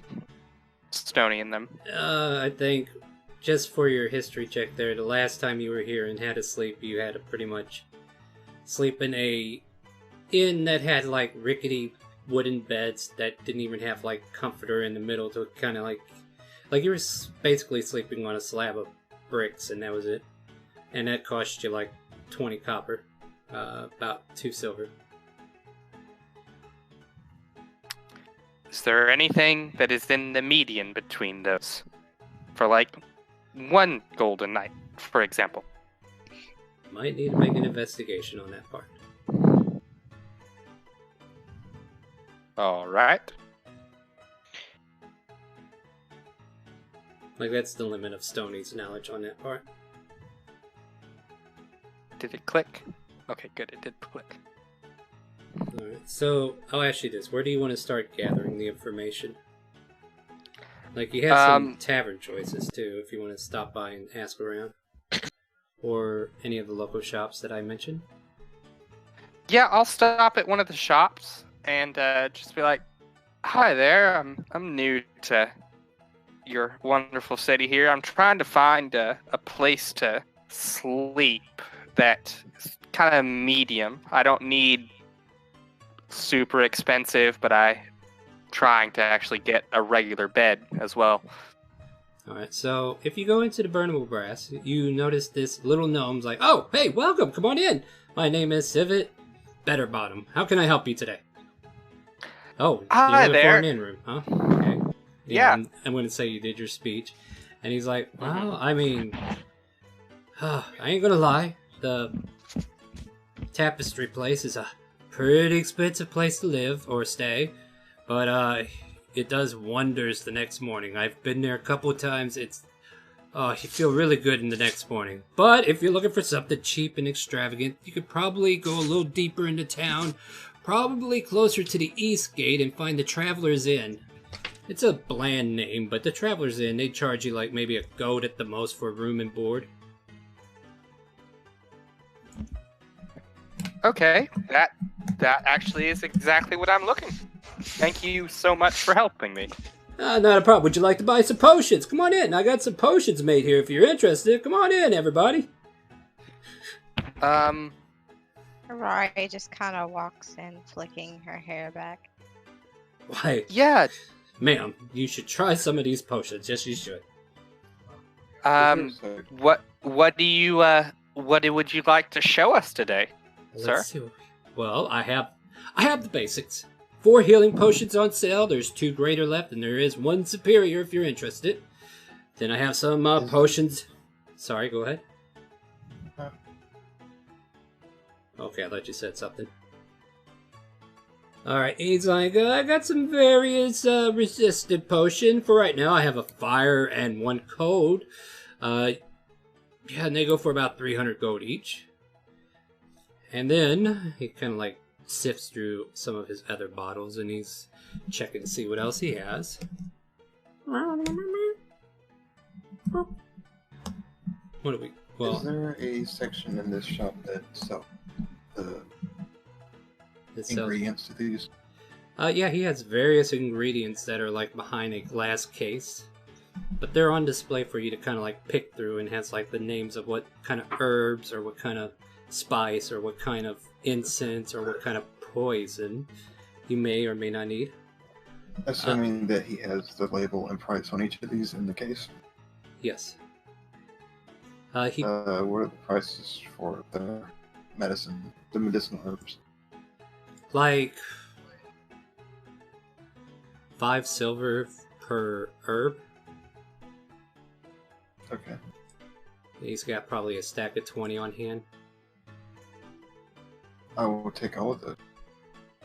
Stony and them. I think just for your history check there, the last time you were here and had to sleep, you had to pretty much sleep in a inn that had like rickety wooden beds that didn't even have like comforter in the middle to kind of like you were basically sleeping on a slab of bricks, and that was it. And that cost you like 20 copper, about 2 silver. Is there anything that is in the median between those? For like 1 golden night, for example. Might need to make an investigation on that part. Alright. Like, that's the limit of Stoney's knowledge on that part. Did it click? Okay, good, it did click. Alright, so I'll ask you this. Where do you want to start gathering the information? Like, you have some tavern choices, too, if you want to stop by and ask around. Or any of the local shops that I mentioned. Yeah, I'll stop at one of the shops and just be like, "Hi there, I'm new to your wonderful city here. I'm trying to find a place to sleep that is kind of medium. I don't need super expensive, but I trying to actually get a regular bed as well. Alright, so if you go into the burnable brass, you notice this little gnome's like, oh, hey, welcome, come on in. My name is Civet Betterbottom. How can I help you today? Oh, Hi you're looking for there. an in-room, huh? Okay. Yeah. I'm going to say you did your speech. And he's like, well, I mean, I ain't gonna lie. The tapestry place is a pretty expensive place to live or stay. But, it does wonders the next morning. I've been there a couple of times. You feel really good in the next morning. But if you're looking for something cheap and extravagant, you could probably go a little deeper into town, probably closer to the East Gate, and find the Traveler's Inn. It's a bland name, but the Traveler's Inn, they charge you like maybe a goat at the most for room and board. Okay, that actually is exactly what I'm looking for. Thank you so much for helping me. Not a problem. Would you like to buy some potions? Come on in. I got some potions made here if you're interested. Come on in, everybody. Rory just kind of walks in, flicking her hair back. Why? Yeah. Ma'am, you should try some of these potions. Yes, you should. What would you like to show us today, sir? Let's see. Well, I have the basics. 4 healing potions on sale. There's 2 greater left, and there is 1 superior if you're interested. Then I have some potions. Sorry, go ahead. Okay, I thought you said something. Alright, he's like, I got some various resistant potion. For right now, I have a fire and 1 cold. Yeah, and they go for about 300 gold each. And then, he kind of like sifts through some of his other bottles, and he's checking to see what else he has. What do we... Well, is there a section in this shop that sells the ingredients to these? Yeah, he has various ingredients that are like behind a glass case, but they're on display for you to kind of like pick through, and has like the names of what kind of herbs or what kind of spice or what kind of incense or what kind of poison you may or may not need. Assuming that he has the label and price on each of these in the case. Yes. What are the prices for the medicinal herbs? Like 5 silver per herb. Okay. He's got probably a stack of 20 on hand. I will take all of it.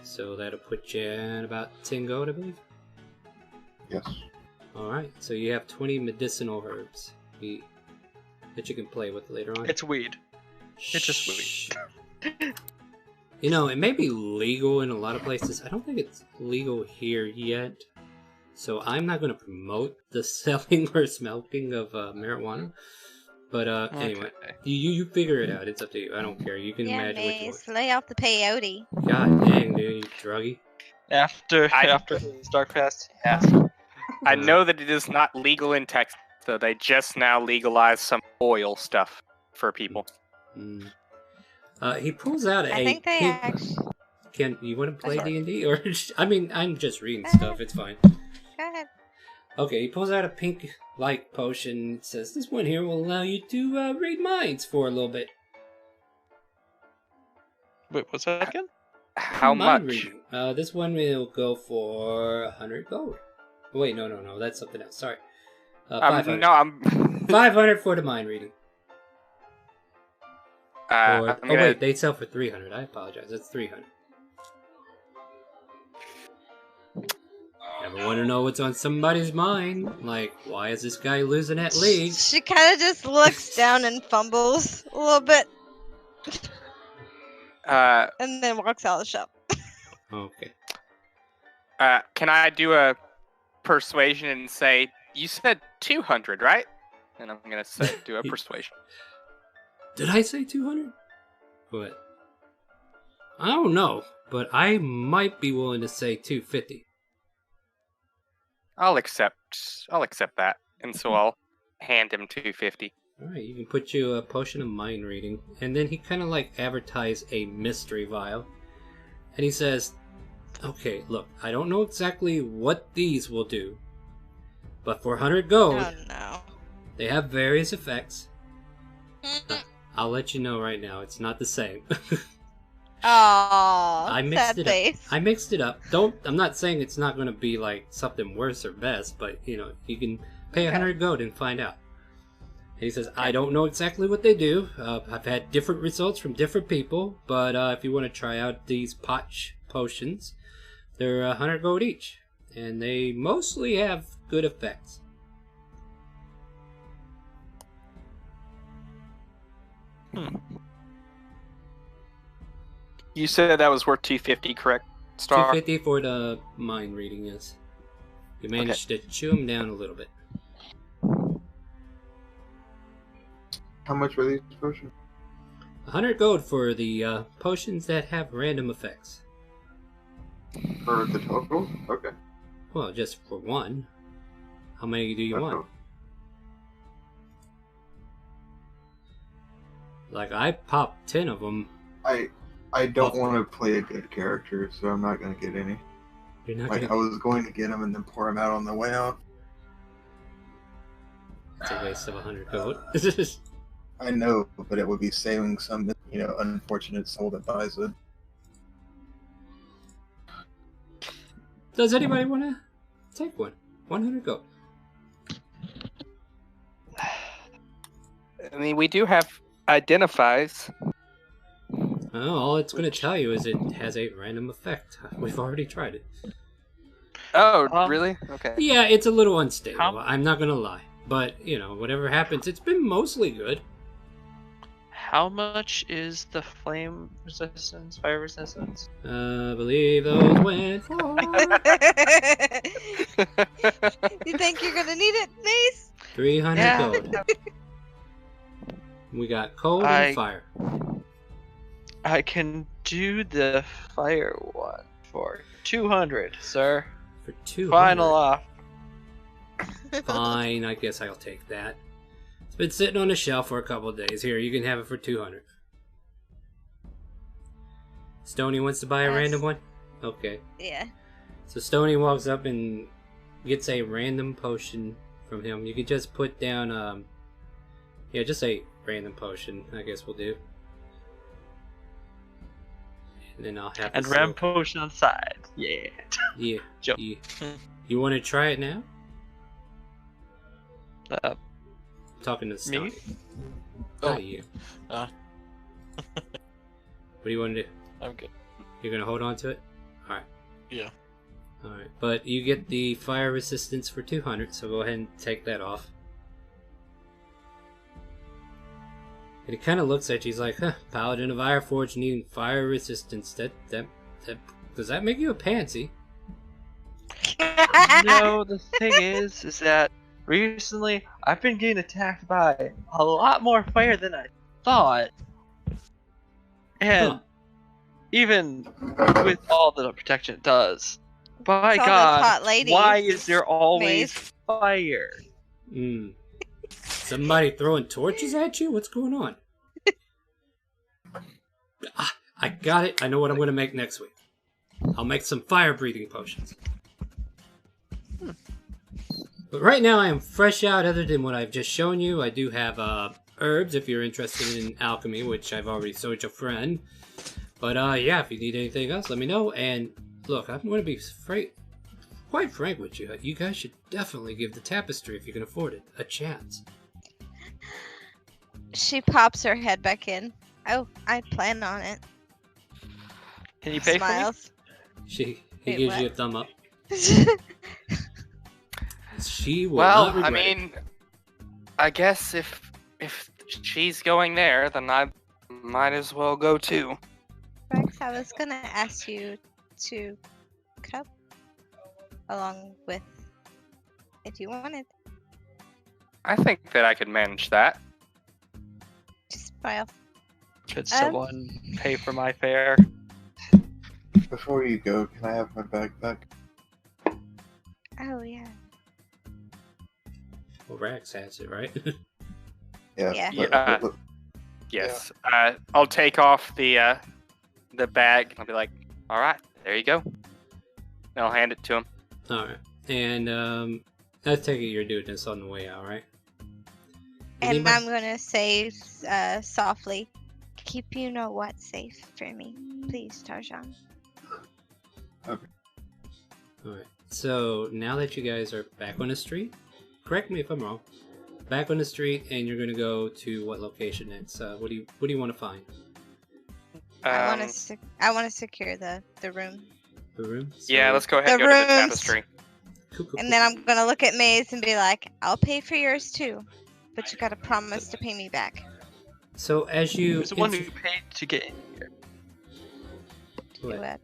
So that'll put you in about 10 gold, I believe? Yes. Alright, so you have 20 medicinal herbs that you can play with later on. It's weed. It's just weed. You know, it may be legal in a lot of places. I don't think it's legal here yet. So I'm not going to promote the selling or smoking of marijuana. But anyway, you figure it out. It's up to you. I don't care. You can imagine what you want. Lay off the peyote. God dang, dude, you druggy. After Darkfest, yes. I know that it is not legal in Texas, though. They just now legalized some oil stuff for people. Mm. He pulls out I think they actually... Can you want to play D&D? Or I mean, I'm just reading stuff. It's fine. Go ahead. Okay, he pulls out a pink light potion. It says, this one here will allow you to read minds for a little bit. Wait, what's that again? How Mind much? reading. This one will go for 100 gold. Wait, no, that's something else. Sorry. 500. 500 for the mind reading. Wait, they sell for 300. I apologize. That's 300. Ever want to know what's on somebody's mind? Like, why is this guy losing at league? She kind of just looks down and fumbles a little bit. And then walks out of the shop. Okay. Can I do a persuasion and say, you said 200, right? And I'm going to do a persuasion. Did I say 200? What? I don't know, but I might be willing to say 250. I'll accept that, and so I'll hand him 250. Alright, you can put you a potion of mind reading. And then he kind of like advertised a mystery vial. And he says, okay, look, I don't know exactly what these will do. But for 100 gold, Oh no. they have various effects. I'll let you know right now, it's not the same. Oh, I mixed sad it face. up. I mixed it up. I'm not saying it's not going to be like something worse or best, but you know, you can pay 100 gold and find out. And he says, I don't know exactly what they do. I've had different results from different people, but if you want to try out these potch potions, they're 100 gold each, and they mostly have good effects. You said that was worth 250, correct? Star. 250 for the mind reading, yes. You managed to chew them down a little bit. How much were these potions? 100 gold for the potions that have random effects. For the total? Okay. Well, just for one. How many do you want? Like, I popped 10 of them. I don't want to play a good character, so I'm not going to get any. You're not Like, gonna... I was going to get them and then pour them out on the way out. It's a waste of 100 gold. I know, but it would be saving some, unfortunate soul that buys it. Does anybody want to take one? 100 gold. I mean, we do have identifies. Oh, all it's going to tell you is it has a random effect. We've already tried it. Oh, really? Okay. Yeah, it's a little unstable. How- I'm not going to lie. But, whatever happens, it's been mostly good. How much is the flame resistance, fire resistance? I believe those went for... You think you're gonna need it, Mace? 300 Yeah. gold. We got cold and fire. I can do the fire one for 200, sir. For 200. Final off. Fine, I guess I'll take that. It's been sitting on the shelf for a couple of days. Here, you can have it for 200. Stony wants to buy a Yes. random one? Okay. Yeah. So Stony walks up and gets a random potion from him. You could just put down, yeah, just a random potion, I guess we'll do. And then I'll have And to ram potion on the side. Yeah. Yeah. Joke. You want to try it now? Uh, I'm talking to Stony. Me? Oh. Not you. Uh. What do you want to do? I'm good. You're gonna hold on to it? Alright. Yeah. Alright, but you get the fire resistance for 200, so go ahead and take that off. And he kind of looks at you, he's like, huh, Paladin of Ironforge needing fire resistance. Does that make you a pansy? no, the thing is that recently I've been getting attacked by a lot more fire than I thought. And Huh. even with all the protection it does, by It's all those God, hot ladies, why is there always Mace. fire? Somebody throwing torches at you? What's going on? I got it. I know what I'm going to make next week. I'll make some fire breathing potions. But right now I am fresh out other than what I've just shown you. I do have herbs if you're interested in alchemy, which I've already sold your friend. But yeah, if you need anything else, let me know. And look, I'm going to be quite frank with you. You guys should definitely give the tapestry, if you can afford it, a chance. She pops her head back in. Oh, I plan on it. Can you pay Smiles. He Wait, gives what? you a thumb up. She will Well, not regret I it. mean, I guess if she's going there, then I might as well go too. Rex, I was gonna ask you to cup along with if you wanted. I think that I could manage that. Just smile. for me? Could someone pay for my fare? Before you go, can I have my backpack? Oh yeah. Well, Rax has it, right? Yeah. Yeah. Yes. I'll take off the bag. I'll be like, all right, there you go. And I'll hand it to him. All right, and I take it you're doing this on the way out, right? And Anybody- I'm gonna say softly, keep you know what safe for me, please, Tarjan. All right. So now that you guys are back on the street, correct me if I'm wrong. Back on the street, and you're gonna go to what location next? What do you want to find? I want to secure the room. The room. Yeah, let's go ahead and The go to the rooms. tapestry. Cool. And then I'm gonna look at Maze and be like, I'll pay for yours too, but you gotta promise to pay me back. So as you Who's the one who paid to get in here? What? Do it.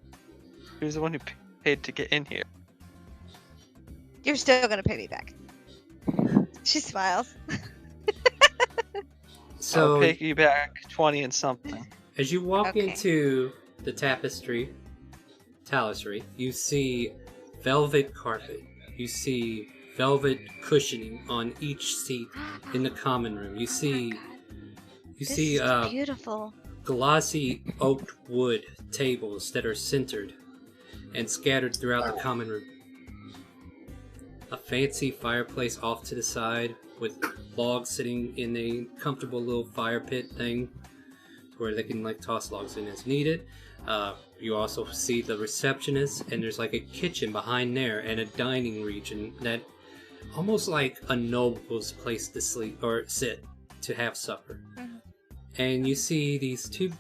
Who's the one who paid to get in here? You're still gonna pay me back. She smiles. So I'll pay you back 20 and something. as you walk Okay. into the tapestry, you see velvet carpet. You see velvet cushioning on each seat in the common room. You see This is beautiful. glossy oak wood tables that are centered and scattered throughout the common room. A fancy fireplace off to the side with logs sitting in a comfortable little fire pit thing where they can like toss logs in as needed. You also see the receptionist, and there's like a kitchen behind there and a dining region that almost like a noble's place to sleep or sit to have supper. Mhm. And you see these two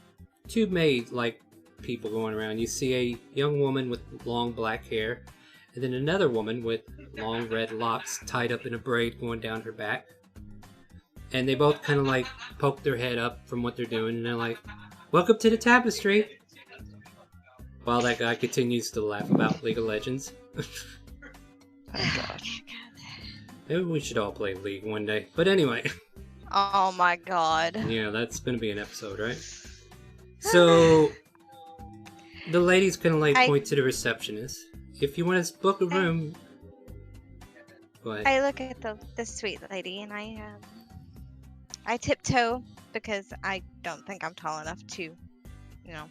maid like people going around. You see a young woman with long black hair, and then another woman with long red locks tied up in a braid going down her back. And they both kind of like poke their head up from what they're doing, and they're like, "Welcome to the tapestry." While that guy continues to laugh about League of Legends. Oh gosh. Maybe we should all play League one day. But anyway, Oh my god. yeah, that's gonna be an episode, right? So the ladies kind of like point to the receptionist. If you want to book a room, go ahead. I look at the sweet lady and I tiptoe because I don't think I'm tall enough to, you know.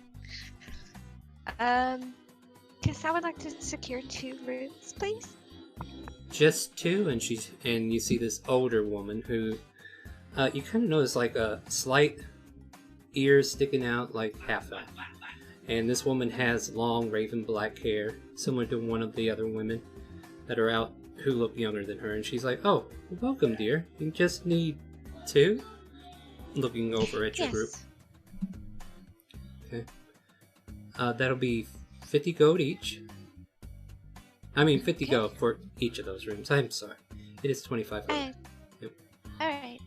Guess I would like to secure 2 rooms, please. Just 2, and you see this older woman who you kind of notice like a slight ears sticking out like half up. And this woman has long raven black hair, similar to one of the other women that are out who look younger than her. And she's like, "Oh, welcome, dear. You just need 2?" Looking over at your group. Okay. That'll be 50 gold each. I mean, 50 gold for each of those rooms. I'm sorry. It is 25 gold. Alright. Yep. Alright.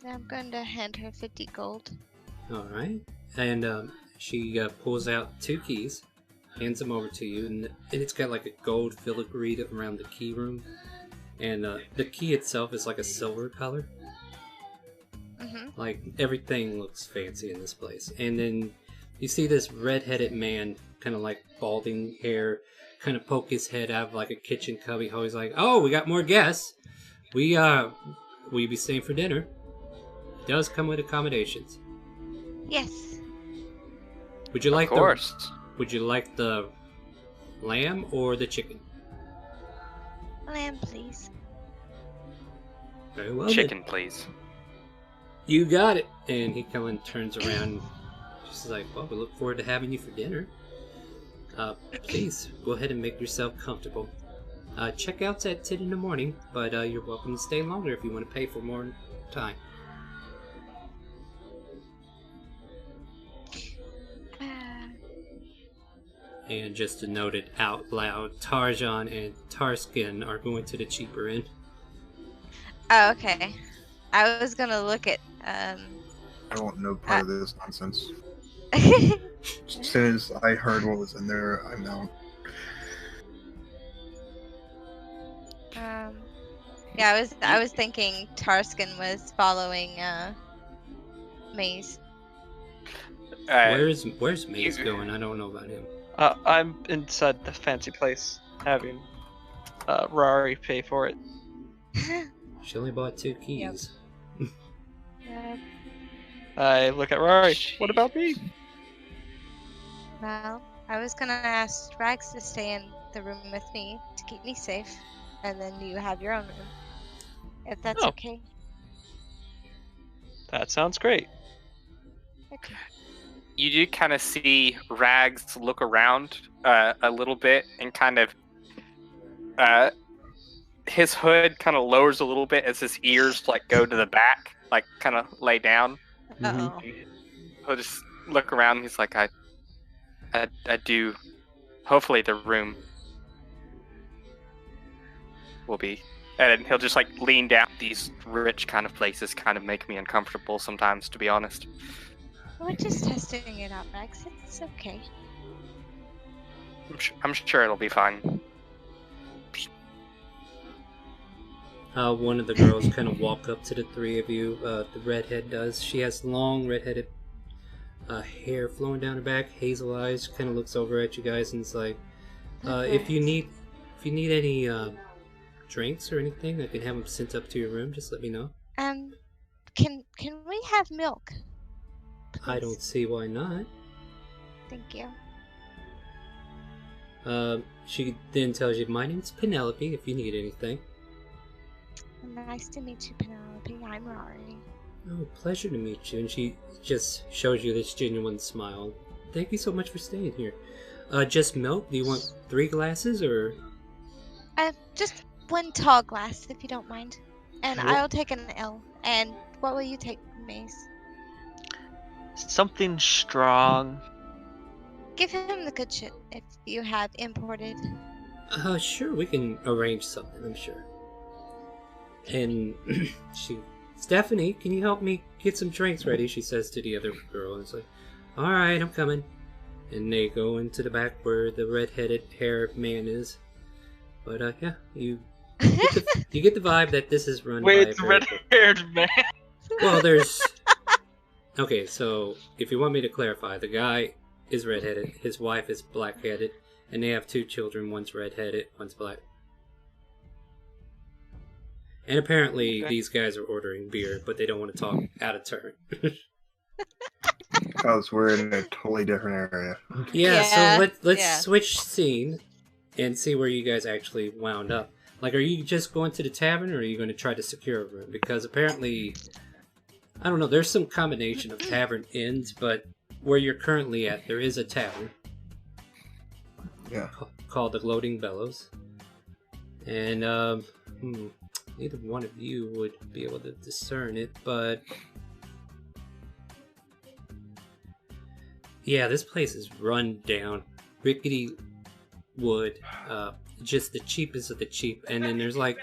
I'm going to hand her 50 gold. Alright. And she pulls out 2 keys, hands them over to you, and it's got like a gold filigree around the key room. And the key itself is like a silver color. Mm-hmm. Like, everything looks fancy in this place. And then you see this red-headed man, kind of like balding hair, kind of poke his head out of like a kitchen cubby hole. He's like, "Oh, we got more guests. Will you be staying for dinner? It does come with accommodations. Yes. Would you like Of course. Would you like the lamb or the chicken?" Lamb, please. Very well. Chicken, please. You got it. And he kind of turns around. She's like, "Well, we look forward to having you for dinner. Please go ahead and make yourself comfortable. Checkout's at 10 in the morning, but you're welcome to stay longer if you want to pay for more time." And just to note it out loud, Tarjan and Tarskin are going to the cheaper end. Oh, okay. I was gonna look at I want no part of this nonsense. As soon as I heard what was in there, I'm out. Yeah, I was thinking Tarskin was following Maze. Where's Maze going? I don't know about him. I'm inside the fancy place, having Rari pay for it. She only bought 2 keys. Good. I look at Rory. What about me? Well, I was gonna ask Rags to stay in the room with me to keep me safe, and then you have your own room, if that's Oh. okay. That sounds great. Okay. You do kind of see Rags look around a little bit and kind of his hood kind of lowers a little bit as his ears like go to the back, like kind of lay down. Uh-oh. He'll just look around and he's like, I do. Hopefully the room will be. And he'll just like lean down. These rich kind of places kind of make me uncomfortable sometimes, to be honest. We're just testing it out, Rags. It's okay. I'm sure it'll be fine. One of the girls kind of walk up to the three of you. The redhead does. She has long redheaded hair flowing down her back, hazel eyes. Kind of looks over at you guys and is like, "If you need any drinks or anything, I can have them sent up to your room. Just let me know." Can we have milk? I don't see why not. Thank you. She then tells you, "My name's Penelope. If you need anything." Nice to meet you, Penelope. I'm Rory. Oh, pleasure to meet you. And she just shows you this genuine smile. Thank you so much for staying here. Just milk? Do you want 3 glasses or? Just 1 tall glass, if you don't mind. And Sure. I'll take an L. And what will you take, Mace? Something strong. Give him the good shit if you have imported. Sure, we can arrange something, I'm sure. And Stephanie, can you help me get some drinks ready? She says to the other girl. And it's like, alright, I'm coming. And they go into the back where the red-headed hair man is. But, yeah, you get the vibe that this is run by a Wait, the red-haired man. Well, there's... Okay, so, if you want me to clarify, the guy is red-headed, his wife is black-headed, and they have 2 children, one's red-headed, one's black. And apparently these guys are ordering beer, but they don't want to talk out of turn. Because we're in a totally different area. Yeah, so let's switch scene and see where you guys actually wound up. Like, are you just going to the tavern, or are you going to try to secure a room? Because apparently, I don't know, there's some combination of tavern inns, but where you're currently at, there is a tavern. Yeah. Called the Gloating Bellows. And, neither one of you would be able to discern it, but... Yeah, this place is run down. Rickety wood. Just the cheapest of the cheap. And then there's like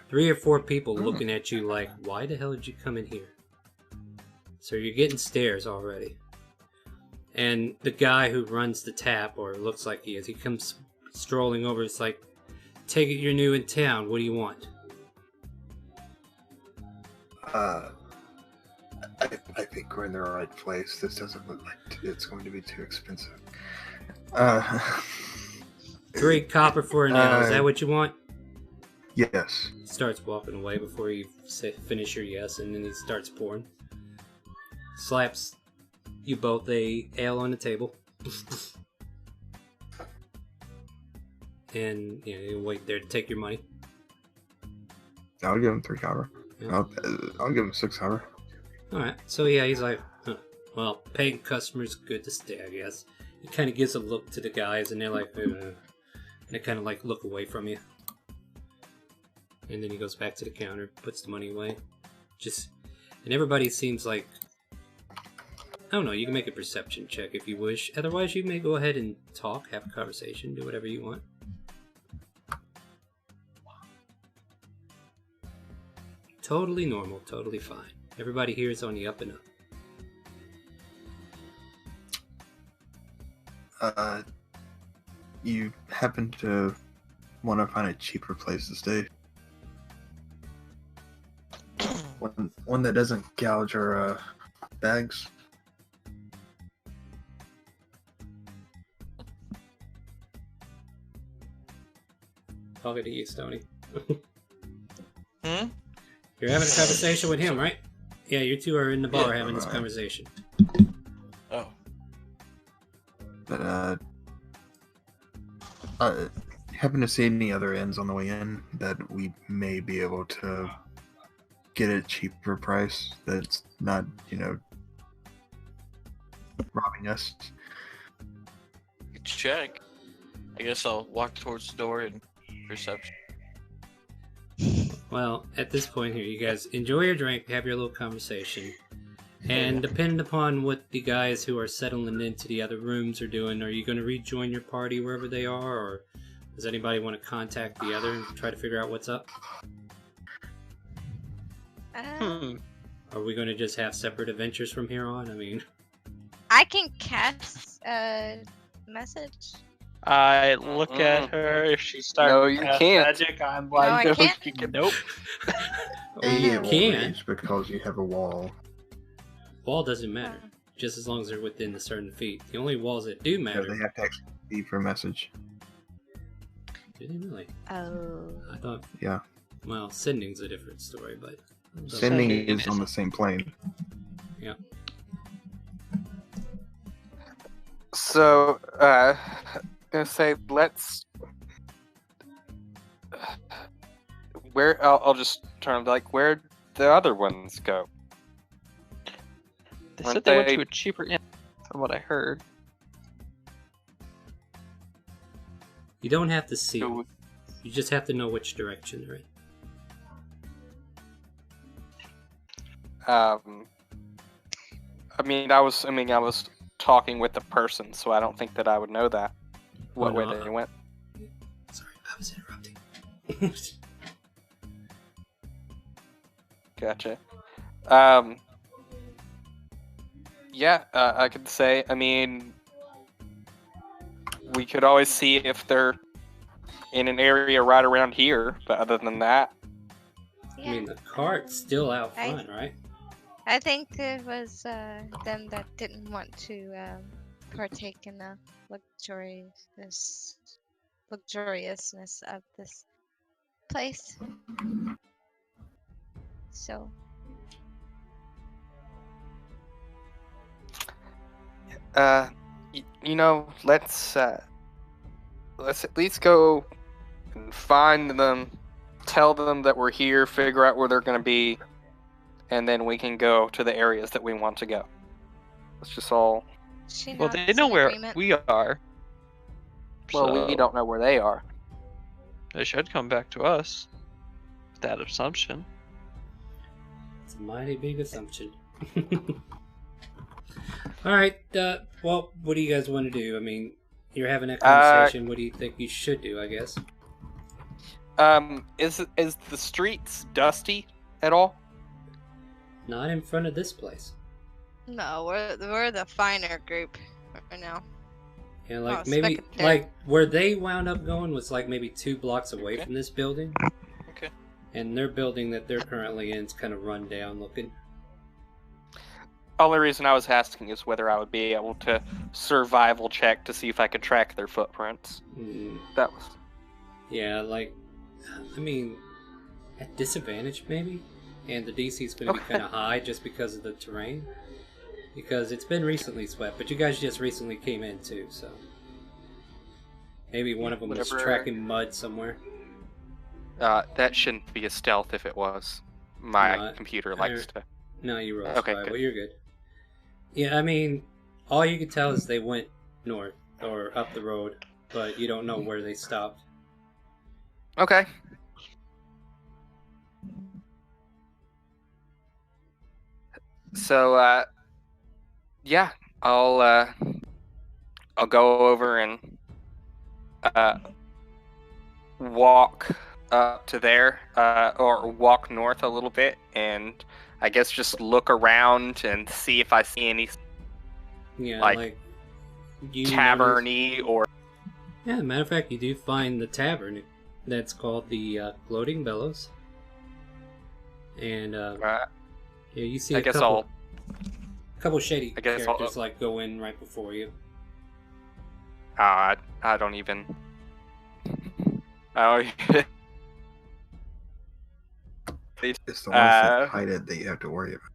3 or 4 people looking at you like, why the hell did you come in here? So you're getting stares already. And the guy who runs the tap, or looks like he is, he comes strolling over. It's like, take it you're new in town. What do you want? I think we're in the right place. This doesn't look like it's going to be too expensive. 3 copper for an ale. Is that what you want? Yes. He starts walking away before you finish your yes, and then he starts pouring. Slaps you both a ale on the table. And you wait there to take your money. I'll give him 3 copper. Yeah. I'll give him 6 copper. Alright, so yeah, he's like, well, paying customers good to stay, I guess. He kind of gives a look to the guys, and they're like, and they kind of like look away from you. And then he goes back to the counter, puts the money away. And everybody seems like, I don't know, you can make a perception check if you wish. Otherwise, you may go ahead and talk, have a conversation, do whatever you want. Totally normal, totally fine. Everybody here is on the up and up. You happen to want to find a cheaper place to stay? One that doesn't gouge our bags? Talking to you, Stoney. Hmm? You're having a conversation with him, right? Yeah, you two are in the bar having this conversation. Oh. But happen to see any other inns on the way in that we may be able to get a cheaper price that's not, robbing us? Check. I guess I'll walk towards the door and reception. Well, at this point here, you guys enjoy your drink, have your little conversation, and depending upon what the guys who are settling into the other rooms are doing, are you going to rejoin your party wherever they are, or does anybody want to contact the other and try to figure out what's up? Are we going to just have separate adventures from here on? I mean, I can cast a message. I look at her. If she starts No, you can't. magic, I'm No, I like, can't. nope. You can. Reach because you have a wall. Wall doesn't matter, just as long as they're within a certain feet. The only walls that do So matter. they have to actually be for a message. Didn't really. Oh. I thought. Yeah. Well, sending's a different story, but. Sending is on the same plane. Yeah. So, gonna say let's. Where I'll just turn like where'd the other ones go? They Weren't said they went they- to a cheaper inn, from what I heard. You don't have to see. So- You just have to know which direction they're in. I was talking with the person, so I don't think that I would know that. What way they went. Sorry, I was interrupting. Gotcha. Yeah, I could say, we could always see if they're in an area right around here, but other than that, I mean, the cart's still out I- front, right? I think it was them that didn't want to partake in the luxuriousness of this place. So let's at least go and find them, tell them that we're here, figure out where they're going to be, and then we can go to the areas that we want to go. Let's just all. she Well, nods they know in where agreement. we are. Well, we so don't know where they are. They should come back to us. With that assumption. It's a mighty big assumption. Alright, well, what do you guys want to do? I mean, you're having that conversation. What do you think you should do, I guess? Is the streets dusty at all? Not in front of this place. No, we're the finer group right now. Yeah, like Oh, maybe spectator. like where they wound up going was like maybe 2 blocks away Okay. from this building. Okay. And their building that they're currently in is kind of run down looking. Only reason I was asking is whether I would be able to survival check to see if I could track their footprints. Mm, That was. yeah, like, I mean, at disadvantage maybe, and the DC is going to be kind of high just because of the terrain, because it's been recently swept. But you guys just recently came in too, so maybe one of them was Whatever. tracking mud somewhere. That shouldn't be a stealth if it was. My No, computer likes to. No, you rolled Okay, five. good. Well, you're good. Yeah, I mean, all you can tell is they went north or up the road, but you don't know where they stopped. Okay. So, yeah, I'll go over and walk up to there, or walk north a little bit, and I guess just look around and see if I see any Yeah, Like, you tavern-y or. Yeah, matter of fact, you do find the tavern that's called the Gloating Bellows, and yeah, you see I a guess couple shady I guess I'll- characters like go in right before you. I don't even. Oh, It's the ones that hide it that you have to worry about.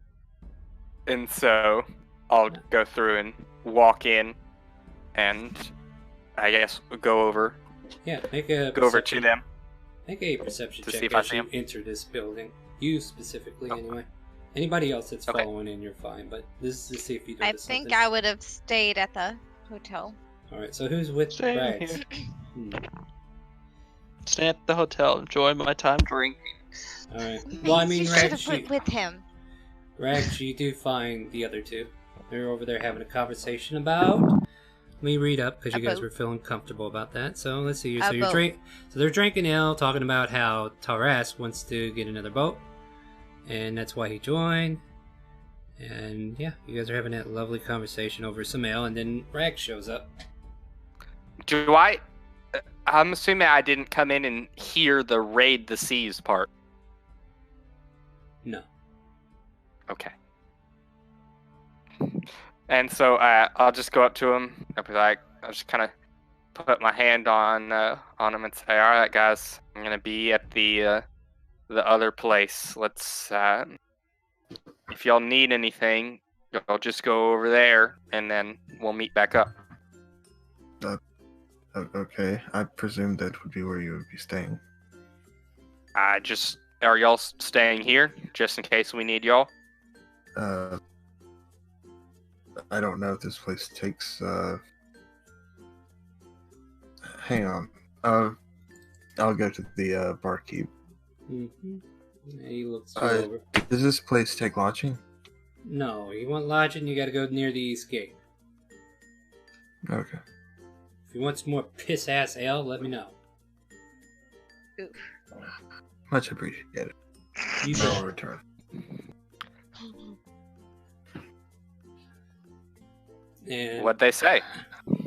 And so I'll go through and walk in, and I guess go over Yeah, make to a perception. them. Make a perception To check see if I as see you him. enter this building. You specifically, Oh. anyway. Anybody else that's Okay. following in, you're fine. But this is to see if you I notice think something. I would have stayed at the hotel. All right. So who's with Staying Rags? here. Hmm. Stay at the hotel, enjoy my time drinking. All right. Well, I mean, you should Rags, have went with him. you do find the other two. They're over there having a conversation about. Let me read up because you A guys boat. were feeling comfortable about that. So let's see here. A So boat. So they're drinking ale, talking about how Taras wants to get another boat, and that's why he joined. And yeah, you guys are having that lovely conversation over some ale, and then Rags shows up. Do I? I'm assuming I didn't come in and hear the raid the seas part. No. Okay. And so I'll just go up to him. I'll be like, I'll just kind of put my hand on him and say, "All right, guys, I'm gonna be at the other place. Let's if y'all need anything, y'all just go over there, and then we'll meet back up." Okay, I presume that would be where you would be staying. Are y'all staying here just in case we need y'all? I don't know if this place takes. Hang on. I'll go to the barkeep. Mm-hmm. He looks you Uh, over. Does this place take lodging? No, you want lodging, you gotta go near the east gate. Okay. If you want some more piss-ass ale, let me know. Much appreciated. You I'll bet. return. And What'd they say?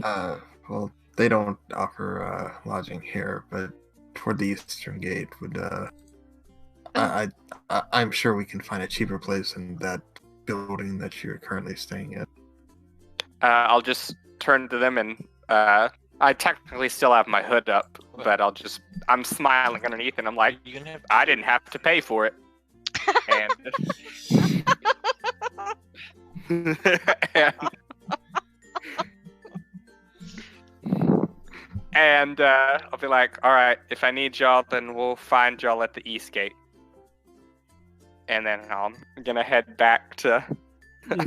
Well, they don't offer lodging here, but toward the eastern gate would. I'm sure we can find a cheaper place than that building that you're currently staying at. I'll just turn to them and I technically still have my hood up, but I'm smiling underneath and I'm like, You gonna have I didn't have to pay for it. And I'll be like, all right, if I need y'all, then we'll find y'all at the east gate. And then I'm gonna head back to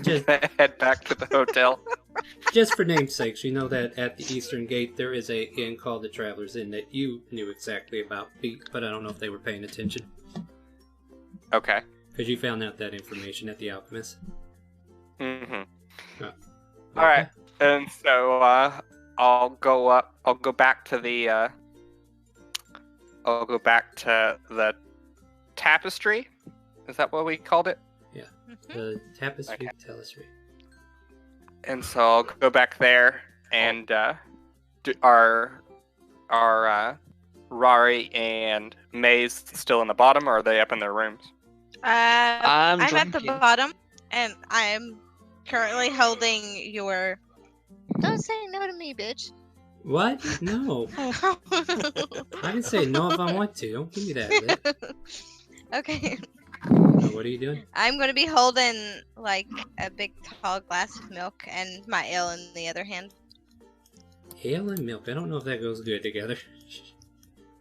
Just- the hotel. just for namesakes, you know that at the eastern gate there is a inn called the Traveler's Inn that you knew exactly about, but I don't know if they were paying attention. Okay. Because you found out that information at the Alchemist. Mm-hmm. Oh. All right. And so I'll go back to the tapestry. Is that what we called it? The Tapestry Okay. Tapestry. And so I'll go back there, and are Rari and Maze still in the bottom, or are they up in their rooms? I'm at the drinking. bottom, and I'm currently holding your. Don't say no to me, bitch. What? No. I can say no if I want to. Don't give me that lip. Okay. So what are you doing? I'm going to be holding like a big tall glass of milk and my ale in the other hand. Ale and milk. I don't know if that goes good together.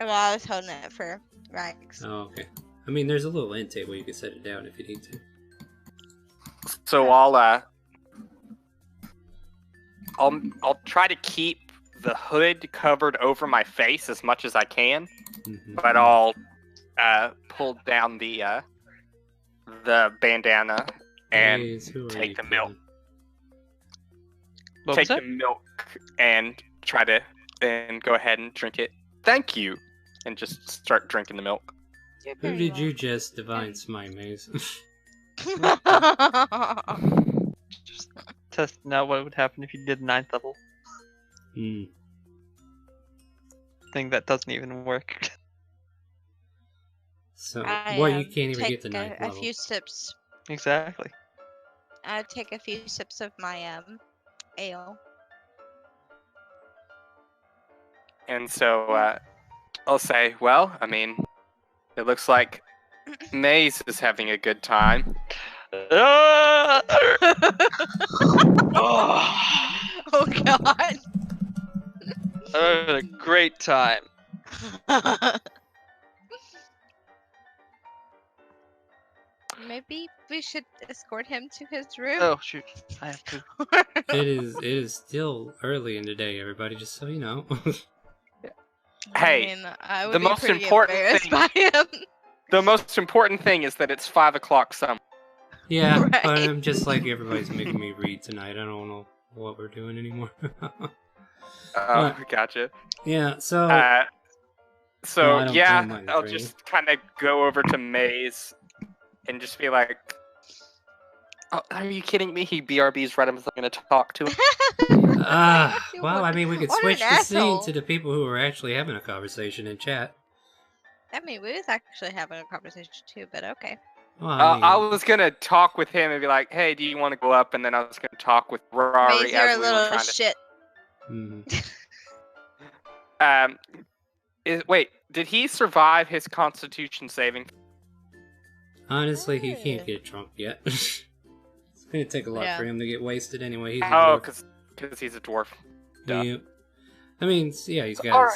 Well, I was holding it for Rags. Oh, okay. I mean, there's a little end table you can set it down if you need to. So I'll try to keep the hood covered over my face as much as I can, Mm-hmm. but I'll pull down the bandana and Please, who are take you the milk. kidding? What take was the that? milk and try to go ahead and drink it. Thank you, and just start drinking the milk. You're Who very did you just divine smite, Maze? welcome. Just testing out what would happen if you did 9th level. Hmm. Thing that doesn't even work. So, I, well, you can't even take get the ninth a level. few sips. Exactly. I take a few sips of my ale. And so I'll say, well, I mean, it looks like Maze is having a good time. Oh, Oh god. I had a great time. Maybe we should escort him to his room. Oh shoot, I have to. It is still early in the day, everybody. Just so you know. Hey, I mean, I would the be most pretty important embarrassed thing- by him. The most important thing is that it's 5 o'clock some. Yeah, Right. but I'm just like everybody's making me read tonight. I don't know what we're doing anymore. Oh, gotcha. Yeah, so So I don't yeah, mind the I'll training. just kind of go over to Maze and just be like, "Oh, are you kidding me? He BRB's right. I'm going to talk to him." well, I mean, we could What switch an the scene asshole. to the people who are actually having a conversation in chat. I mean, we was actually having a conversation too, but okay. Well, I was gonna talk with him and be like, "Hey, do you want to go up?" And then I was gonna talk with Rari Maze, you're as a we were little trying to. shit. Wait, did he survive his Constitution saving? Honestly, he can't get drunk yet. It's gonna take a lot Yeah. for him to get wasted anyway. He's a Oh, dwarf. because he's a dwarf. Duh. Yeah. I mean, yeah, he's got his... Alright.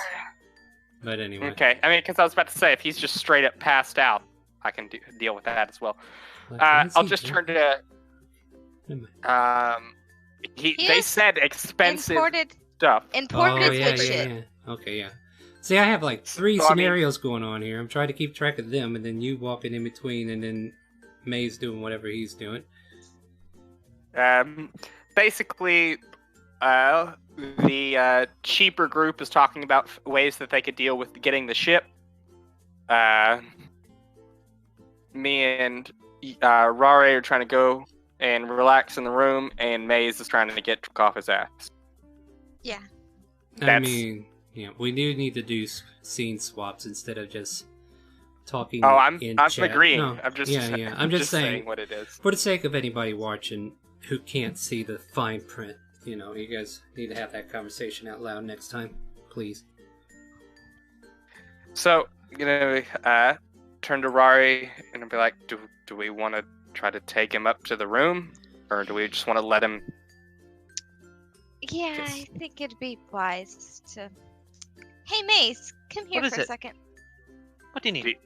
But anyway. Okay, I mean, because I was about to say, if he's just straight up passed out, I can deal with that as well. Like, why is I'll he just drunk? turn to. Never mind. He They is said expensive Imported stuff. Oh, is yeah, good shit. yeah. Okay, yeah. See, I have like 3 So, I mean- scenarios going on here. I'm trying to keep track of them, and then you walking in between, and then May's doing whatever he's doing. Basically, the cheaper group is talking about ways that they could deal with getting the ship. Me and Rare are trying to go and relax in the room, and Maze is trying to get drunk off his ass. Yeah. I That's- mean, yeah, we do need to do scene swaps instead of just talking Oh, I'm in chat. agreeing. No, I'm just yeah. I'm just saying, what it is. for the sake of anybody watching who can't see the fine print, you know, you guys need to have that conversation out loud next time, please. So, turn to Rari and be like, do we want to try to take him up to the room? Or do we just want to let him... Yeah, Yes. I think it'd be wise to. Hey, Mace, come here What is for a it? second. What do you need?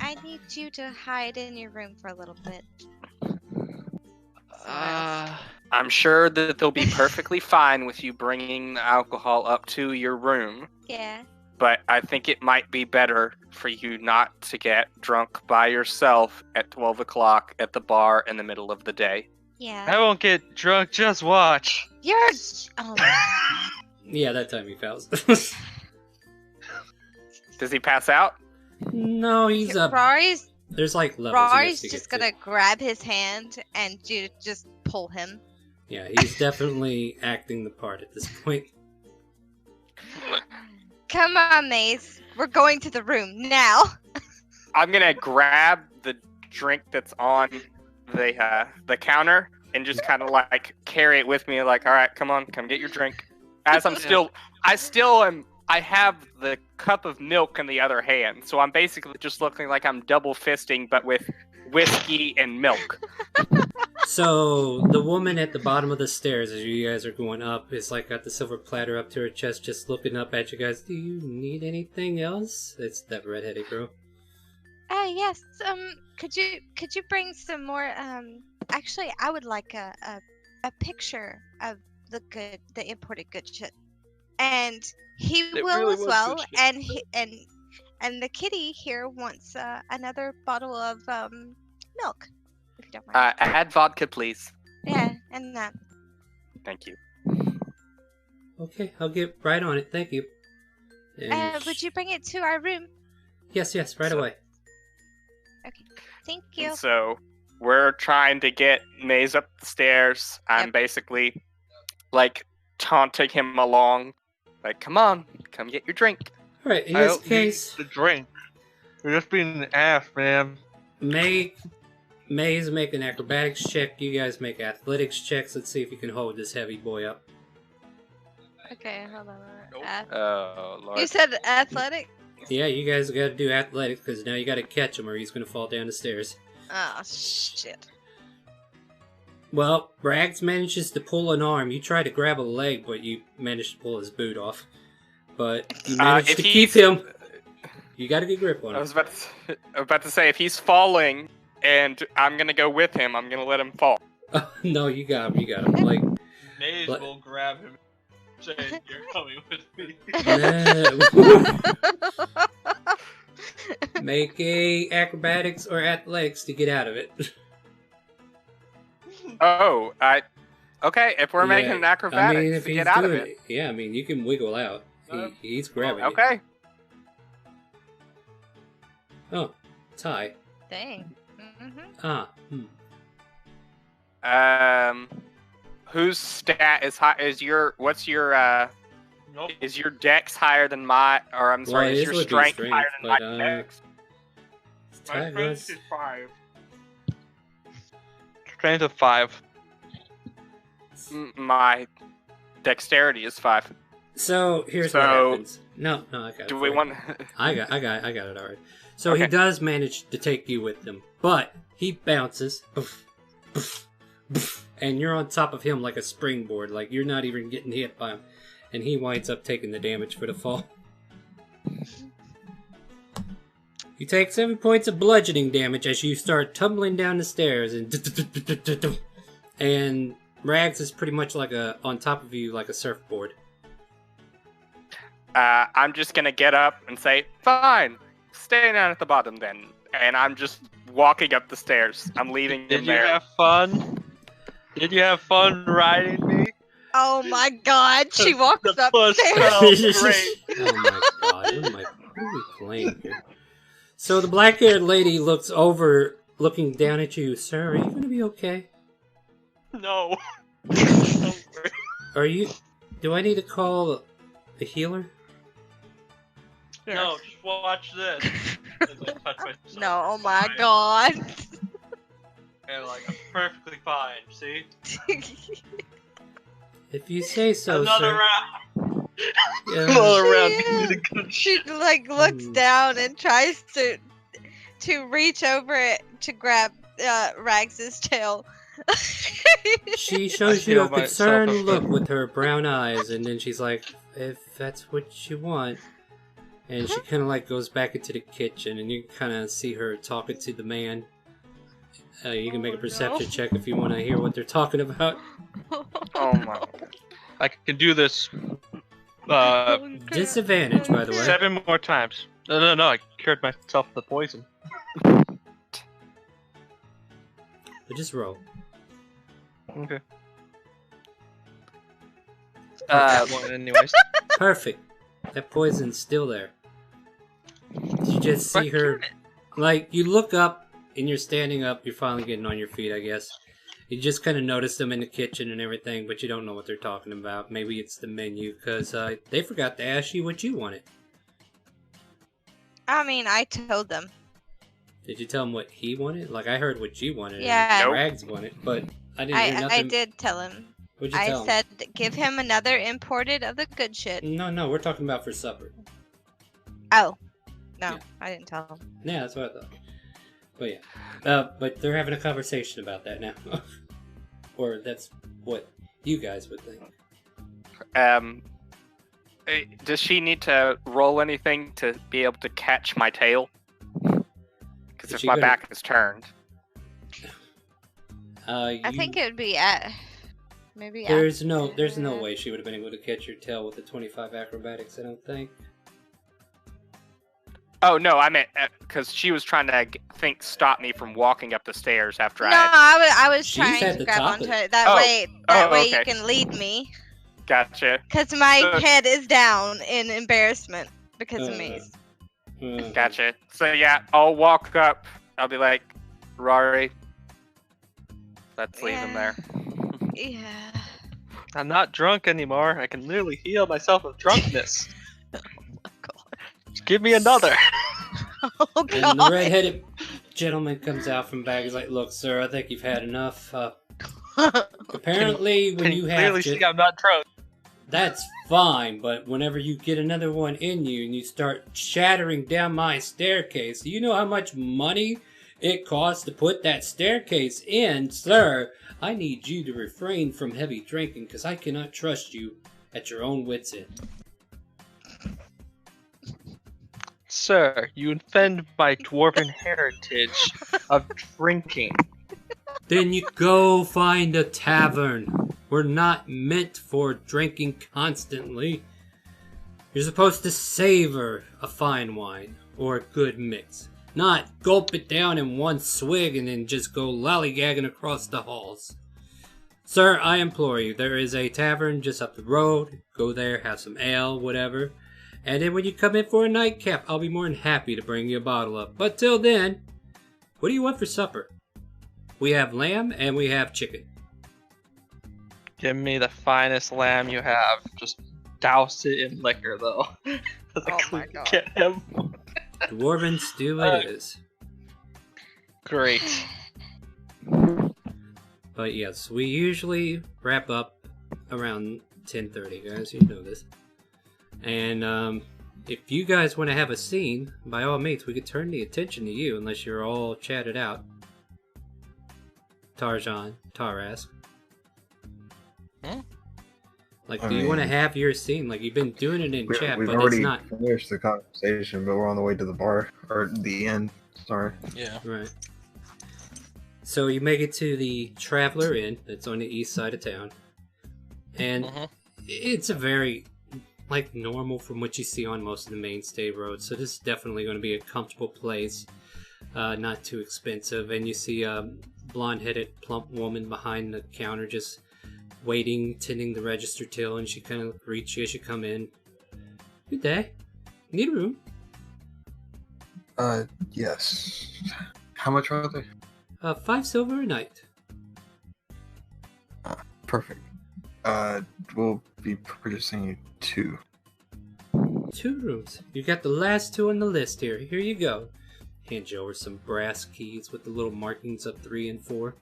I need you to hide in your room for a little bit. I'm sure that they'll be perfectly fine with you bringing the alcohol up to your room, Yeah. but I think it might be better for you not to get drunk by yourself at 12 o'clock at the bar in the middle of the day. Yeah. I won't get drunk. Just watch. You're. Oh my. Yeah, that time he fails. Does he pass out? No, he's up. Rory's There's like levels. he has Rory's to just get to. gonna grab his hand and just pull him. Yeah, he's definitely acting the part at this point. Come on, Maze. We're going to the room now. I'm gonna grab the drink that's on the counter and just kind of like carry it with me, like, all right, come on, come get your drink. As I have the cup of milk in the other hand, so I'm basically just looking like I'm double fisting, but with whiskey and milk. So the woman at the bottom of the stairs, as you guys are going up, is like got the silver platter up to her chest, just looking up at you guys. Do you need anything else? It's that redheaded girl. Yes. Could you bring some more? Actually, I would like a picture of the imported good shit, and he It will really as was well. good And and the kitty here wants another bottle of milk, if you don't mind. Add vodka, please. Yeah, and that. Thank you. Okay, I'll get right on it. Thank you. And Would you bring it to our room? Yes, right away. Thank you. And so we're trying to get Maze up the stairs. I'm Yep. basically like taunting him along, like, come on, come get your drink. All right. In I this don't need case, the drink. You're just being an ass, man. May's make an acrobatics check. You guys make athletics checks. Let's see if you can hold this heavy boy up. Okay, hold on. Oh, Lord. You said athletic? Yeah, you guys got to do athletics because now you got to catch him or he's going to fall down the stairs. Oh, shit. Well, Rags manages to pull an arm. You try to grab a leg, but you manage to pull his boot off. But you manage if to keep he's- him. You got a good grip on I him. was about to say, if he's falling and I'm gonna go with him, I'm gonna let him fall. No, you got him. You got him. Like, Maze What? will grab him, saying, "You're coming with me." make a acrobatics or athletics to get out of it. Oh, okay. If we're making an acrobatics to get out of it, yeah, I mean, you can wiggle out. He's grabbing it. okay. Oh, tie. Dang. Ah. Whose stat is high? What's your Nope. Is your dex higher than my? Or I'm sorry, is his your would be strength strength, higher than but, my dex? Tie goes. 5. Strength of 5. My dexterity is 5. So here's what So- happens. No, I got it. Do we for you. want? I got it already. So Okay. he does manage to take you with him, but he bounces, poof, poof, poof, and you're on top of him like a springboard, like you're not even getting hit by him, and he winds up taking the damage for the fall. You take 7 points of bludgeoning damage as you start tumbling down the stairs, and Rags is pretty much like on top of you like a surfboard. I'm just gonna get up and say, "Fine, stay down at the bottom then," and I'm just walking up the stairs. I'm leaving him Did you there. have fun? Did you have fun riding me? Oh my god, she walks The up puss there. felt great. Oh my god, what are we playing here? So the black-haired lady looks over, looking down at you. Sir, are you going to be okay? No. Are you... Do I need to call a healer? No, just watch this. As I touch myself. No, oh my god. And like, I'm perfectly fine, see? If you say so, Another sir. round. Yeah. Another round. She Give me the is. good She shit. like looks Hmm. down and tries to reach over it to grab Rags's tail. She shows I you a feel myself concerned a look bit. with her brown eyes, and then she's like, if that's what you want. And she kind of like goes back into the kitchen, and you kind of see her talking to the man. You can make a perception check if you want to hear what they're talking about. Oh my! I can do this Disadvantage, by the way. 7 more times. No, I cured myself of the poison. But just roll. Okay. Uh, One anyways. Perfect. That poison's still there. You just see her, like, you look up and you're standing up. You're finally getting on your feet, I guess. You just kind of notice them in the kitchen and everything, but you don't know what they're talking about. Maybe it's the menu, because they forgot to ask you what you wanted. I mean, I told them. Did you tell him what he wanted? Like, I heard what you wanted Yeah. and Nope. Rags wanted, but I didn't hear I nothing. did tell him. What'd you tell I him? said, give him another imported of the good shit. No, we're talking about for supper. Oh. No, Yeah. I didn't tell him. Yeah, that's what I thought. But yeah. But they're having a conversation about that now. Or that's what you guys would think. Does she need to roll anything to be able to catch my tail? Because Is if she my gonna- back is turned, I think it would be at maybe. There's no after- way she would have been able to catch your tail with the 25 acrobatics, I don't think. oh no, I meant because she was trying to stop me from walking up the stairs after No, I I was She's trying at to the grab top onto of it. That Oh. way Oh, you okay. can lead me. gotcha. Cause my So- head is down in embarrassment because of me. Gotcha. So yeah, I'll walk up. I'll be like, Rory, let's leave him there. Yeah. I'm not drunk anymore. I can literally heal myself of drunkenness. Just give me another. Oh And the god. red-headed gentleman comes out from back. He's like, "Look, sir, I think you've had enough. Apparently, when Can you have clearly to, see I'm not drunk. that's fine. But whenever you get another one in you and you start shattering down my staircase, do you know how much money it costs to put that staircase in, sir. I need you to refrain from heavy drinking because I cannot trust you at your own wits' end. Sir, you offend my dwarven heritage of drinking. Then you go find a tavern. We're not meant for drinking constantly. You're supposed to savor a fine wine or a good mix, not gulp it down in one swig and then just go lollygagging across the halls. Sir, I implore you, there is a tavern just up the road. Go there, have some ale, whatever. And then when you come in for a nightcap, I'll be more than happy to bring you a bottle up. But till then, what do you want for supper? We have lamb and we have chicken. Give me the finest lamb you have. Just douse it in liquor, though. Oh my god. Get him. Dwarven stew it is. Great. But yes, we usually wrap up around 10:30, guys. You know this. And if you guys want to have a scene, by all means, we could turn the attention to you, unless you're all chatted out. Tarask. Like, do you want to have your scene? Like, you've been doing it in chat, we've but already it's not. finished the conversation, but we're on the way to the bar or the end. Sorry. Yeah. Right. So you make it to the Traveler Inn that's on the east side of town. And it's a very, like, normal from what you see on most of the mainstay roads. So this is definitely going to be a comfortable place. Not too expensive. And you see a blonde-headed, plump woman behind the counter just waiting, tending the register till, and she kind of greets you as you come in. Good day. Need a room? Yes. How much are they? 5 silver a night. Perfect. We'll be purchasing 2. 2 rooms. You got the last 2 on the list here. Here you go. Hand you over some brass keys with the little markings of 3 and 4.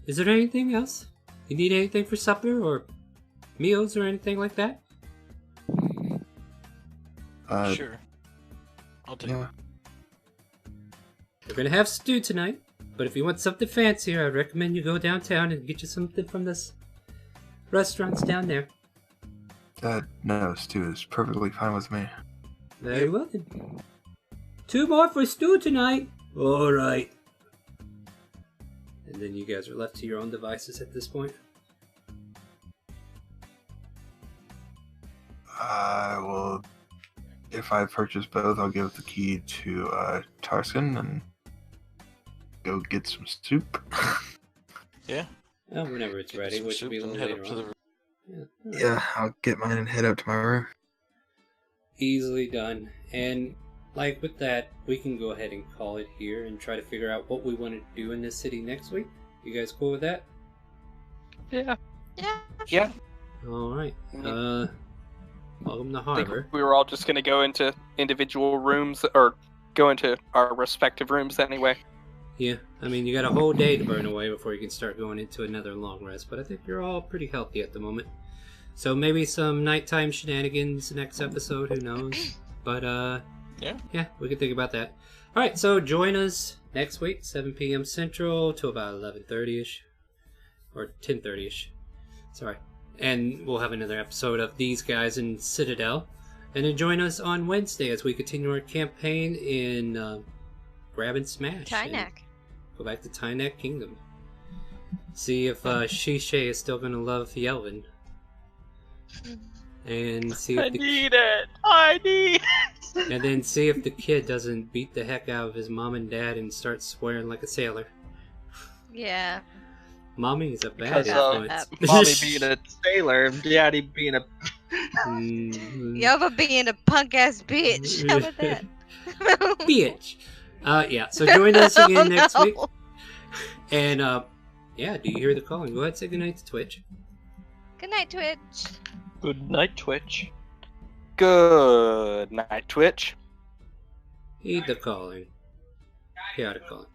Is there anything else? You need anything for supper or meals or anything like that? Sure. I'll take Yeah. We're gonna have stew tonight, but if you want something fancier, I recommend you go downtown and get you something from this restaurants down there. No, stew is perfectly fine with me. Very well then. 2 more for stew tonight. All right. And then you guys are left to your own devices at this point. Well, if I purchase both, I'll give the key to Tarskin and go get some soup. Yeah. Oh, whenever it's ready, Some which will be a soup and little head later up to on. the- Yeah. Yeah, I'll get mine and head up to my room. Easily done. And like with that, we can go ahead and call it here and try to figure out what we want to do in this city next week. You guys cool with that? Yeah. Yeah. Yeah. All right. Welcome to I think Harbor. we were all just going to go into individual rooms, or go into our respective rooms anyway. Yeah, I mean, you got a whole day to burn away before you can start going into another long rest, but I think you're all pretty healthy at the moment. So maybe some nighttime shenanigans next episode, who knows? But, yeah, we can think about that. Alright, so join us next week, 7 p.m. Central to about 11:30ish. Or 10:30ish. Sorry. And we'll have another episode of These Guys in Citadel. And then join us on Wednesday as we continue our campaign in Grab and Smash. Tynak. Go back to Tynak Kingdom. See if Shishay is still going to love Yelvin. And see if I need it. I need it. and then see if the kid doesn't beat the heck out of his mom and dad and start swearing like a sailor. Yeah. Mommy is a bad Because influence. Mommy being a sailor and Daddy being a... Yova being a punk ass bitch. How about that? Bitch. Yeah, so join us again Oh, next no. week. And, yeah, do you hear the calling? Go ahead and say goodnight to Twitch. Good night, Twitch. Good night, Twitch. Good night, Twitch. Heed the calling. ChaoticCalling.